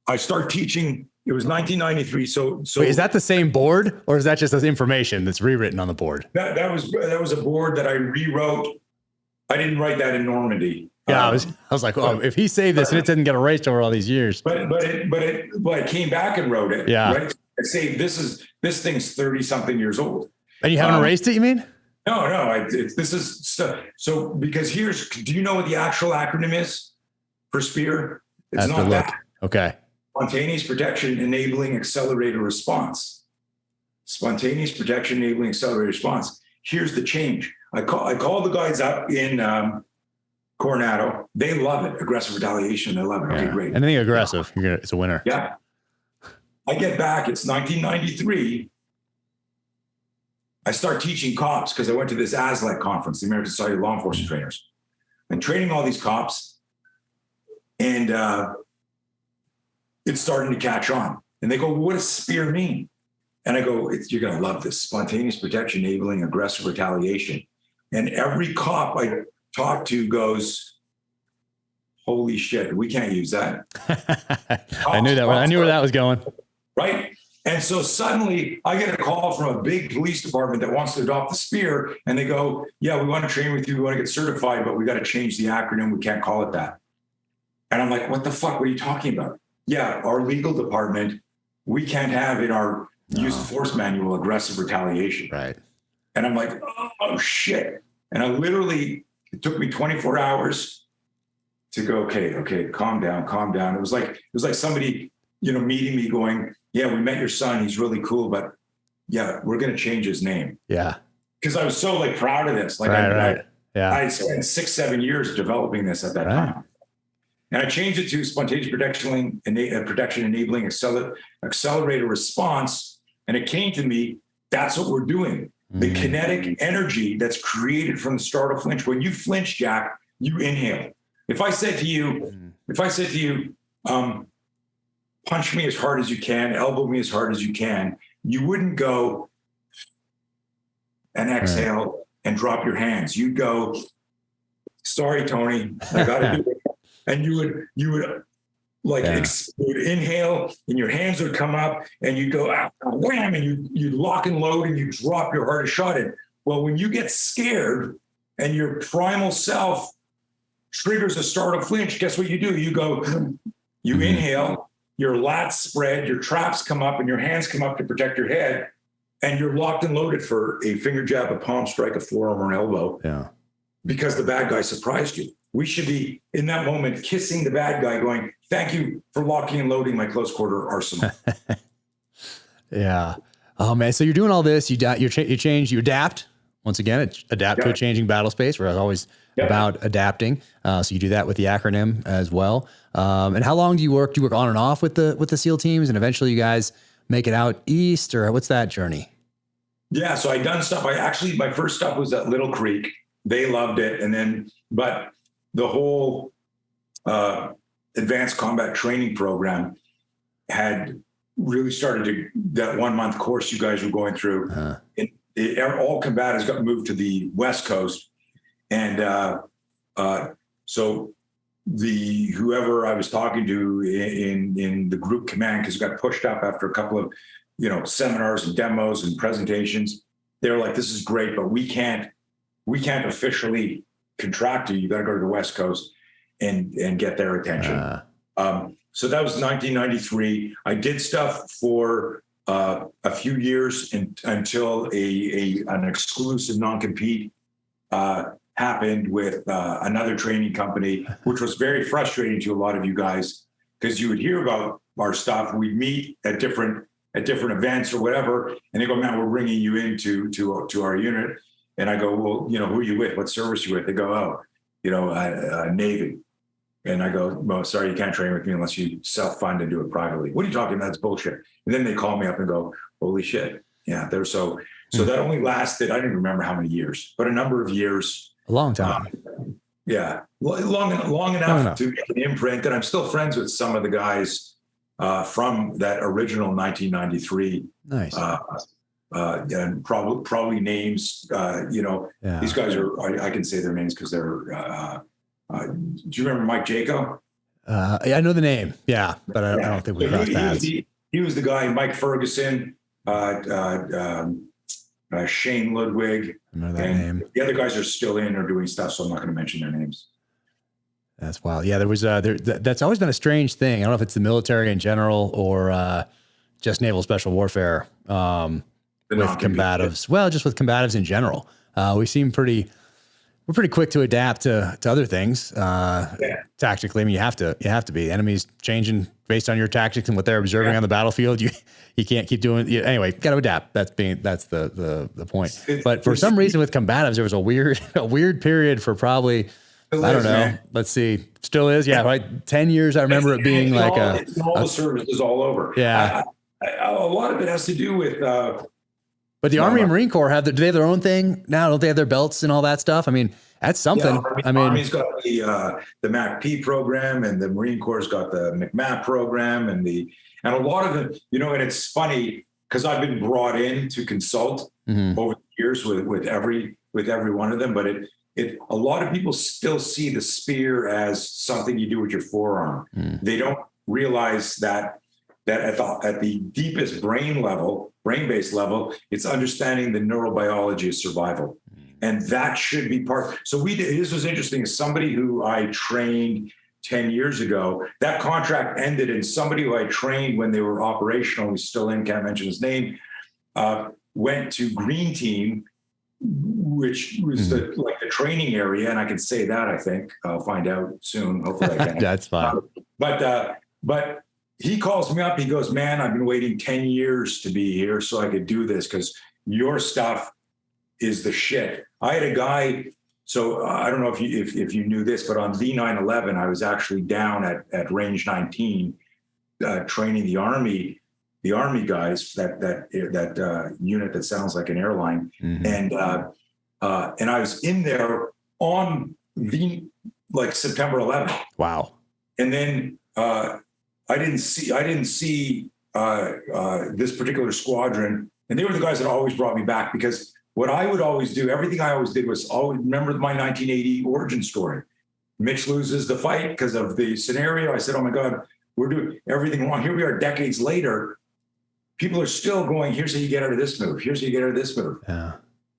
I start teaching. It was 1993. So wait, is that the same board, or is that just this information that's rewritten on the board? That was a board that I rewrote. I didn't write that in Normandy. Yeah, I was like, oh, if he saved this and it didn't get erased over all these years. But I came back and wrote it. Yeah. Right? I say this thing's 30 something years old. And you haven't erased it, you mean? No. This is stuff. So because do you know what the actual acronym is for SPEAR? It's not that. Okay. Spontaneous protection enabling accelerated response. Spontaneous protection enabling accelerated response. Here's the change. I called the guys up in Coronado. They love it. Aggressive retaliation. They love it. Okay, great. Anything aggressive, it's a winner. Yeah. I get back. It's 1993. I start teaching cops because I went to this ASLEC conference, the American Society of Law Enforcement Trainers, and training all these cops. And it's starting to catch on. And they go, what does SPEAR mean? And I go, you're going to love this. Spontaneous protection enabling aggressive retaliation. And every cop I talk to goes, holy shit, we can't use that. I knew where that was going. Right. And so suddenly I get a call from a big police department that wants to adopt the SPEAR. And they go, yeah, we want to train with you. We want to get certified, but we got to change the acronym. We can't call it that. And I'm like, what the fuck? What are you talking about? Yeah, our legal department, we can't have in our use of force manual aggressive retaliation. Right. And I'm like, oh shit. And it took me 24 hours to go, okay, calm down. It was like somebody, meeting me going, yeah, we met your son. He's really cool, but yeah, we're going to change his name. Yeah. Because I was so proud of this. Right. Yeah. I spent 6-7 years developing this at that time. And I changed it to spontaneous protection enabling accelerated response. And it came to me, that's what we're doing. The kinetic energy that's created from the start of flinch. When you flinch, Jack, you inhale. If I said to you, punch me as hard as you can, elbow me as hard as you can, you wouldn't go, and exhale and drop your hands. You'd go, sorry, Tony, I got to do it. And you would like you would inhale and your hands would come up and you go wham, and you lock and load and you drop your hardest shot in. Well, when you get scared and your primal self triggers a startle flinch, guess what you do? You go, you inhale, your lats spread, your traps come up and your hands come up to protect your head, and you're locked and loaded for a finger jab, a palm strike, a forearm, or an elbow. Yeah. Because the bad guy surprised you. We should be in that moment kissing the bad guy, going, "Thank you for locking and loading my close quarter arsenal." Yeah. Oh man. So you're doing all this. You change. You adapt. Once again, adapt to a changing battle space. We're always about adapting. So you do that with the acronym as well. And how long do you work? Do you work on and off with the SEAL teams, and eventually you guys make it out east, or what's that journey? Yeah. So I done stuff. My first stuff was at Little Creek. They loved it, and then but the whole advanced combat training program had really started to, that 1 month course you guys were going through. All combatives got moved to the West Coast. And so whoever I was talking to in the group command, because it got pushed up after a couple of, seminars and demos and presentations, they were like, "This is great, but we can't officially contract you. You got to go to the West Coast and get their attention." So that was 1993. I did stuff for a few years until an exclusive non-compete happened with another training company, which was very frustrating to a lot of you guys, because you would hear about our stuff. We'd meet at different events or whatever, and they go, "Man, we're bringing you into our unit." And I go, "Well, who are you with? What service you with?" They go, "Oh, Navy." And I go, "Well, sorry, you can't train with me unless you self-fund and do it privately." "What are you talking about? That's bullshit." And then they call me up and go, "Holy shit." Yeah, they're so that only lasted, I don't even remember how many years, but a number of years. A long time. Long enough to make an imprint. And I'm still friends with some of the guys from that original 1993. Nice. And probably names, these guys I can say their names because they're, do you remember Mike Jaco? I know the name. Yeah. But I don't think we crossed paths. He was the guy, Mike Ferguson, Shane Ludwig. I know that name. The other guys are still in or doing stuff, so I'm not going to mention their names. That's wild. Yeah, there was that's always been a strange thing. I don't know if it's the military in general or just naval special warfare with combatives. Well, just with combatives in general. We're pretty quick to adapt to other things tactically. I mean, you have to be. The enemy's changing based on your tactics and what they're observing on the battlefield. You can't keep doing anyway. Got to adapt. That's the point. But for some reason with combatives, there was a weird period for probably, I don't know. Man. Let's see. Still is. Yeah. Right. 10 years. I remember it being like all the services all over. Yeah. A lot of it has to do with, but the Army and Marine Corps do they have their own thing now? Don't they have their belts and all that stuff? I mean, that's something. Yeah, Army's got the MACP program, and the Marine Corps got the McMap program, and a lot of them, and it's funny because I've been brought in to consult over the years with every one of them, but a lot of people still see the spear as something you do with your forearm. They don't realize that at the deepest brain-based level, it's understanding the neurobiology of survival. And that should be part. So this was interesting. Somebody who I trained 10 years ago, that contract ended, and somebody who I trained when they were operational, he's still in, can't mention his name, went to Green Team, which was the training area. And I can say that, I think. I'll find out soon. Hopefully I can. That's fine. But he calls me up. He goes, "Man, I've been waiting 10 years to be here so I could do this because your stuff is the shit." I had a guy. So I don't know if you knew this, but on V911, I was actually down at Range 19, training the Army guys, that unit that sounds like an airline, and I was in there on September 11th. Wow. And then I didn't see this particular squadron, and they were the guys that always brought me back because what I would always do, everything I always did was always remember my 1980 origin story. Mitch loses the fight because of the scenario. I said, oh my God, we're doing everything wrong. Here we are decades later. People are still going, here's how you get out of this move. Here's how you get out of this move. Yeah.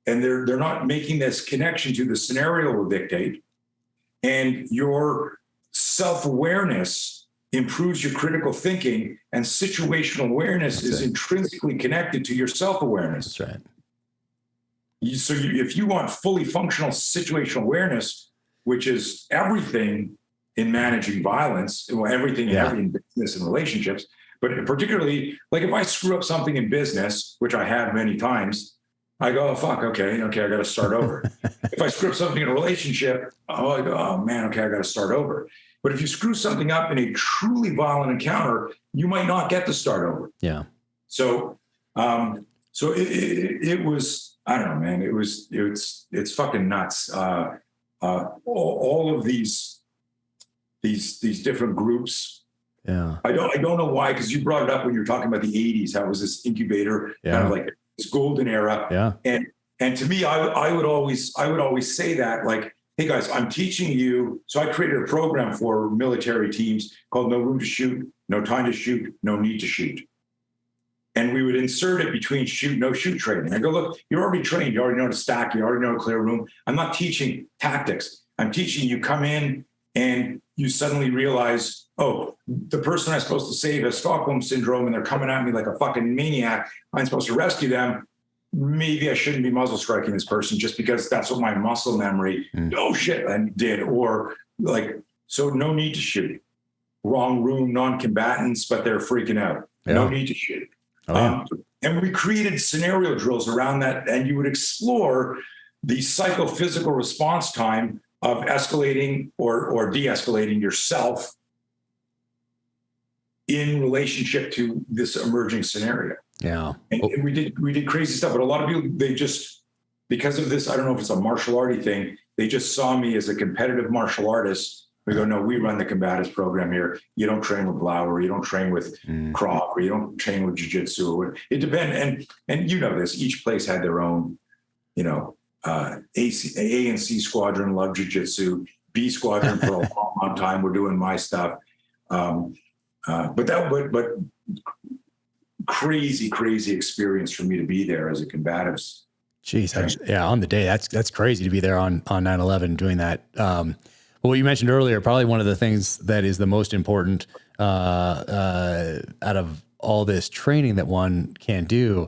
And they're not making this connection to the scenario will dictate. And your self-awareness improves your critical thinking, and situational awareness is intrinsically connected to your self-awareness. That's right. If you want fully functional situational awareness, which is everything in managing violence, everything in business and relationships, but particularly like if I screw up something in business, which I have many times, I go, oh, fuck, okay, I got to start over. If I screw up something in a relationship, I go, oh man, okay, I got to start over. But if you screw something up in a truly violent encounter, you might not get to start over. Yeah. So it was, I don't know, man, it's fucking nuts. All of these different groups. Yeah. I don't know why, because you brought it up when you were talking about the 80s, how it was this incubator, kind of like this golden era. Yeah. And to me, I would always say that, like, hey guys, I'm teaching you. So I created a program for military teams called No Room to Shoot, No Time to Shoot, No Need to Shoot. And we would insert it between shoot, no shoot training. I go, look, you're already trained. You already know how to stack. You already know how to clear a room. I'm not teaching tactics. I'm teaching you come in and you suddenly realize, oh, the person I'm supposed to save has Stockholm syndrome and they're coming at me like a fucking maniac. I'm supposed to rescue them. Maybe I shouldn't be muzzle striking this person just because that's what my muscle memory, oh shit, I did. Or like, so no need to shoot. Wrong room, non-combatants, but they're freaking out. Yeah. No need to shoot. Oh, yeah. And we created scenario drills around that, and you would explore the psychophysical response time of escalating or de-escalating yourself in relationship to this emerging scenario. Yeah. And we did crazy stuff, but a lot of people, they just, because of this, I don't know if it's a martial arty thing, they just saw me as a competitive martial artist. We go, no, we run the combatives program here. You don't train with Blauer, you don't train with Carr, or you don't train with jiu-jitsu. It depends. And you know this, each place had their own, you know, A and C squadron loved jiu-jitsu. B squadron for a long time were doing my stuff. But crazy experience for me to be there as a combatives. Jeez, yeah, on the day, that's crazy to be there on 9/11 doing that. Well, what you mentioned earlier, probably one of the things that is the most important out of all this training that one can do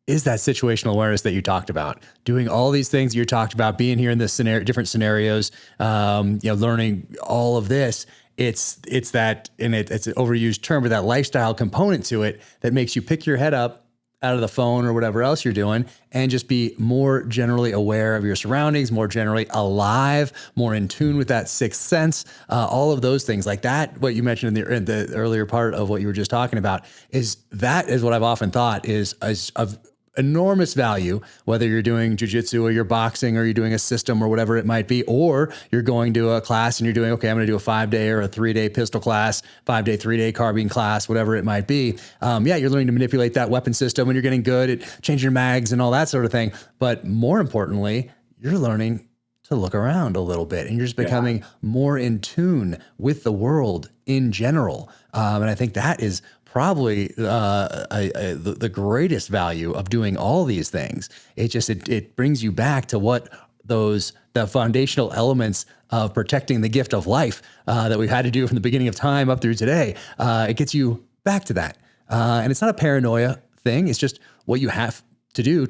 is that situational awareness that you talked about. Doing all these things you talked about, being here in this different scenarios, learning all of this. It's that, and it's an overused term, but that lifestyle component to it that makes you pick your head up out of the phone or whatever else you're doing and just be more generally aware of your surroundings, more generally alive, more in tune with that sixth sense, all of those things like that. What you mentioned in the earlier part of what you were just talking about is what I've often thought is of enormous value, whether you're doing jiu-jitsu or you're boxing or you're doing a system or whatever it might be, or you're going to a class and you're doing, okay, I'm going to do a 5-day or a 3-day pistol class, 5-day, 3-day carbine class, whatever it might be. You're learning to manipulate that weapon system and you're getting good at changing your mags and all that sort of thing. But more importantly, you're learning to look around a little bit and you're just becoming more in tune with the world in general. And I think that is probably the greatest value of doing all these things. It brings you back to what the foundational elements of protecting the gift of life that we've had to do from the beginning of time up through today. It gets you back to that. And it's not a paranoia thing. It's just what you have to do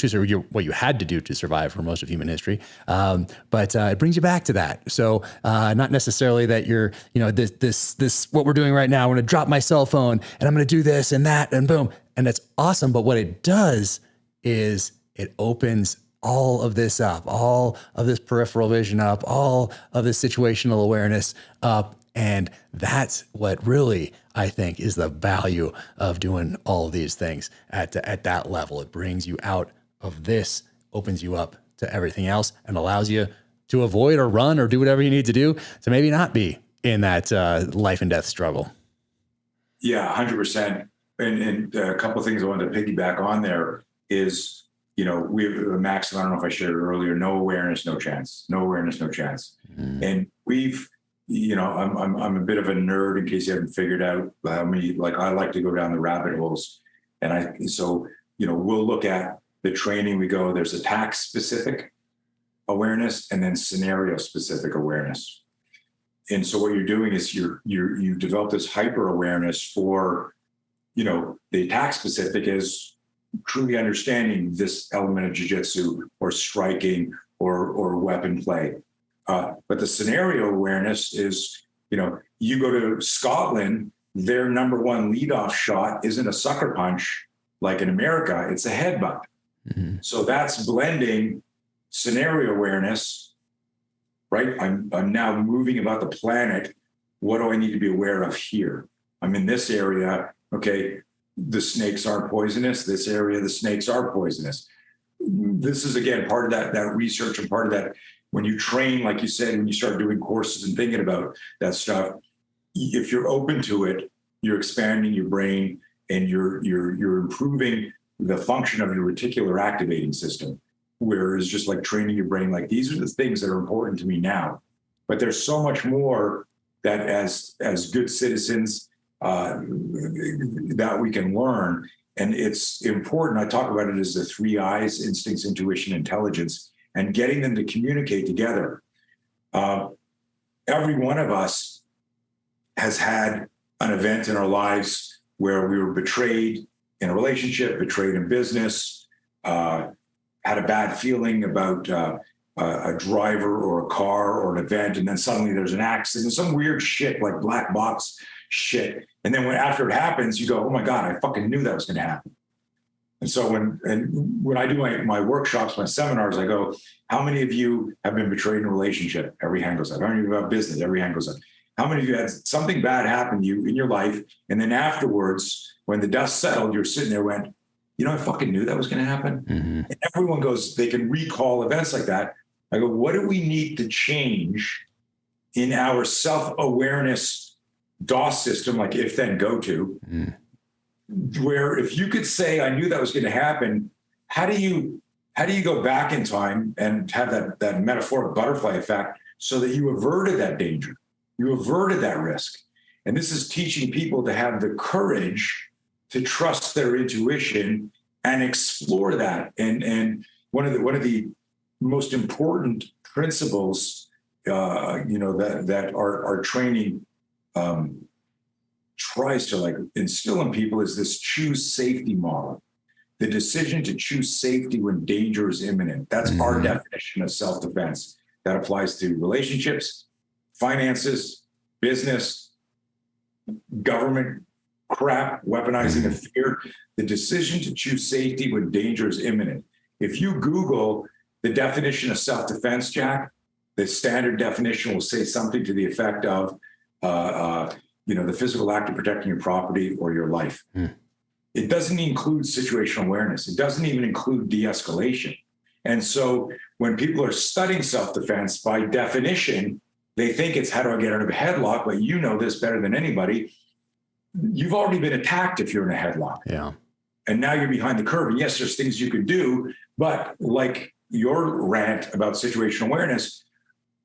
what you had to do to survive for most of human history. But it brings you back to that. So not necessarily that you're, this, what we're doing right now, I'm going to drop my cell phone and I'm going to do this and that and boom. And that's awesome. But what it does is it opens all of this up, all of this peripheral vision up, all of this situational awareness up. And that's what really, I think, is the value of doing all of these things at that level. It brings you out of this, opens you up to everything else, and allows you to avoid or run or do whatever you need to do to maybe not be in that life and death struggle. Yeah, 100%. And a couple of things I wanted to piggyback on there is we have a maxim, I don't know if I shared it earlier, no awareness, no chance, no awareness, no chance. And we've, I'm a bit of a nerd in case you haven't figured out how many, like I like to go down the rabbit holes. And so we'll look at the training, we go, there's attack specific awareness and then scenario specific awareness. And so what you're doing is you develop this hyper awareness for, the attack specific is truly understanding this element of jiu-jitsu or striking or weapon play. But the scenario awareness is, you go to Scotland, their number one leadoff shot isn't a sucker punch like in America, it's a headbutt. Mm-hmm. So that's blending scenario awareness, right? I'm now moving about the planet. What do I need to be aware of here? I'm in this area. Okay, the snakes aren't poisonous. This area, the snakes are poisonous. This is, again, part of that research and part of that. When you train, like you said, when you start doing courses and thinking about that stuff, if you're open to it, you're expanding your brain and you're improving the function of your reticular activating system. Whereas just like training your brain, like these are the things that are important to me now. But there's so much more that as good citizens that we can learn. And it's important. I talk about it as the 3 I's: instincts, intuition, intelligence, and getting them to communicate together. Every one of us has had an event in our lives where we were betrayed in a relationship, betrayed in business, had a bad feeling about a driver or a car or an event, and then suddenly there's an accident, some weird shit like black box shit. And then after it happens, you go, oh my God, I fucking knew that was going to happen. And so when I do my workshops, my seminars, I go, how many of you have been betrayed in a relationship? Every hand goes up. How many of you have business? Every hand goes up. How many of you had something bad happen to you in your life? And then afterwards, when the dust settled, you're sitting there went, I fucking knew that was going to happen. Mm-hmm. And everyone goes, they can recall events like that. I go, what do we need to change in our self-awareness DOS system, like if, then, go to, where if you could say, I knew that was going to happen, how do you go back in time and have that metaphoric butterfly effect so that you averted that danger, you averted that risk? And this is teaching people to have the courage to trust their intuition and explore that. And one of the most important principles, that our training tries to like instill in people is this choose safety model. The decision to choose safety when danger is imminent. That's our definition of self-defense. That applies to relationships, finances, business, government crap, weaponizing of fear. The decision to choose safety when danger is imminent. If you Google the definition of self-defense, Jack, the standard definition will say something to the effect of, the physical act of protecting your property or your life. It doesn't include situational awareness. It doesn't even include de-escalation. And so when people are studying self-defense, by definition, they think it's how do I get out of a headlock, but you know this better than anybody. You've already been attacked if you're in a headlock. Yeah. And now you're behind the curve. And yes, there's things you can do, but like your rant about situational awareness,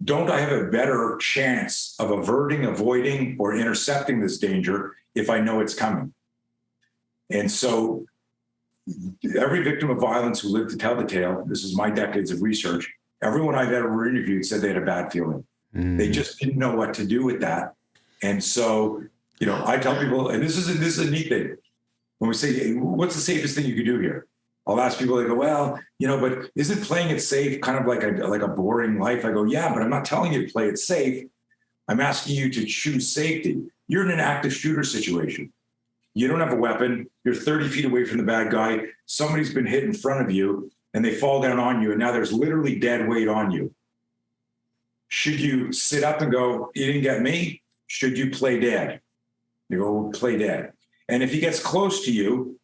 don't I have a better chance of averting, avoiding, or intercepting this danger if I know it's coming? And so every victim of violence who lived to tell the tale, this is my decades of research, everyone I've ever interviewed said they had a bad feeling. They just didn't know what to do with that. And so, I tell people, and this is a neat thing. When we say, hey, what's the safest thing you could do here? I'll ask people, they go, well, but isn't playing it safe kind of like a boring life? I go, yeah, but I'm not telling you to play it safe. I'm asking you to choose safety. You're in an active shooter situation. You don't have a weapon. You're 30 feet away from the bad guy. Somebody's been hit in front of you and they fall down on you. And now there's literally dead weight on you. Should you sit up and go, you didn't get me? Should you play dead? You go, play dead. And if he gets close to you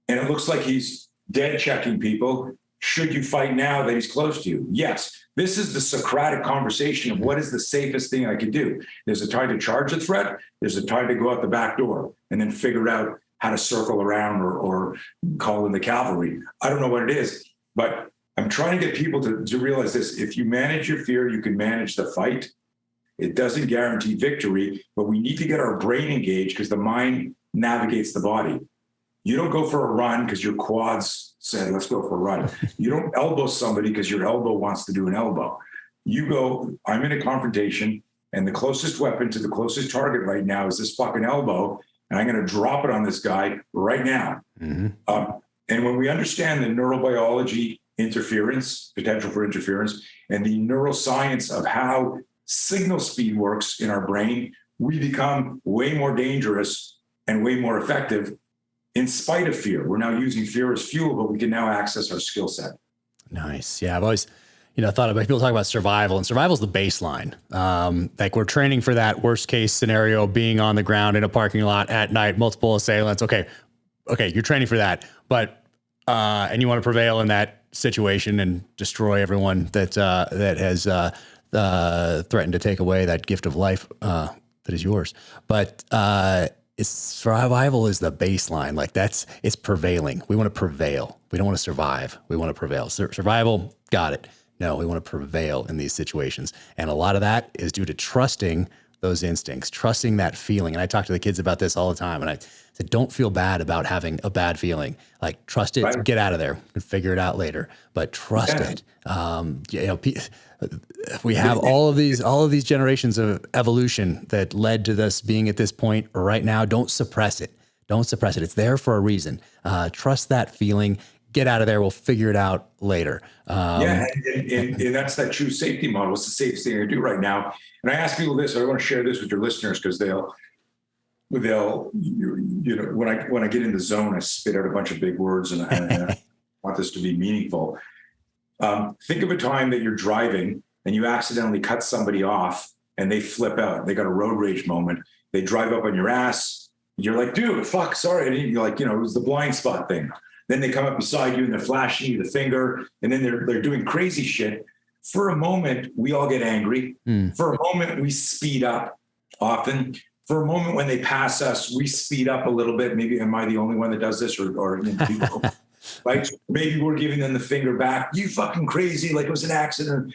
and it looks like he's dead checking people, should you fight now that he's close to you? Yes. This is the Socratic conversation of what is the safest thing I could do. There's a time to charge a threat. There's a time to go out the back door and then figure out how to circle around or call in the cavalry. I don't know what it is, but I'm trying to get people to realize this. If you manage your fear, you can manage the fight. It doesn't guarantee victory, but we need to get our brain engaged because the mind navigates the body. You don't go for a run because your quads said, let's go for a run. You don't elbow somebody because your elbow wants to do an elbow. You go, I'm in a confrontation, and the closest weapon to the closest target right now is this fucking elbow, and I'm going to drop it on this guy right now. And when we understand the neurobiology interference, potential for interference, and the neuroscience of how signal speed works in our brain, we become way more dangerous and way more effective in spite of fear. We're now using fear as fuel, but we can now access our skill set. Nice. Yeah. I've always, thought about, people talk about survival, and survival is the baseline. Like, we're training for that worst case scenario, being on the ground in a parking lot at night, multiple assailants. Okay. You're training for that, but, and you want to prevail in that situation and destroy everyone that has, threatened to take away that gift of life, that is yours. But, survival is the baseline. Like, it's prevailing. We want to prevail. We don't want to survive. We want to prevail. Survival, got it. No, we want to prevail in these situations. And a lot of that is due to trusting those instincts, trusting that feeling. And I talk to the kids about this all the time. And I said, don't feel bad about having a bad feeling. Like, trust it, right. Get out of there and figure it out later, but trust it. We have all of these generations of evolution that led to this being at this point right now. Don't suppress it. It's there for a reason. Trust that feeling. Get out of there. We'll figure it out later. And that's that true safety model. It's the safest thing I do right now. And I ask people this. I want to share this with your listeners because they'll when I get in the zone, I spit out a bunch of big words, and I want this to be meaningful. Think of a time that you're driving and you accidentally cut somebody off and they flip out. They got a road rage moment. They drive up on your ass. You're like, dude, fuck, sorry. You're like, it was the blind spot thing. Then they come up beside you and they're flashing you the finger, and then they're doing crazy shit. For a moment, we all get angry. For a moment, we speed up often. For a moment, when they pass us, we speed up a little bit. Maybe am I the only one that does this, or people, like, maybe we're giving them the finger back. You fucking crazy, like it was an accident.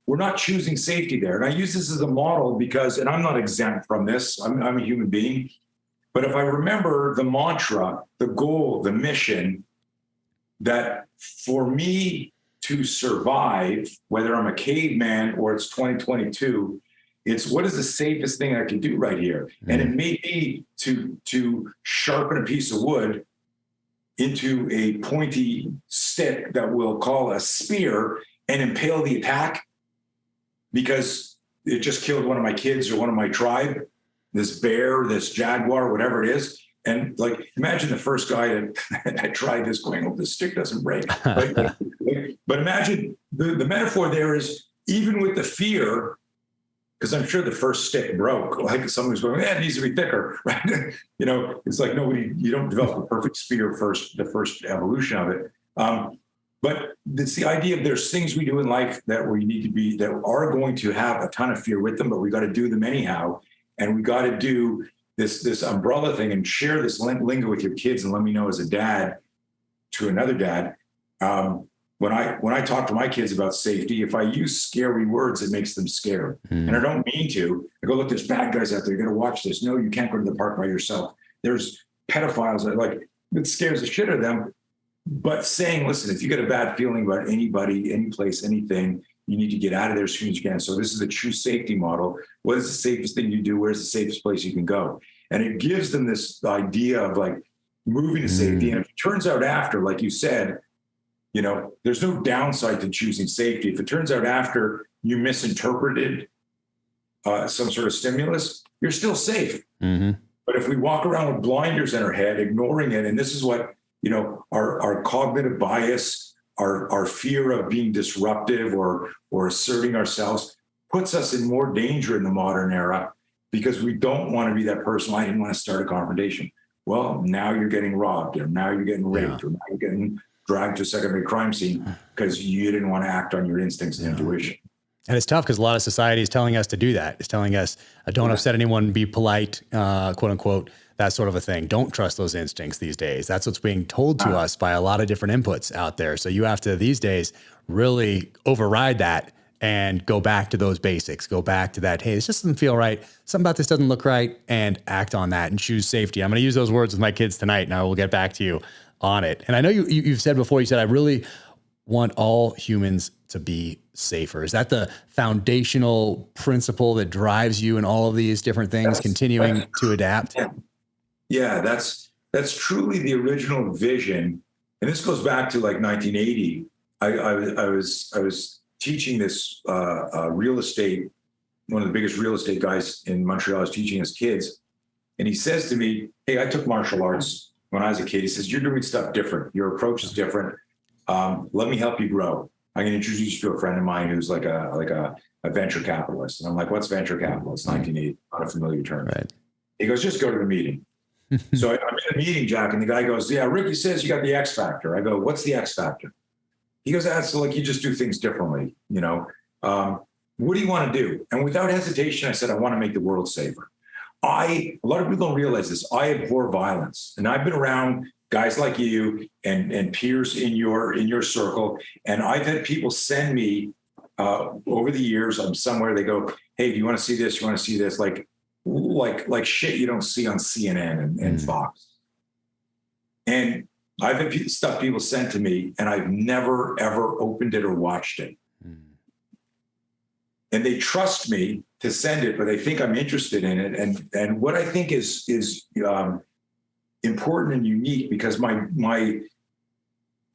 We're not choosing safety there. And I use this as a model because, and I'm not exempt from this. I'm a human being. But if I remember the mantra, the goal, the mission, that for me to survive, whether I'm a caveman or it's 2022, it's what is the safest thing I can do right here? And it may be to sharpen a piece of wood into a pointy stick that we'll call a spear and impale the attack because it just killed one of my kids or one of my tribe, this bear, this jaguar, whatever it is. And like, imagine the first guy that tried this going, oh, this stick doesn't break. But imagine the metaphor there is, even with the fear, because I'm sure the first stick broke, like someone was going, it needs to be thicker, right? It's like you don't develop a perfect spear first, the first evolution of it. But it's the idea of there's things we do in life that we need to be, that are going to have a ton of fear with them, but we got to do them anyhow. And we got to do this umbrella thing and share this lingo with your kids, and let me know as a dad to another dad. When I talk to my kids about safety, if I use scary words, it makes them scared. And I don't mean to. I go, look, there's bad guys out there. You got to watch this. No, you can't go to the park by yourself. There's pedophiles that, like, it scares the shit out of them. But saying, listen, if you get a bad feeling about anybody, any place, anything, you need to get out of there as soon as you can. So this is a true safety model. What is the safest thing you do? Where's the safest place you can go? And it gives them this idea of like moving to safety. And if it turns out after, like you said, there's no downside to choosing safety. If it turns out after you misinterpreted some sort of stimulus, you're still safe. But if we walk around with blinders in our head, ignoring it, and this is what, our cognitive bias, our fear of being disruptive or asserting ourselves puts us in more danger in the modern era, because we don't want to be that person. I didn't want to start a confrontation. Well, now you're getting robbed, or now you're getting raped, or now you're getting dragged to a secondary crime scene because you didn't want to act on your instincts and intuition. And it's tough because a lot of society is telling us to do that. It's telling us, don't upset anyone, be polite, quote unquote. that sort of a thing. Don't trust those instincts these days. That's what's being told to us by a lot of different inputs out there. So you have to, these days, really override that and go back to those basics. Go back to that, hey, this just doesn't feel right. Something about this doesn't look right, and act on that and choose safety. I'm going to use those words with my kids tonight, and I will get back to you on it. And I know you've said before, you said, I really want all humans to be safer. Is that the foundational principle that drives you in all of these different things, continuing to adapt? Yeah, that's truly the original vision. And this goes back to like 1980. I was teaching this real estate, one of the biggest real estate guys in Montreal. I was teaching his kids, and he says to me, "Hey, I took martial arts when I was a kid." He says, "You're doing stuff different. Your approach is different. Let me help you grow. I'm going to introduce you to a friend of mine who's like a venture capitalist." And I'm like, "What's venture capitalist?" 1980, not a familiar term. Right. He goes, "Just go to the meeting." So I'm in a meeting, Jack, and the guy goes, "Yeah, Ricky says you got the X factor." I go, "What's the X factor?" He goes, "That's like you just do things differently. You know, what do you want to do?" And without hesitation, I said, "I want to make the world safer." A lot of people don't realize this. I abhor violence, and I've been around guys like you and peers in your circle, and I've had people send me over the years. I'm somewhere, they go, "Hey, do you want to see this? You want to see this?" Like shit you don't see on CNN and Fox. And I've had stuff people sent to me, and I've never ever opened it or watched it. And they trust me to send it, but they think I'm interested in it. And what I think is important and unique, because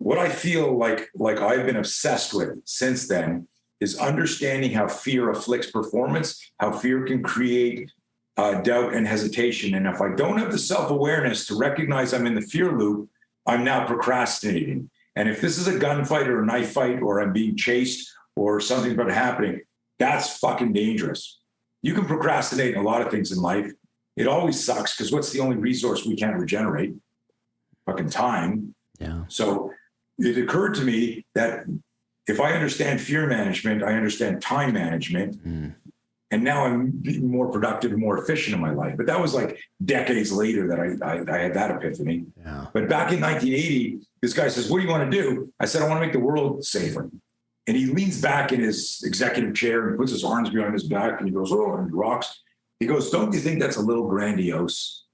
what I feel like I've been obsessed with since then is understanding how fear afflicts performance, how fear can create doubt and hesitation. And if I don't have the self-awareness to recognize I'm in the fear loop, I'm now procrastinating. And if this is a gunfight or a knife fight, or I'm being chased or something's about happening, that's fucking dangerous. You can procrastinate in a lot of things in life. It always sucks, because what's the only resource we can't regenerate? Fucking time. Yeah. So it occurred to me that if I understand fear management, I understand time management. And now I'm being more productive and more efficient in my life. But that was like decades later that I had that epiphany. Yeah. But back in 1980, this guy says, "What do you want to do?" I said, "I want to make the world safer." And he leans back in his executive chair and puts his arms behind his back, and he goes, "Oh," and he rocks. He goes, "Don't you think that's a little grandiose?"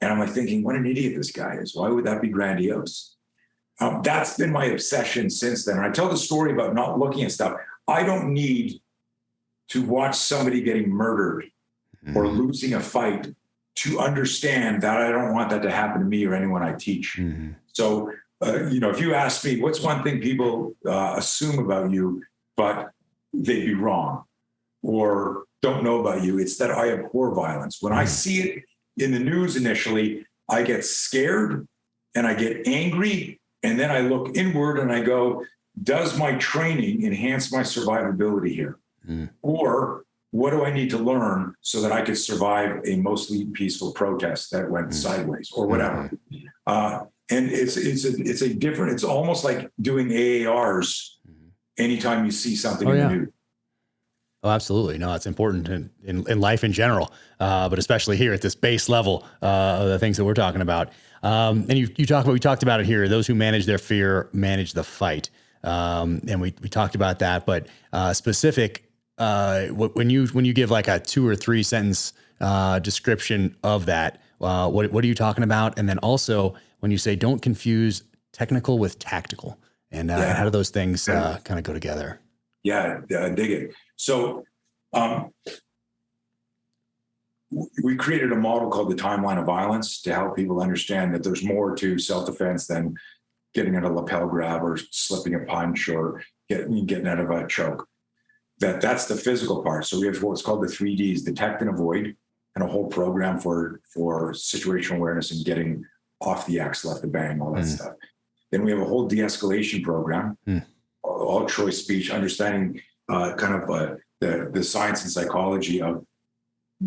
And I'm like thinking, what an idiot this guy is. Why would that be grandiose? That's been my obsession since then. And I tell the story about not looking at stuff. I don't need to watch somebody getting murdered or losing a fight to understand that I don't want that to happen to me or anyone I teach. So, if you ask me, what's one thing people assume about you, but they'd be wrong or don't know about you, it's that I abhor violence. When I see it in the news initially, I get scared and I get angry. And then I look inward and I go, does my training enhance my survivability here? Or what do I need to learn so that I could survive a mostly peaceful protest that went sideways or whatever? And it's a different, it's almost like doing AARs anytime you see something in the news. Oh, absolutely. No, it's important in life in general, but especially here at this base level of the things that we're talking about. And we talked about it here. Those who manage their fear manage the fight. And we talked about that, but specific. When you give like a 2 or 3 sentence description of that, what are you talking about? And then also when you say don't confuse technical with tactical, and how do those things kind of go together? Yeah, dig it. So we created a model called the timeline of violence to help people understand that there's more to self-defense than getting in a lapel grab or slipping a punch or getting out of a choke. That's the physical part. So we have what's called the 3Ds: detect and avoid, and a whole program for situational awareness and getting off the X, left the bang, all that stuff. Then we have a whole de-escalation program, all choice speech, understanding the science and psychology of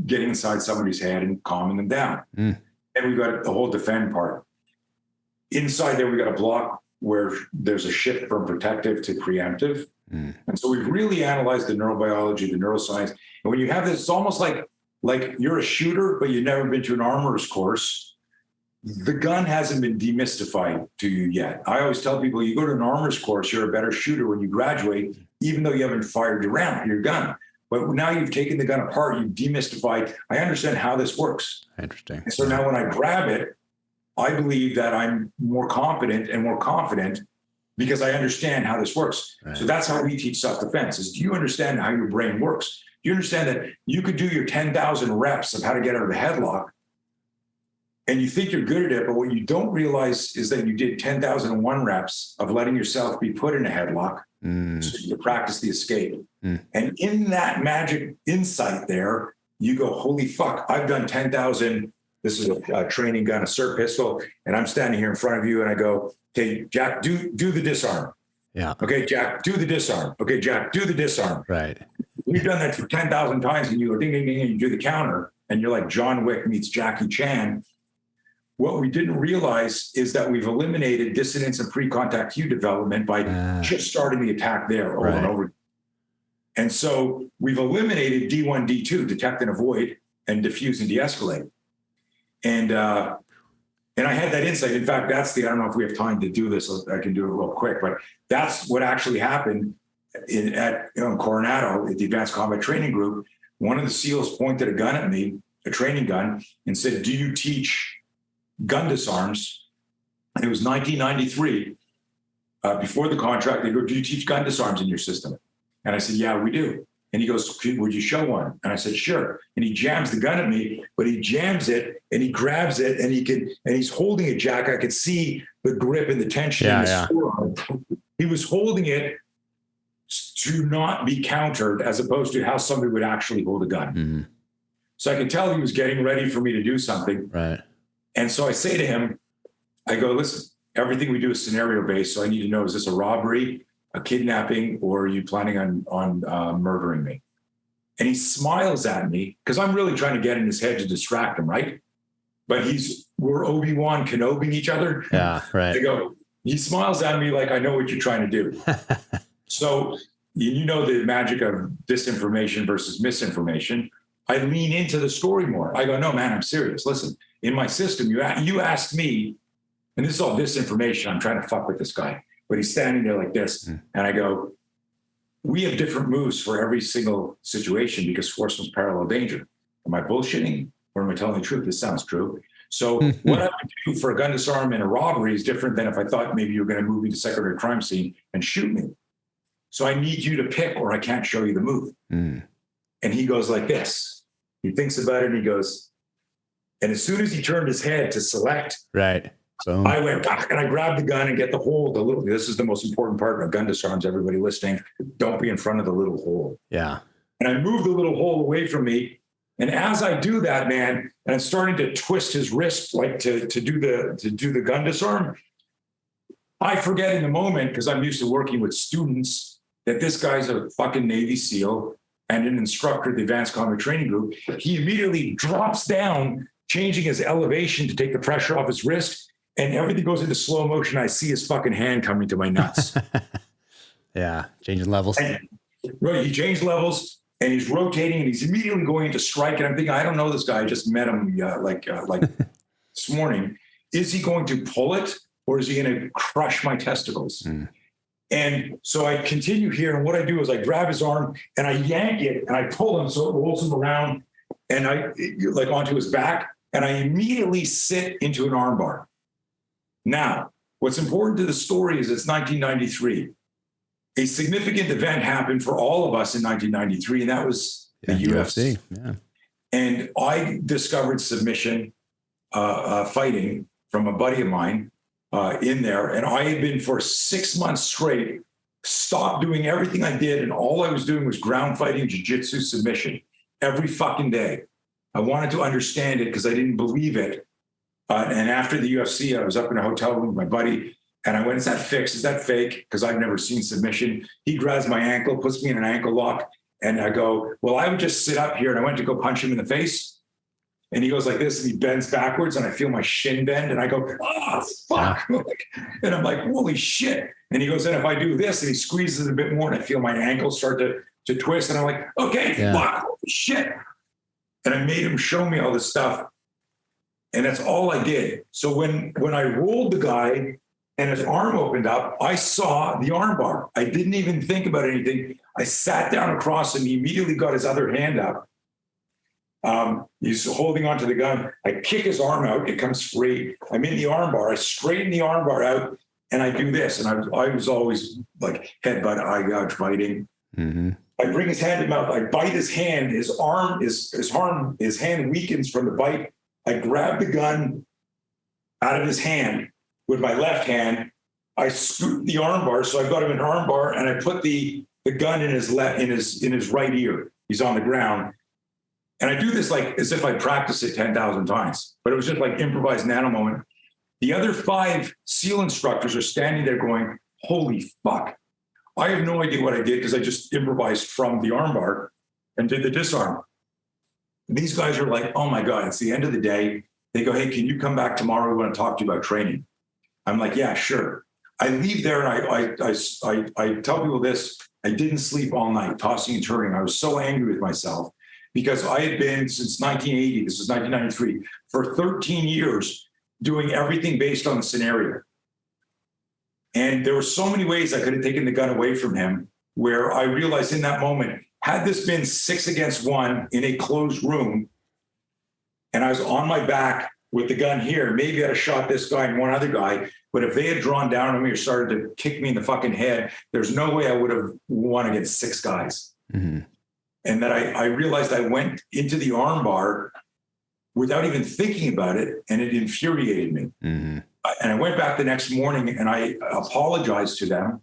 getting inside somebody's head and calming them down. And we've got the whole defend part. Inside there, we got a block where there's a shift from protective to preemptive. And so we've really analyzed the neurobiology, the neuroscience. And when you have this, it's almost like like you're a shooter, but you've never been to an armorer's course. The gun hasn't been demystified to you yet. I always tell people, you go to an armorer's course, you're a better shooter when you graduate, even though you haven't fired your gun. But now you've taken the gun apart, you've demystified. I understand how this works. Interesting. And so now when I grab it, I believe that I'm more competent and more confident because I understand how this works. Right. So that's how we teach self-defense is, do you understand how your brain works? Do you understand that you could do your 10,000 reps of how to get out of a headlock and you think you're good at it, but what you don't realize is that you did 10,001 reps of letting yourself be put in a headlock so you can practice the escape. And in that magic insight there, you go, holy fuck, I've done 10,000. This is a training gun, a SIRT pistol. And I'm standing here in front of you and I go, okay, Jack, do the disarm. Yeah. Okay, Jack, do the disarm. Okay, Jack, do the disarm. Right. We've done that for 10,000 times and you go ding, ding, ding, and you do the counter and you're like John Wick meets Jackie Chan. What we didn't realize is that we've eliminated dissonance and pre-contact cue development by just starting the attack there over and over. And so we've eliminated D1, D2, detect and avoid, and diffuse and de-escalate. And I had that insight. In fact, I don't know if we have time to do this. I can do it real quick, but that's what actually happened in Coronado at the Advanced Combat Training Group. One of the SEALs pointed a gun at me, a training gun, and said, do you teach gun disarms? And it was 1993. Before the contract, they go, do you teach gun disarms in your system? And I said, yeah, we do. And he goes, would you show one? And I said, sure. And he jams the gun at me, but he jams it and he grabs it and he's holding it, Jack. I could see the grip and the tension in his forearm. He was holding it to not be countered as opposed to how somebody would actually hold a gun. Mm-hmm. So I could tell he was getting ready for me to do something. Right. And so I say to him, I go, listen, everything we do is scenario based. So I need to know, is this a robbery, a kidnapping, or are you planning on murdering me? And he smiles at me because I'm really trying to get in his head to distract him, right? But we're Obi-Wan Kenobiing each other. Yeah, right. He smiles at me like, I know what you're trying to do. So you know the magic of disinformation versus misinformation. I lean into the story more. I go, no, man, I'm serious. Listen, in my system, you asked me, and this is all disinformation. I'm trying to fuck with this guy, but he's standing there like this. And I go, we have different moves for every single situation because force was parallel danger. Am I bullshitting or am I telling the truth? This sounds true. So what I would do for a gun disarm and a robbery is different than if I thought maybe you were going to move me to secondary crime scene and shoot me. So I need you to pick or I can't show you the move. And he goes like this. He thinks about it and he goes, and as soon as he turned his head to select, right. Boom. I went back and I grabbed the gun and get the hole. This is the most important part of gun disarms. Everybody listening, don't be in front of the little hole. Yeah. And I moved the little hole away from me. And as I do that, man, and I'm starting to twist his wrist like to do the gun disarm, I forget in the moment, because I'm used to working with students, that this guy's a fucking Navy SEAL and an instructor at the Advanced Combat Training Group. He immediately drops down, changing his elevation to take the pressure off his wrist, and everything goes into slow motion. I see his fucking hand coming to my nuts. Yeah, changing levels. Right, he changed levels, and he's rotating, and he's immediately going into strike. And I'm thinking, I don't know this guy. I just met him like this morning. Is he going to pull it, or is he going to crush my testicles? And so I continue here, and what I do is I grab his arm and I yank it and I pull him so it rolls him around and onto his back, and I immediately sit into an armbar. Now, what's important to the story is it's 1993. A significant event happened for all of us in 1993, and that was the UFC. Yeah. And I discovered submission fighting from a buddy of mine in there. And I had been for 6 months straight, stopped doing everything I did. And all I was doing was ground fighting, jiu-jitsu, submission every fucking day. I wanted to understand it because I didn't believe it. And after the UFC, I was up in a hotel room with my buddy. And I went, is that fixed? Is that fake? Because I've never seen submission. He grabs my ankle, puts me in an ankle lock. And I go, well, I would just sit up here. And I went to go punch him in the face. And he goes like this, and he bends backwards, and I feel my shin bend, and I go, oh, fuck. And I'm like, holy shit. And he goes, and if I do this, and he squeezes a bit more, and I feel my ankles start to twist, and I'm like, okay, fuck, holy shit. And I made him show me all this stuff. And that's all I did. So when I rolled the guy and his arm opened up, I saw the arm bar. I didn't even think about anything. I sat down across him. He immediately got his other hand up. He's holding onto the gun. I kick his arm out. It comes free. I'm in the arm bar. I straighten the arm bar out and I do this. And I was always like headbutt, eye gouge fighting. Mm-hmm. I bring his hand to mouth. I bite his hand. His hand weakens from the bite. I grab the gun out of his hand with my left hand. I scoop the arm bar. So I got him an arm bar and I put the gun in his right ear. He's on the ground. And I do this like as if I practiced it 10,000 times, but it was just like improvised nano moment. The other 5 SEAL instructors are standing there going, holy fuck. I have no idea what I did because I just improvised from the armbar and did the disarm. And these guys are like, oh my God, it's the end of the day. They go, hey, can you come back tomorrow? We want to talk to you about training. I'm like, yeah, sure. I leave there and I tell people this, I didn't sleep all night, tossing and turning. I was so angry with myself because I had been since 1980, this is 1993, for 13 years doing everything based on the scenario. And there were so many ways I could have taken the gun away from him where I realized in that moment, had this been 6 against 1 in a closed room and I was on my back with the gun here, maybe I'd have shot this guy and one other guy. But if they had drawn down on me or started to kick me in the fucking head, there's no way I would have won against 6 guys. Mm-hmm. And that I realized I went into the arm bar without even thinking about it, and it infuriated me. Mm-hmm. And I went back the next morning and I apologized to them,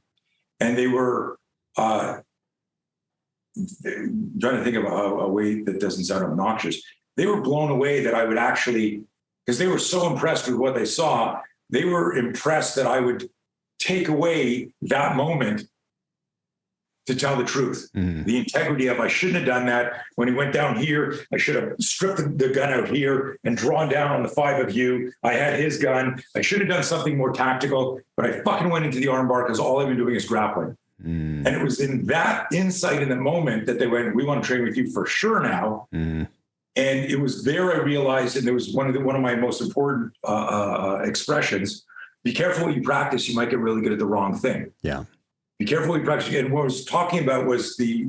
and they were trying to think of a way that doesn't sound obnoxious. They were blown away that I would actually, because they were so impressed with what they saw, they were impressed that I would take away that moment to tell the truth. Mm-hmm. The integrity of, I shouldn't have done that. When he went down here, I should have stripped the gun out here and drawn down on the 5 of you. I had his gun. I should have done something more tactical, but I fucking went into the armbar because all I've been doing is grappling. Mm. And it was in that insight in the moment that they went, we want to train with you for sure now. Mm. And it was there I realized, and there was one of my most important expressions, be careful what you practice, you might get really good at the wrong thing. Yeah. Be careful what you practice. And what I was talking about was the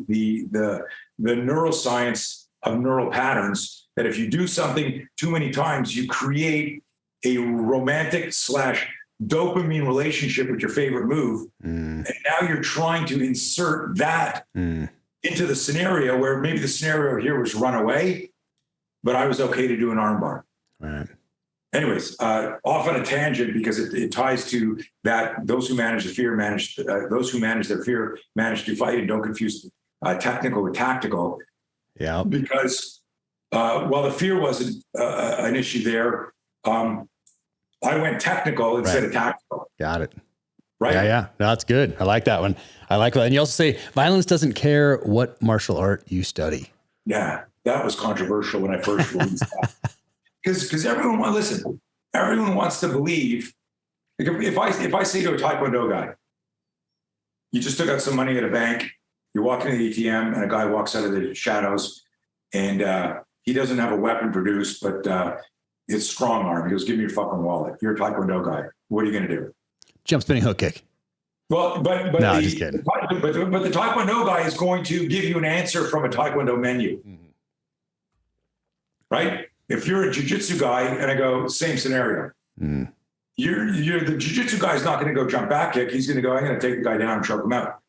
neuroscience of neural patterns, that if you do something too many times, you create a romantic / dopamine relationship with your favorite move. Mm. And now you're trying to insert that into the scenario where maybe the scenario here was run away, but I was okay to do an armbar. Right. Anyways, off on a tangent because it ties to that those who manage the fear those who manage their fear manage to fight, and don't confuse technical with tactical. Yeah. Because while the fear wasn't an issue there, I went technical instead of tactical. Got it. Right. Yeah. No, that's good. I like that one. I like that. And you also say violence doesn't care what martial art you study. Yeah, that was controversial when I first released that. Because everyone wants to believe. Like if I say to a Taekwondo guy, you just took out some money at a bank, you're walking to the ATM, and a guy walks out of the shadows, and he doesn't have a weapon produced, but it's strong arm. He goes, "Give me your fucking wallet. You're a Taekwondo guy. What are you going to do?" Jump spinning hook kick. Well, but no, just kidding. But the Taekwondo guy is going to give you an answer from a Taekwondo menu, right? If you're a jiu-jitsu guy and I go, same scenario, you're the jiu-jitsu guy is not going to go jump back kick. He's going to go, I'm going to take the guy down and choke him out.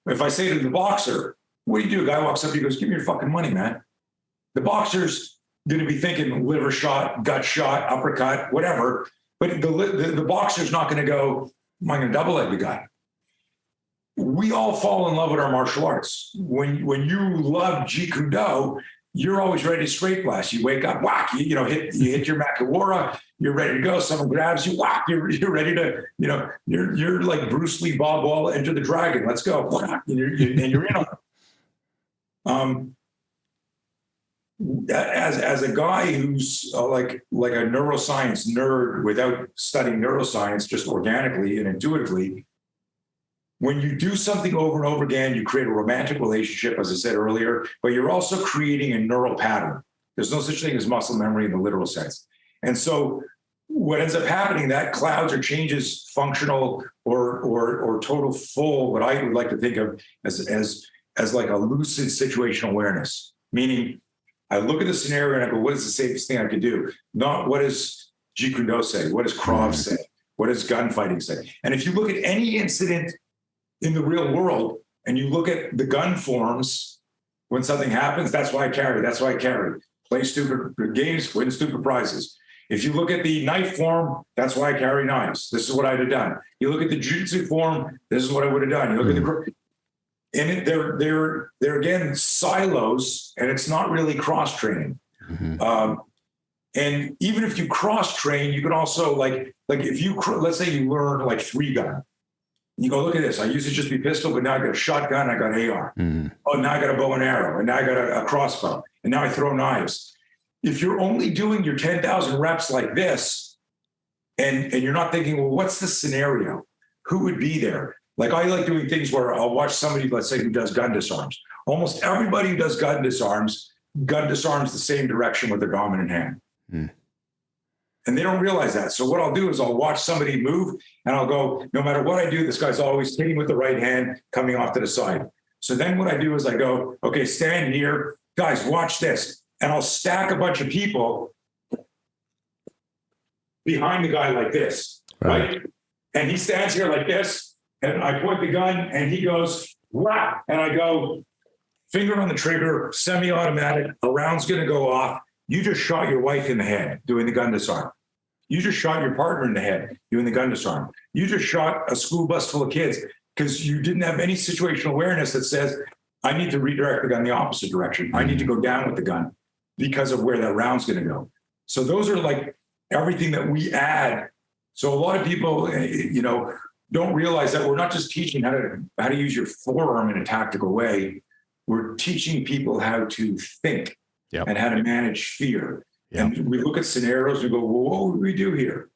If I say to the boxer, what do you do? A guy walks up, he goes, give me your fucking money, man. The boxer's going to be thinking liver shot, gut shot, uppercut, whatever. But the boxer's not going to go, am I going to double leg the guy? We all fall in love with our martial arts. When you love Jeet Kune Do, you're always ready to straight blast. You wake up, whack, you hit your Makiwara, you're ready to go. Someone grabs you, whack, you're ready to, you're like Bruce Lee, Bob Wall, Enter the Dragon. Let's go, whack, and you're in on it. As a guy who's like a neuroscience nerd without studying neuroscience, just organically and intuitively, when you do something over and over again, you create a romantic relationship, as I said earlier, but you're also creating a neural pattern. There's no such thing as muscle memory in the literal sense. And so what ends up happening, that clouds or changes functional or total full, what I would like to think of as like a lucid situational awareness, meaning I look at the scenario and I go, what is the safest thing I could do? Not what does Jeet Kune Do say? What does Krav say? What does gunfighting say? And if you look at any incident in the real world and you look at the gun forms, when something happens, that's why I carry. That's why I carry. Play stupid games, win stupid prizes. If you look at the knife form, that's why I carry knives. This is what I'd have done. You look at the jiu-jitsu form, this is what I would have done. You look at the, and they're again silos, and it's not really cross training. And even if you cross train, you can also like if you let's say you learn like 3-gun, you go, look at this. I used to just be pistol, but now I got a shotgun. I got AR. Oh, now I got a bow and arrow, and now I got a crossbow, and now I throw knives. If you're only doing your 10,000 reps like this, and you're not thinking, well, what's the scenario? Who would be there? Like I like doing things where I'll watch somebody, let's say, who does gun disarms. Almost everybody who does gun disarms the same direction with their dominant hand. And they don't realize that. So what I'll do is I'll watch somebody move and I'll go, no matter what I do, this guy's always hitting with the right hand, coming off to the side. So then what I do is I go, okay, stand here. Guys, watch this. And I'll stack a bunch of people behind the guy like this, right? And he stands here like this, and I point the gun, and he goes, whap, and I go, finger on the trigger, semi-automatic, a round's gonna go off. You just shot your wife in the head doing the gun disarm. You just shot your partner in the head doing the gun disarm. You just shot a school bus full of kids because you didn't have any situational awareness that says, I need to redirect the gun the opposite direction. I need to go down with the gun because of where that round's going to go. So those are like everything that we add. So a lot of people, don't realize that we're not just teaching how to use your forearm in a tactical way. We're teaching people how to think and how to manage fear. And we look at scenarios and we go, well, what would we do here?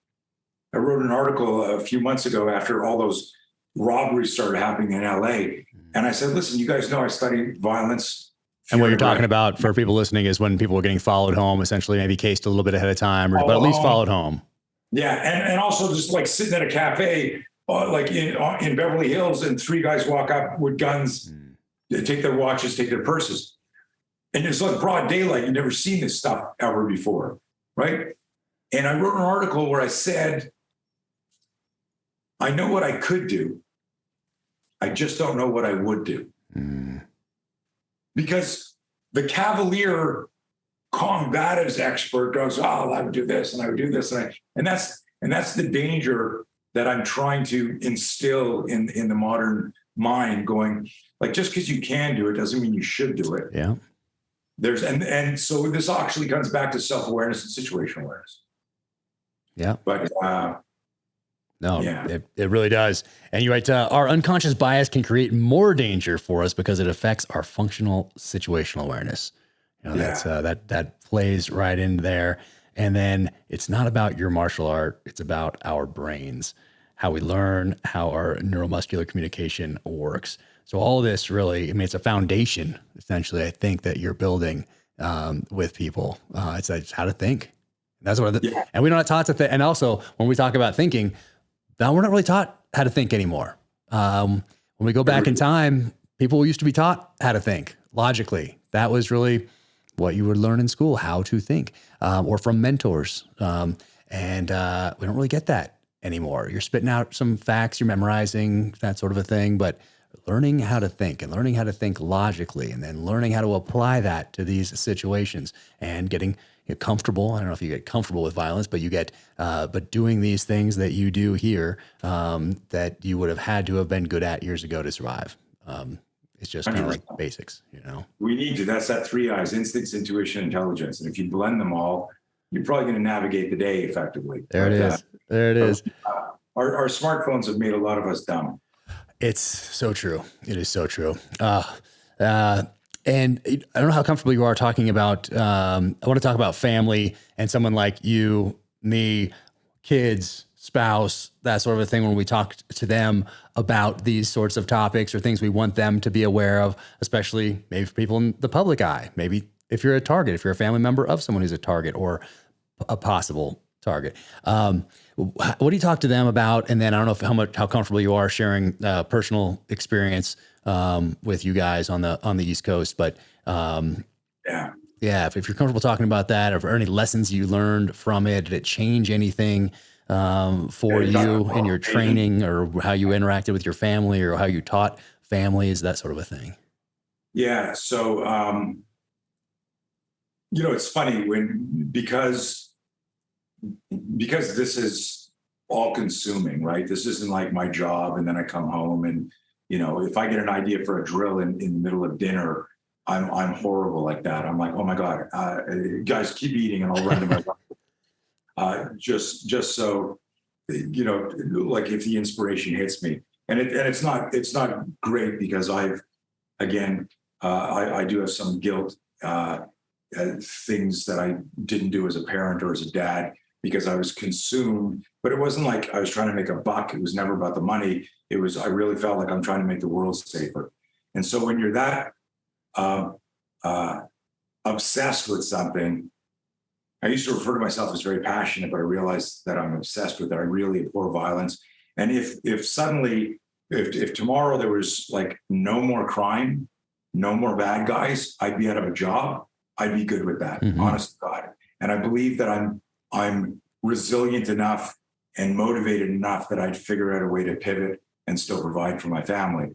I wrote an article a few months ago after all those robberies started happening in LA. And I said, listen, you guys know I studied violence. And what you're talking about for people listening is when people were getting followed home, essentially maybe cased a little bit ahead of time, but at least followed home. Yeah. And also just like sitting at a cafe, like in Beverly Hills, and 3 guys walk up with guns, they take their watches, take their purses. And it's like broad daylight. You've never seen this stuff ever before, right? And I wrote an article where I said, I know what I could do. I just don't know what I would do. Because the cavalier combatives expert goes, oh, I would do this and I would do this. And that's the danger that I'm trying to instill in the modern mind, going like, just because you can do it doesn't mean you should do it. Yeah. And so this actually comes back to self-awareness and situational awareness. Yeah. But it really does. And you're right. Our unconscious bias can create more danger for us because it affects our functional situational awareness. That's that plays right in there. And then it's not about your martial art. It's about our brains, how we learn, how our neuromuscular communication works. So all of this really, it's a foundation, essentially, I think, that you're building with people. It's how to think. That's what, and we're not taught to think. And also, when we talk about thinking, now we're not really taught how to think anymore. When we go back in time, people used to be taught how to think logically. That was really what you would learn in school, how to think, or from mentors. And we don't really get that anymore. You're spitting out some facts, you're memorizing, that sort of a thing, but learning how to think and learning how to think logically, and then learning how to apply that to these situations and getting comfortable. I don't know if you get comfortable with violence, but you get, but doing these things that you do here, that you would have had to have been good at years ago to survive. It's just kind of like basics, We need to. That's that 3 I's: instincts, intuition, intelligence. And if you blend them all, you're probably going to navigate the day effectively. There it is. Our smartphones have made a lot of us dumb. It's so true. It is so true. And I don't know how comfortable you are talking about, I want to talk about family and someone like you, me, kids, spouse, that sort of a thing, when we talk to them about these sorts of topics or things we want them to be aware of, especially maybe for people in the public eye, maybe if you're a target, if you're a family member of someone who's a target or a possible target. What do you talk to them about? And then I don't know how comfortable you are sharing personal experience with you guys on the East Coast, but yeah, if you're comfortable talking about that, or any lessons you learned from it, did it change anything for you in your training, or how you interacted with your family, or how you taught families, that sort of a thing? Yeah. So, it's funny because this is all consuming, right? This isn't like my job. And then I come home and, if I get an idea for a drill in the middle of dinner, I'm horrible like that. I'm like, oh my God, guys, keep eating and I'll run to my just so, like if the inspiration hits me, and it's not great because I do have some guilt, things that I didn't do as a parent or as a dad because I was consumed, but it wasn't like I was trying to make a buck. It was never about the money. I really felt like I'm trying to make the world safer. And so when you're that obsessed with something, I used to refer to myself as very passionate, but I realized that I'm obsessed with it. I really abhor violence. And if suddenly, if tomorrow there was like no more crime, no more bad guys, I'd be out of a job. I'd be good with that, honest to God. And I believe that I'm resilient enough and motivated enough that I'd figure out a way to pivot and still provide for my family.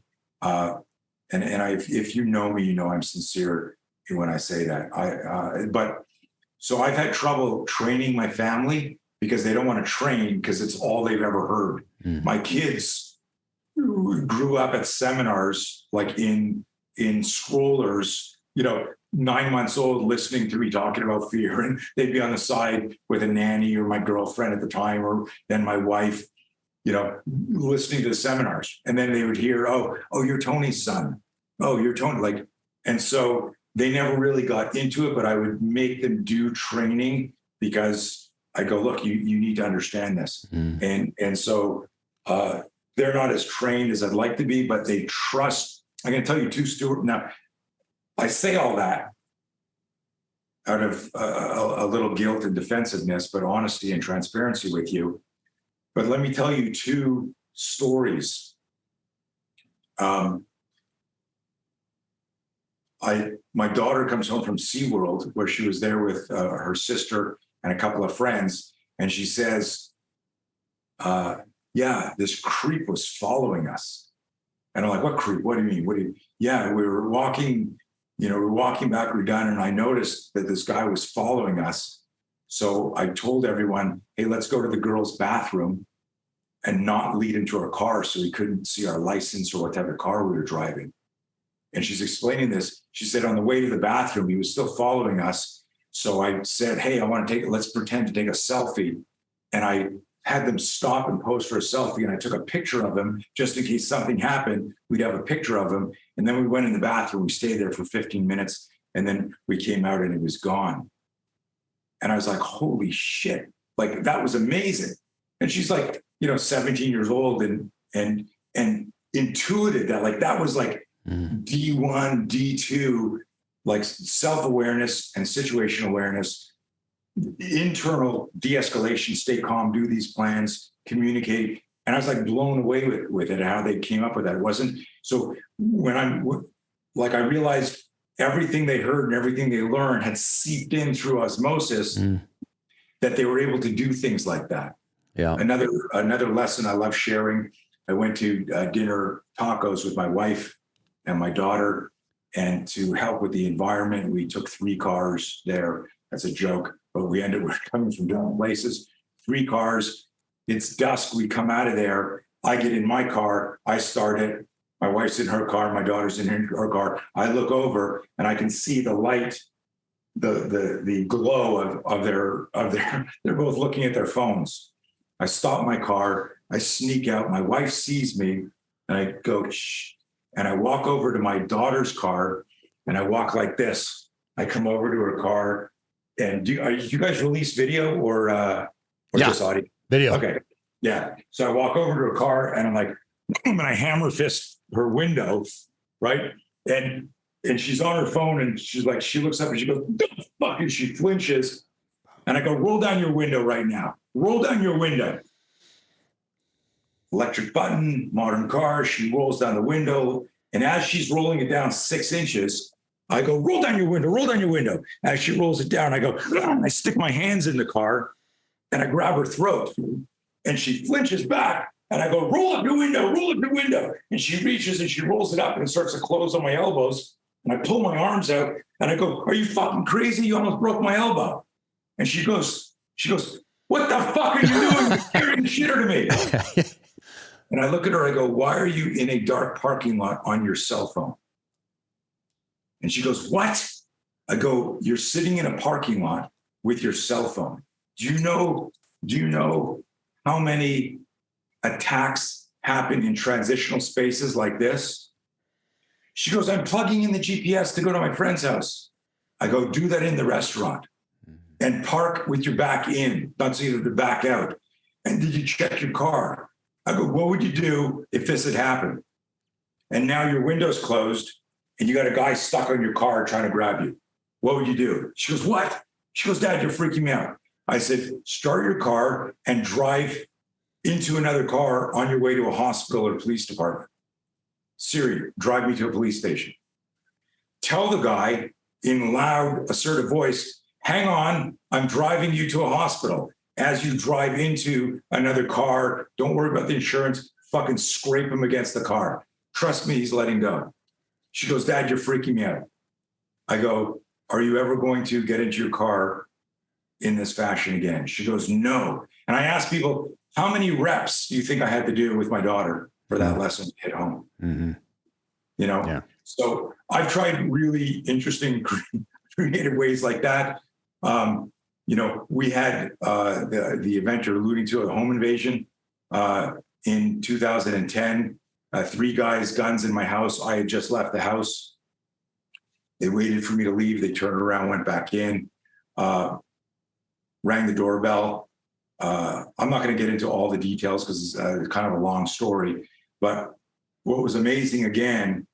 If you know me, I'm sincere when I say that. So I've had trouble training my family because they don't want to train because it's all they've ever heard. My kids grew up at seminars, like in strollers, 9 months old, listening to me talking about fear, and they'd be on the side with a nanny or my girlfriend at the time, or then my wife, listening to the seminars. And then they would hear, oh, you're Tony's son. Oh, you're Tony. And so they never really got into it, but I would make them do training because I go, look, you need to understand this. And so they're not as trained as I'd like to be, but they trust. I'm going to tell you two stories. Now, I say all that out of a little guilt and defensiveness, but honesty and transparency with you. But let me tell you two stories. My daughter comes home from SeaWorld, where she was there with her sister and a couple of friends, and she says, this creep was following us. And I'm like, what creep? What do you mean? Yeah, we were walking, back, we're done, and I noticed that this guy was following us. So I told everyone, hey, let's go to the girls' bathroom and not lead him to our car so he couldn't see our license or what type of car we were driving. And she's explaining this. She said on the way to the bathroom, he was still following us. So I said, hey, let's pretend to take a selfie. And I had them stop and pose for a selfie. And I took a picture of him just in case something happened. We'd have a picture of him. And then we went in the bathroom. We stayed there for 15 minutes. And then we came out and he was gone. And I was like, holy shit. Like, that was amazing. And she's like, 17 years old and intuited that, like, that was like D1, D2, like self-awareness and situational awareness, internal de-escalation, stay calm, do these plans, communicate. And I was like blown away with it, how they came up with that. It wasn't, so when I realized everything they heard and everything they learned had seeped in through osmosis, that they were able to do things like that. Yeah. Another lesson I love sharing. I went to dinner tacos with my wife and my daughter, and to help with the environment, we took 3 cars there. That's a joke, but we're coming from different places. 3 cars. It's dusk. We come out of there. I get in my car. I start it. My wife's in her car. My daughter's in her car. I look over and I can see the light, the glow of their. They're both looking at their phones. I stop my car. I sneak out. My wife sees me, and I go, shh. And I walk over to my daughter's car, and I walk like this. I come over to her car, and do you guys release video or just audio? Video. Okay. Yeah. So I walk over to her car, and I'm like, and I hammer fist her window, right? And and she's on her phone, and she's like, she looks up and she goes, "The fuck," and she flinches. And I go, "Roll down your window right now. Roll down your window." Electric button, modern car. She rolls down the window. And as she's rolling it down 6 inches, I go, "Roll down your window, roll down your window." As she rolls it down, I go, I stick my hands in the car and I grab her throat. And she flinches back. And I go, "Roll up your window, roll up your window." And she reaches and she rolls it up and it starts to close on my elbows. And I pull my arms out and I go, "Are you fucking crazy? You almost broke my elbow." And she goes, "What the fuck are you doing? You're scaring the shit out of me." And I look at her, I go, "Why are you in a dark parking lot on your cell phone?" And she goes, "What?" I go, "You're sitting in a parking lot with your cell phone. Do you know how many attacks happen in transitional spaces like this?" She goes, "I'm plugging in the GPS to go to my friend's house." I go, "Do that in the restaurant and park with your back in, not so you have to back out. And did you check your car?" I go, "What would you do if this had happened? And now your window's closed and you got a guy stuck on your car trying to grab you. What would you do?" She goes, "What?" She goes, "Dad, you're freaking me out." I said, "Start your car and drive into another car on your way to a hospital or police department. Siri, drive me to a police station. Tell the guy in loud, assertive voice, 'Hang on, I'm driving you to a hospital.' As you drive into another car, don't worry about the insurance, fucking scrape him against the car. Trust me, he's letting go." She goes, "Dad, you're freaking me out." I go, "Are you ever going to get into your car in this fashion again?" She goes, "No." And I ask people, how many reps do you think I had to do with my daughter for that lesson to hit home? Mm-hmm. You know? Yeah. So I've tried really interesting, creative ways like that. We had the event you're alluding to, a home invasion in 2010. 3 guys, guns in my house. I had just left the house. They waited for me to leave. They turned around, went back in, rang the doorbell. I'm not going to get into all the details because it's kind of a long story. But what was amazing, again,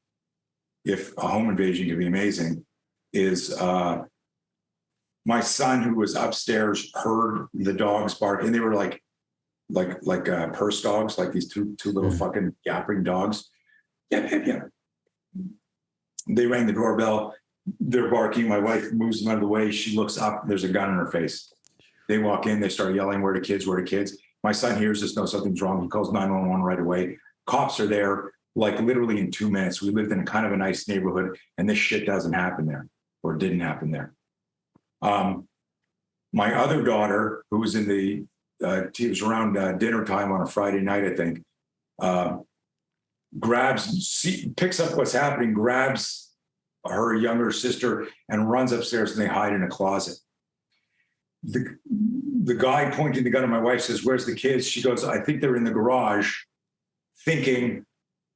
if a home invasion can be amazing, is my son, who was upstairs, heard the dogs bark, and they were like purse dogs, like these two little fucking yapping dogs. Yeah. They rang the doorbell. They're barking. My wife moves them out of the way. She looks up. There's a gun in her face. They walk in. They start yelling, "Where are the kids? Where are the kids?" My son hears this, knows something's wrong. He calls 911 right away. Cops are there, like literally in 2 minutes. We lived in kind of a nice neighborhood, and this shit doesn't happen there, or didn't happen there. My other daughter, who was in the, it was around dinner time on a Friday night, I think, picks up what's happening, grabs her younger sister and runs upstairs, and they hide in a closet. The guy pointing the gun at my wife says, "Where's the kids?" She goes, "I think they're in the garage," thinking,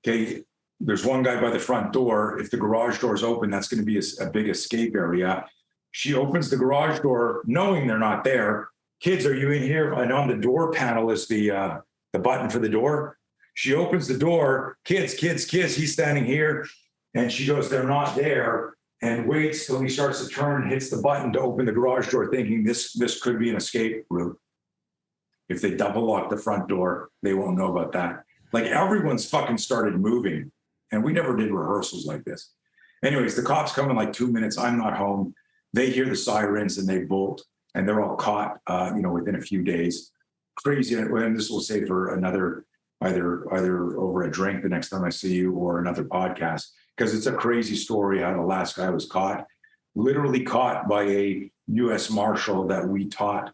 okay, there's one guy by the front door. If the garage door is open, that's going to be a big escape area. She opens the garage door, knowing they're not there. "Kids, are you in here?" And on the door panel is the button for the door. She opens the door. "Kids, kids, kids." He's standing here. And she goes, "They're not there," and waits till he starts to turn and hits the button to open the garage door, thinking this could be an escape route. If they double lock the front door, they won't know about that. Like, everyone's fucking started moving, and we never did rehearsals like this. Anyways, the cops come in like 2 minutes. I'm not home. They hear the sirens and they bolt, and they're all caught, within a few days. Crazy. And this will say for another, either over a drink the next time I see you, or another podcast, because it's a crazy story how the last guy was caught, literally caught by a U.S. Marshal that we taught,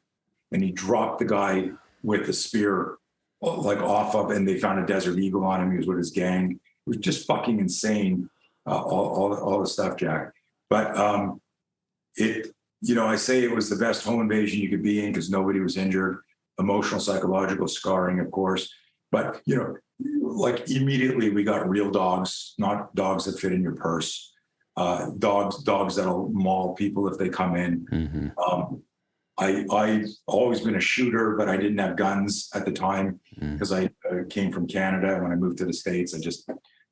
and he dropped the guy with the spear, like off of, and they found a Desert Eagle on him. He was with his gang. It was just fucking insane, all the stuff, Jack. But I say it was the best home invasion you could be in because nobody was injured. Emotional, psychological scarring, of course. But, like, immediately we got real dogs, not dogs that fit in your purse. Dogs that'll maul people if they come in. Mm-hmm. I've always been a shooter, but I didn't have guns at the time because I came from Canada. When I moved to the States, I just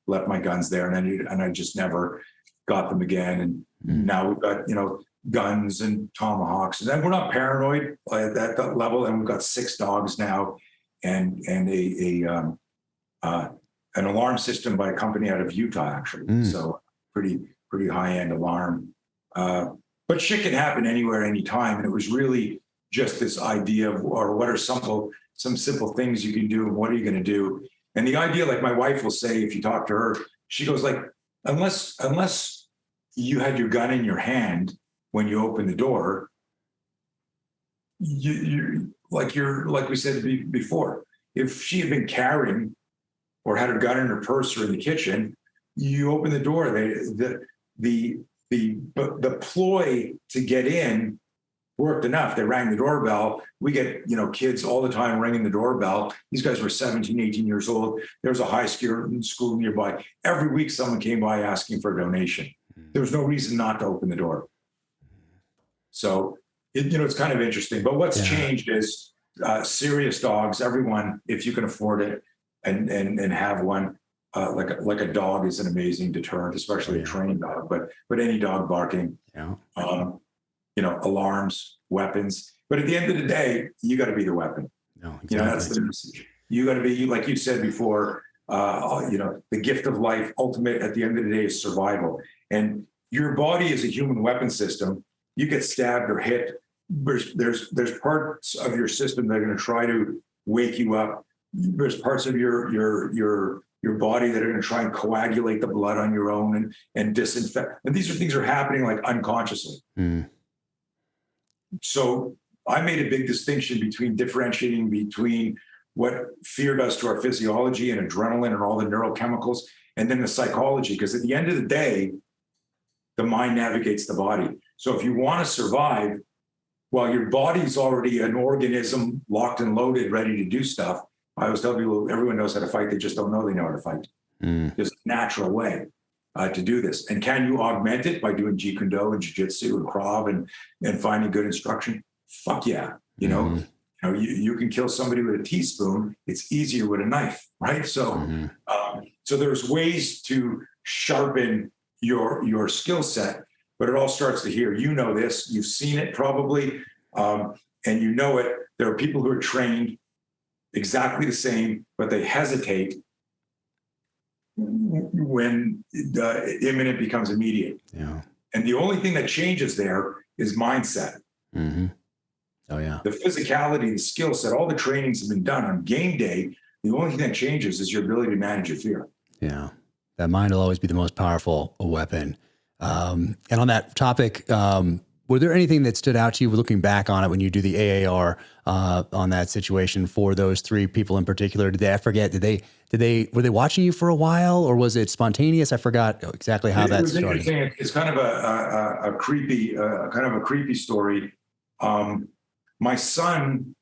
left my guns there, and I just never got them again. And now we've got, guns and tomahawks. And then we're not paranoid at that level. And we've got 6 dogs now, and an alarm system by a company out of Utah, actually. So pretty high-end alarm. But shit can happen anywhere, anytime. And it was really just this idea of, or what are some simple things you can do, and what are you going to do? And the idea, like my wife will say, if you talk to her, she goes like, unless you had your gun in your hand when you open the door, you like we said before, if she had been carrying or had her gun in her purse or in the kitchen, you open the door, the ploy to get in worked enough. They rang the doorbell. We get, kids all the time ringing the doorbell. These guys were 17, 18 years old. There was a high school nearby. Every week someone came by asking for a donation. There was no reason not to open the door. So, it's kind of interesting. But what's changed is serious dogs. Everyone, if you can afford it and have one, like a dog is an amazing deterrent, especially a trained dog. But any dog barking, alarms, weapons. But at the end of the day, you got to be the weapon. No, exactly. That's the message. You got to be, like you said before, the gift of life. Ultimate at the end of the day is survival. And your body is a human weapon system. You get stabbed or hit, there's parts of your system that are going to try to wake you up. There's parts of your body that are going to try and coagulate the blood on your own and disinfect. And these are things that are happening like unconsciously. So I made a big distinction between differentiating between what fear does to our physiology and adrenaline and all the neurochemicals, and then the psychology, because at the end of the day, the mind navigates the body. So if you want to survive, while your body's already an organism locked and loaded, ready to do stuff, I always tell people, everyone knows how to fight. They just don't know they know how to fight. There's a natural way to do this. And can you augment it by doing Jeet Kune Do and Jiu-Jitsu and Krav and finding good instruction? Fuck yeah. You can kill somebody with a teaspoon. It's easier with a knife, right? So, so there's ways to sharpen your skill set, but it all starts to here. You know this, you've seen it probably, and you know it. There are people who are trained exactly the same, but they hesitate when the imminent becomes immediate. Yeah. And the only thing that changes there is mindset. Oh yeah. The physicality, the skill set, all the trainings have been done on game day. The only thing that changes is your ability to manage your fear. Yeah. That mind will always be the most powerful weapon. And on that topic, were there anything that stood out to you looking back on it when you do the AAR on that situation for those 3 people in particular? Did they, I forget, were they watching you for a while, or was it spontaneous? I forgot exactly how that started. It's kind of a creepy story. My son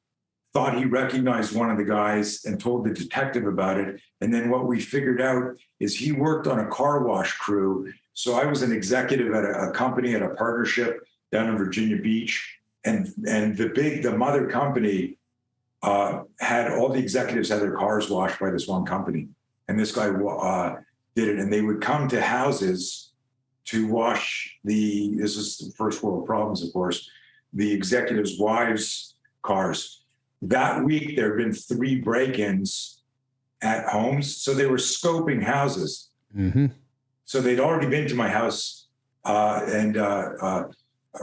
thought he recognized one of the guys and told the detective about it. And then what we figured out is he worked on a car wash crew. So I was an executive at a company, at a partnership down in Virginia Beach. And the mother company had all the executives had their cars washed by this one company. And this guy did it. And they would come to houses to wash this is the first world problems, of course, the executives' wives' cars. That week, there had been 3 break-ins at homes. So they were scoping houses. So they'd already been to my house. And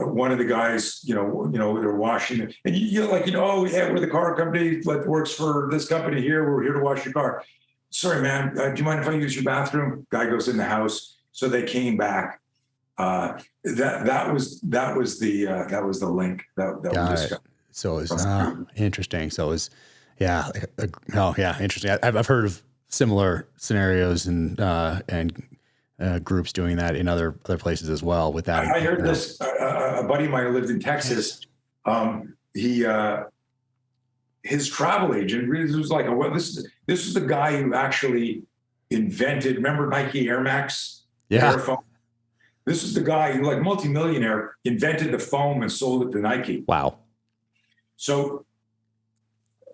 one of the guys, they're washing it. And oh, yeah, we're the car company that works for this company here. We're here to wash your car. Sorry, man, do you mind if I use your bathroom? Guy goes in the house. So they came back. That was the link that we discussed. So it was interesting. So it was, interesting. I've heard of similar scenarios and groups doing that in other places as well. With that, I heard this. A buddy of mine who lived in Texas. His travel agent was like, this is the guy who actually invented. Remember Nike Air Max? Yeah. This is the guy who, like multimillionaire, invented the foam and sold it to Nike. Wow. So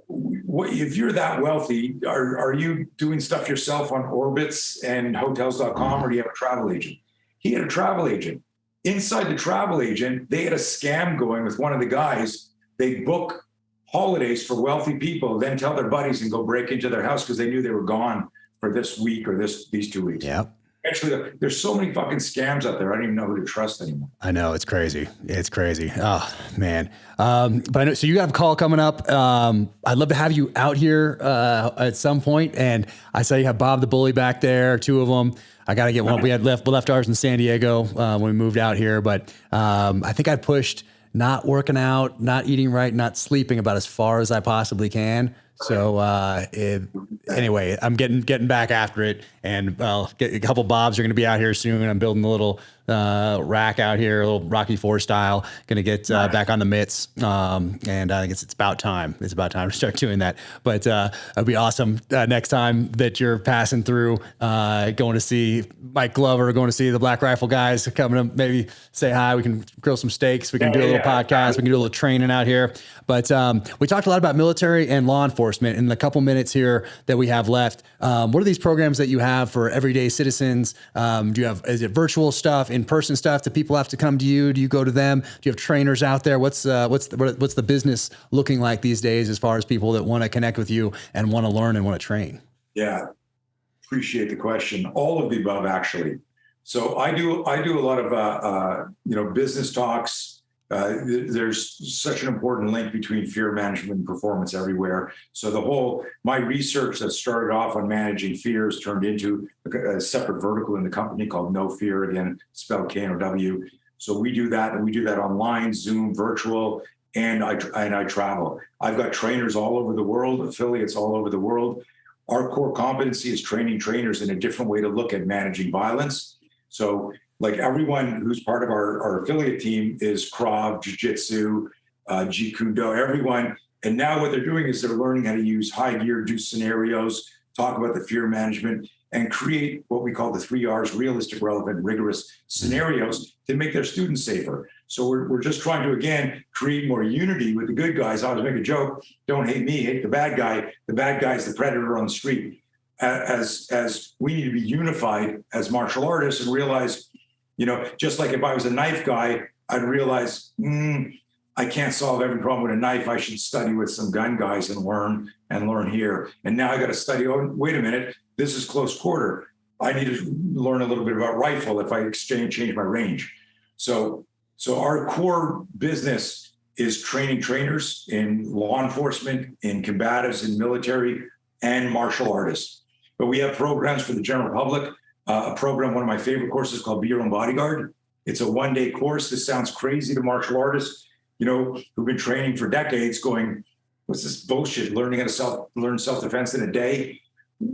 if you're that wealthy, are you doing stuff yourself on Orbitz and hotels.com, or do you have a travel agent? He had a travel agent. Inside the travel agent, they had a scam going with one of the guys. They book holidays for wealthy people, then tell their buddies and go break into their house because they knew they were gone for this week or these 2 weeks. Yeah. Actually, there's so many fucking scams out there. I don't even know who to trust anymore. I know, it's crazy. It's crazy. Oh man. But I know, so you have a call coming up. I'd love to have you out here at some point. And I saw you have Bob the Bully back there, 2 of them. I got to get one. We left ours in San Diego when we moved out here, but I think I pushed not working out, not eating right, not sleeping about as far as I possibly can. So anyway, I'm getting back after it, and get a couple Bobs are going to be out here soon. I'm building a little rack out here, a little Rocky IV style. Going to get back on the mitts, and I guess it's about time. It's about time to start doing that. But it'll be awesome next time that you're passing through, going to see Mike Glover, going to see the Black Rifle guys, coming to maybe say hi. We can grill some steaks. We can do a little podcast. We can do a little training out here. But we talked a lot about military and law enforcement. In the couple minutes here that we have left, what are these programs that you have for everyday citizens? Do you have, is it virtual stuff, in-person stuff? Do people have to come to you? Do you go to them? Do you have trainers out there? What's the business looking like these days as far as people that want to connect with you and want to learn and want to train? Yeah, appreciate the question. All of the above, actually. So I do a lot of business talks. There's such an important link between fear management and performance everywhere. So my research that started off on managing fears turned into a separate vertical in the company called No Fear, again, spelled K-N-O-W. So we do that, and we do that online, Zoom, virtual, and I travel. I've got trainers all over the world, affiliates all over the world. Our core competency is training trainers in a different way to look at managing violence. So like everyone who's part of our affiliate team is Krav, Jiu-Jitsu, Jeet Kune Do, everyone. And now what they're doing is they're learning how to use high gear, do scenarios, talk about the fear management, and create what we call the 3 R's, realistic, relevant, rigorous scenarios to make their students safer. So we're just trying to, again, create more unity with the good guys. I always make a joke, don't hate me, hate the bad guy. The bad guy is the predator on the street. As we need to be unified as martial artists and realize, just like if I was a knife guy, I'd realize I can't solve every problem with a knife. I should study with some gun guys and learn here. And now I got to study. Oh, wait a minute, this is close quarter. I need to learn a little bit about rifle if I change my range. So our core business is training trainers in law enforcement, in combatives, in military, and martial artists. But we have programs for the general public. A program, one of my favorite courses called Be Your Own Bodyguard. It's a 1-day course. This sounds crazy to martial artists, who've been training for decades going, what's this bullshit, learning how to learn self-defense in a day?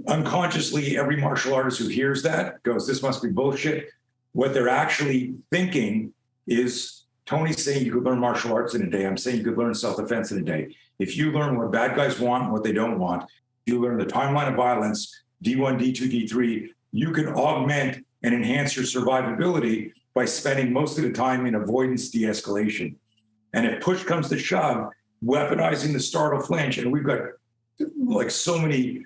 Unconsciously, every martial artist who hears that goes, this must be bullshit. What they're actually thinking is, Tony's saying you could learn martial arts in a day. I'm saying you could learn self-defense in a day. If you learn what bad guys want and what they don't want, you learn the timeline of violence, D1, D2, D3, you can augment and enhance your survivability by spending most of the time in avoidance de-escalation. And if push comes to shove, weaponizing the startle flinch, and we've got like so many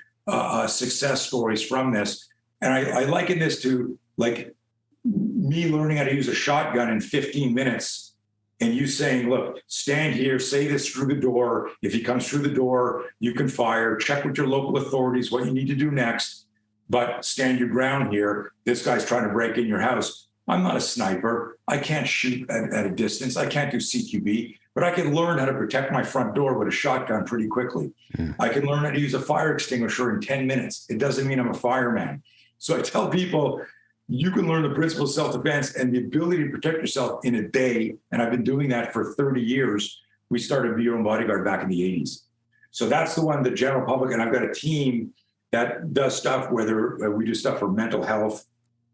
success stories from this. And I liken this to like me learning how to use a shotgun in 15 minutes and you saying, look, stand here, say this through the door. If he comes through the door, you can fire, check with your local authorities what you need to do next. But stand your ground here. This guy's trying to break in your house. I'm not a sniper. I can't shoot at a distance. I can't do CQB, but I can learn how to protect my front door with a shotgun pretty quickly. I can learn how to use a fire extinguisher in 10 minutes. It doesn't mean I'm a fireman. So I tell people, you can learn the principles of self-defense and the ability to protect yourself in a day. And I've been doing that for 30 years. We started Be Your Own Bodyguard back in the 80s. So that's the one, the general public. And I've got a team that does stuff, whether we do stuff for mental health,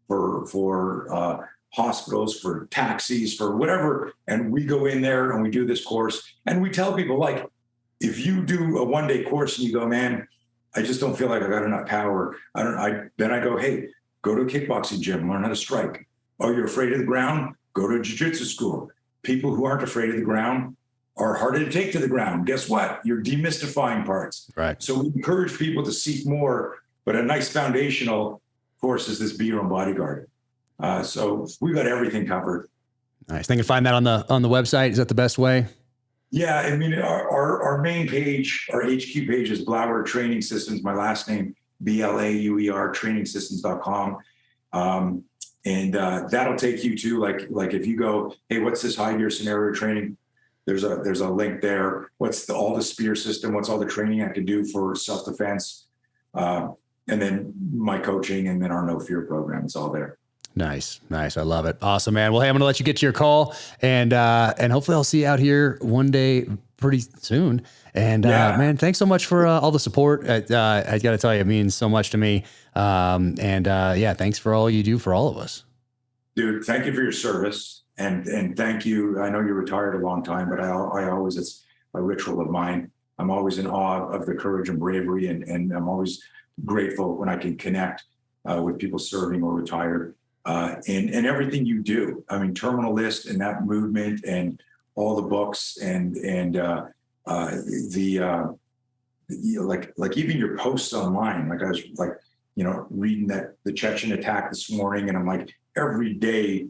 for hospitals, for taxis, for whatever. And we go in there and we do this course. And we tell people, like, if you do a 1-day course and you go, man, I just don't feel like I got enough power. Then I go, hey, go to a kickboxing gym, learn how to strike. Oh, you're afraid of the ground? Go to a jiu-jitsu school. People who aren't afraid of the ground are harder to take to the ground. Guess what? You're demystifying parts. Right. So we encourage people to seek more, but a nice foundational course is this Be Your Own Bodyguard. So we've got everything covered. Nice. They can find that on the website. Is that the best way? Yeah, I mean, our main page, our HQ page is Blauer Training Systems. My last name, BLAUER, trainingsystems.com. And that'll take you to like if you go, hey, what's this high-gear scenario training? There's a link there. What's all the spear system? What's all the training I can do for self-defense? And then my coaching, and then our No Fear program. It's all there. Nice. I love it. Awesome, man. Well, hey, I'm going to let you get to your call, and hopefully I'll see you out here one day pretty soon. And man, thanks so much for all the support. I got to tell you, it means so much to me. Thanks for all you do for all of us. Dude, thank you for your service, and thank you. I know you're retired a long time, but I always, it's a ritual of mine. I'm always in awe of the courage and bravery, and I'm always grateful when I can connect with people serving or retired. And everything you do. I mean, Terminal List and that movement and all the books and like even your posts online. Like I was reading that the Chechen attack this morning, and I'm like, every day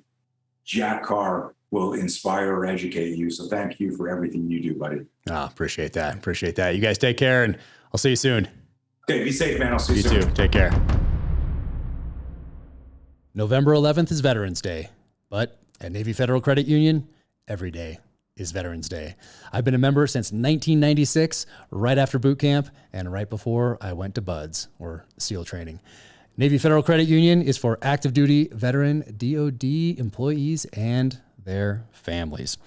Jack Carr will inspire or educate you. So thank you for everything you do, buddy. Appreciate that. You guys take care, and I'll see you soon. Okay, be safe, man. I'll see you soon. You too. Take care. November 11th is Veterans Day, but at Navy Federal Credit Union, every day is Veterans Day. I've been a member since 1996, right after boot camp and right before I went to BUDS, or SEAL training. Navy Federal Credit Union is for active duty veteran DOD employees and their families.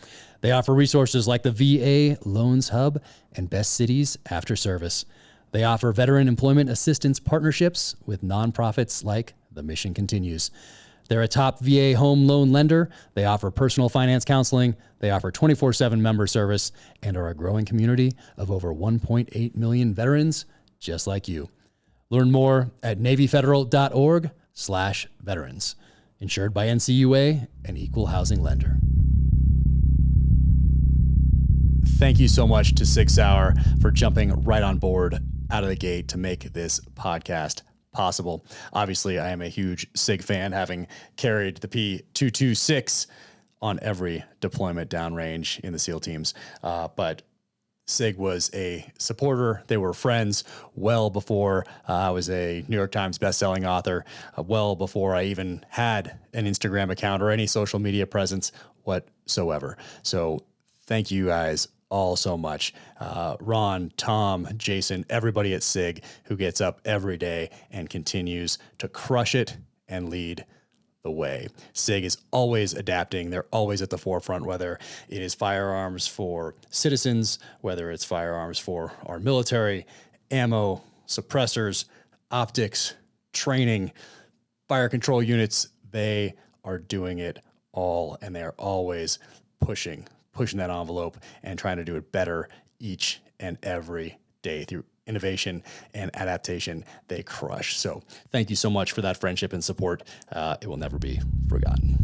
They offer resources like the VA Loans Hub and Best Cities After Service. They offer veteran employment assistance partnerships with nonprofits like The Mission Continues. They're a top VA home loan lender. They offer personal finance counseling. They offer 24/7 member service and are a growing community of over 1.8 million veterans just like you. Learn more at NavyFederal.org/veterans. Insured by NCUA, an equal housing lender. Thank you so much to 6 Hour for jumping right on board out of the gate to make this podcast possible. Obviously, I am a huge SIG fan, having carried the P226 on every deployment downrange in the SEAL teams. But SIG was a supporter. They were friends well before I was a New York Times bestselling author, well before I even had an Instagram account or any social media presence whatsoever. So thank you guys all so much. Ron, Tom, Jason, everybody at SIG who gets up every day and continues to crush it and lead the way. SIG is always adapting. They're always at the forefront, whether it is firearms for citizens, whether it's firearms for our military, ammo, suppressors, optics, training, fire control units. They are doing it all, and they are always pushing that envelope and trying to do it better each and every day through innovation and adaptation. They crush. So thank you so much for that friendship and support. It will never be forgotten.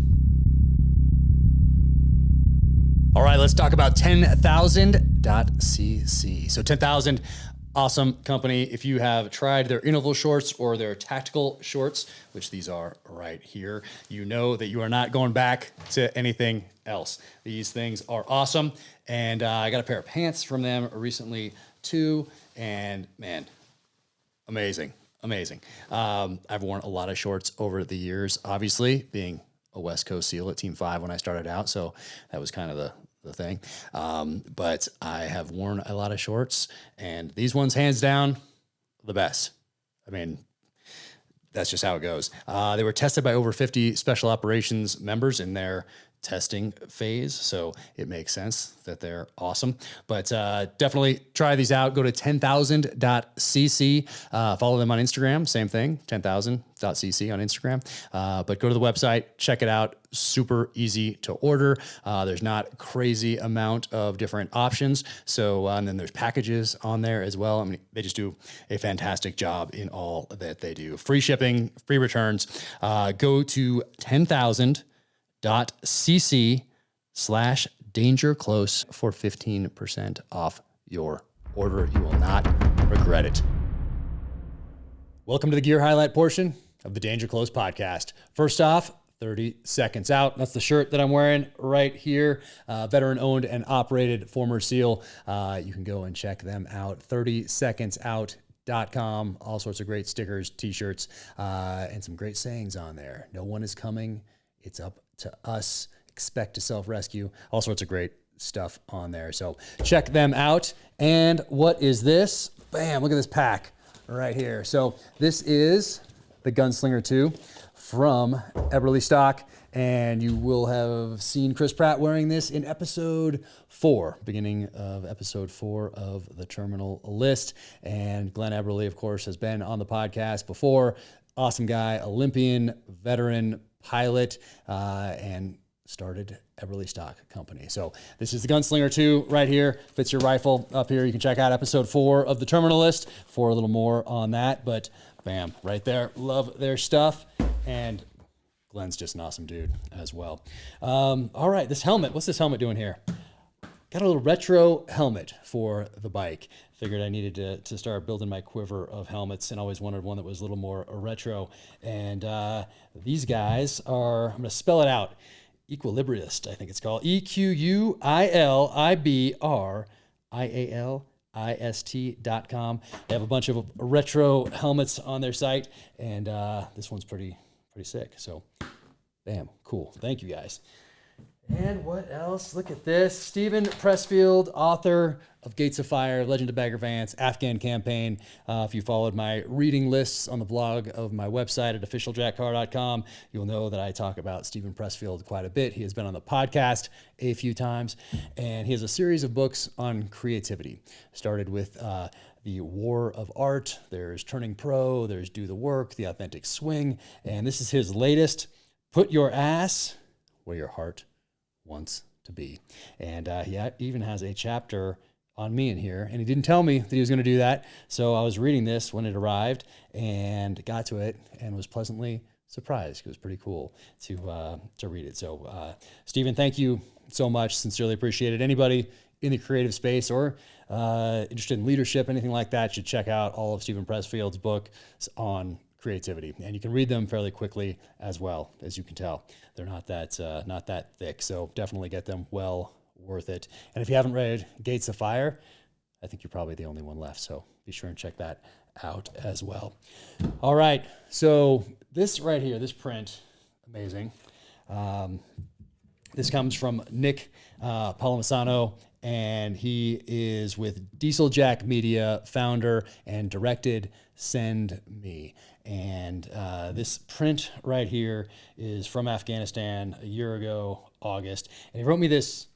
All right, let's talk about 10,000.cc. So 10,000, awesome company. If you have tried their interval shorts or their tactical shorts, which these are right here, you know that you are not going back to anything else. These things are awesome. And I got a pair of pants from them recently too. And man, amazing. I've worn a lot of shorts over the years, obviously being a West Coast SEAL at Team 5 when I started out. So that was kind of the thing. But I have worn a lot of shorts, and these ones, hands down, the best. I mean, that's just how it goes. They were tested by over 50 special operations members in their testing phase, so it makes sense that they're awesome. But definitely try these out. Go to 10,000.cc. Follow them on Instagram. Same thing, 10,000.cc on Instagram. But go to the website, check it out. Super easy to order. There's not crazy amount of different options. So, and then there's packages on there as well. I mean, they just do a fantastic job in all that they do. Free shipping, free returns. Go to 10,000.cc/dangerclose for 15% off your order. You will not regret it. Welcome to the gear highlight portion of the Danger Close podcast. First off, 30 seconds out. That's the shirt that I'm wearing right here. Veteran owned and operated, former SEAL. You can go and check them out. 30secondsout.com. All sorts of great stickers, t-shirts, and some great sayings on there. No one is coming. It's up to us. Expect to self-rescue. All sorts of great stuff on there. So check them out. And what is this? Bam, look at this pack right here. So this is the Gunslinger II from Eberlestock, and you will have seen Chris Pratt wearing this in episode 4, beginning of episode 4 of the Terminal List. And Glenn Eberle, of course, has been on the podcast before. Awesome guy, Olympian, veteran, pilot, and started Eberlestock Company. So this is the Gunslinger 2 right here. Fits your rifle up here. You can check out episode 4 of the Terminal List for a little more on that. But bam, right there. Love their stuff. And Glenn's just an awesome dude as well. All right, this helmet. What's this helmet doing here? Got a little retro helmet for the bike. Figured I needed to start building my quiver of helmets, and always wanted one that was a little more retro. And these guys are, I'm going to spell it out, Equilibrialist, I think it's called. EQUILIBRIALIST.com. They have a bunch of retro helmets on their site, and this one's pretty sick. So, bam, cool. Thank you guys. And what else? Look at this. Stephen Pressfield, author of Gates of Fire, Legend of Bagger Vance, Afghan Campaign. If you followed my reading lists on the blog of my website at officialjackcarr.com, you'll know that I talk about Stephen Pressfield quite a bit. He has been on the podcast a few times, and he has a series of books on creativity. Started with The War of Art, there's Turning Pro, there's Do the Work, The Authentic Swing, and this is his latest, Put Your Ass Where Your Heart Wants to Be. And he even has a chapter on me in here, and he didn't tell me that he was going to do that. So I was reading this when it arrived and got to it and was pleasantly surprised. It was pretty cool to read it. So Stephen, thank you so much. Sincerely appreciate it. Anybody in the creative space or interested in leadership, anything like that, should check out all of Stephen Pressfield's books on creativity, and you can read them fairly quickly as well. As you can tell, they're not that thick, so definitely get them. Well worth it. And if you haven't read Gates of Fire, I think you're probably the only one left, so be sure and check that out as well. All right, so this right here, this print, amazing. This comes from Nick Palomasano, and he is with Diesel Jack Media, founder, and directed Send Me. And this print right here is from Afghanistan a year ago, August. And he wrote me this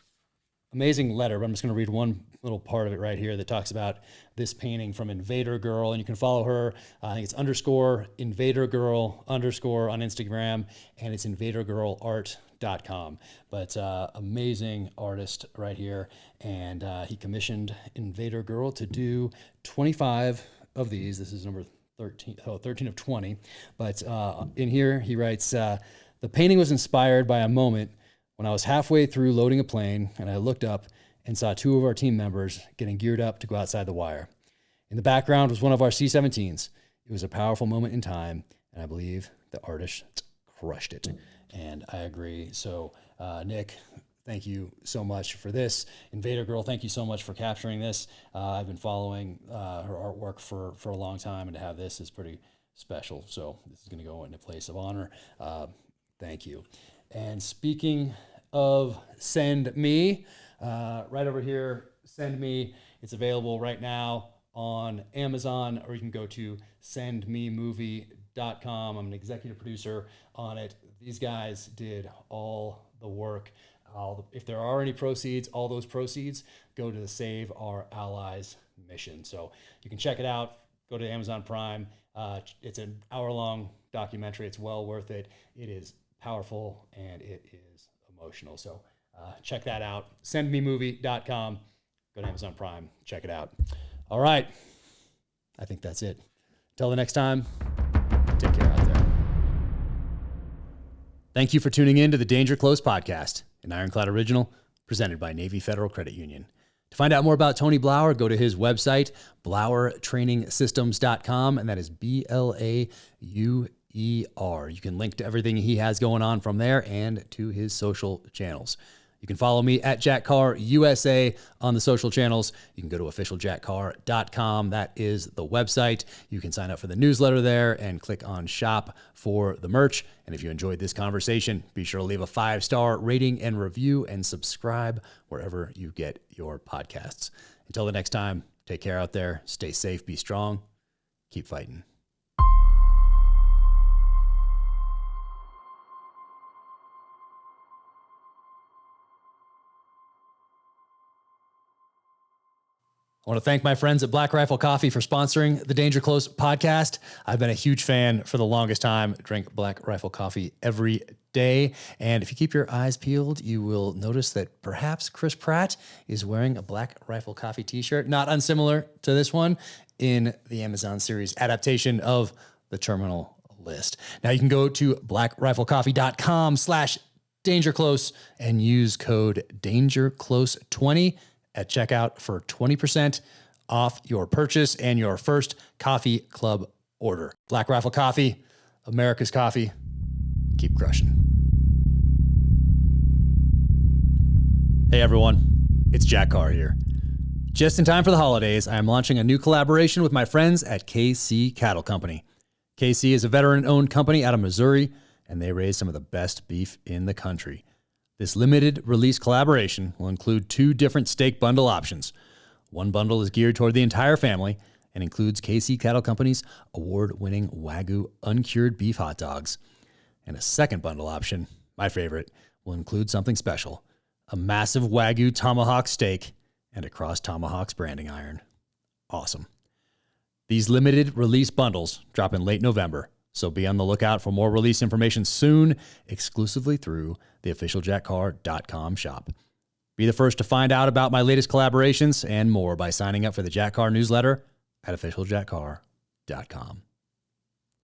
amazing letter, but I'm just going to read one little part of it right here that talks about this painting from Invader Girl. And you can follow her. I think it's _Invader Girl _ on Instagram, and it's InvaderGirlArt.com. But amazing artist right here. And he commissioned Invader Girl to do 25 of these. This is number 13 of 20. But in here, he writes, the painting was inspired by a moment when I was halfway through loading a plane and I looked up and saw 2 of our team members getting geared up to go outside the wire. In the background was one of our C-17s. It was a powerful moment in time, and I believe the artist crushed it. And I agree. So, Nick, thank you so much for this. Invader Girl, thank you so much for capturing this. I've been following her artwork for a long time, and to have this is pretty special. So this is going to go into place of honor. Thank you. And speaking of Send Me, right over here, Send Me. It's available right now on Amazon, or you can go to sendmemovie.com. I'm an executive producer on it. These guys did all the work. If there are any proceeds, all those proceeds go to the Save Our Allies mission. So you can check it out. Go to Amazon Prime. It's an hour-long documentary. It's well worth it. It is powerful and it is emotional. So check that out. Sendmemovie.com. Go to Amazon Prime. Check it out. All right. I think that's it. Till the next time, take care out there. Thank you for tuning in to the Danger Close podcast, an Ironclad original presented by Navy Federal Credit Union. To find out more about Tony Blauer, go to his website, blauertrainingsystems.com, and that is BLAUER You can link to everything he has going on from there and to his social channels. You can follow me at Jack Carr USA on the social channels. You can go to officialjackcarr.com. That is the website. You can sign up for the newsletter there and click on shop for the merch. And if you enjoyed this conversation, be sure to leave a 5-star rating and review and subscribe wherever you get your podcasts. Until the next time, take care out there. Stay safe, be strong, keep fighting. I want to thank my friends at Black Rifle Coffee for sponsoring the Danger Close podcast. I've been a huge fan for the longest time. Drink Black Rifle Coffee every day. And if you keep your eyes peeled, you will notice that perhaps Chris Pratt is wearing a Black Rifle Coffee t-shirt, not unsimilar to this one, in the Amazon series adaptation of The Terminal List. Now you can go to blackriflecoffee.com/dangerclose and use code DangerClose20 at checkout for 20% off your purchase and your first coffee club order. Black Rifle Coffee, America's coffee. Keep crushing. Hey everyone, it's Jack Carr here. Just in time for the holidays, I am launching a new collaboration with my friends at KC Cattle Company. KC is a veteran-owned company out of Missouri, and they raise some of the best beef in the country. This limited release collaboration will include 2 different steak bundle options. One bundle is geared toward the entire family and includes KC Cattle Company's award-winning Wagyu uncured beef hot dogs. And a second bundle option, my favorite, will include something special: a massive Wagyu tomahawk steak and a Cross Tomahawks branding iron. Awesome. These limited release bundles drop in late November, so be on the lookout for more release information soon, exclusively through the officialjackcarr.com shop. Be the first to find out about my latest collaborations and more by signing up for the Jack Carr newsletter at officialjackcarr.com.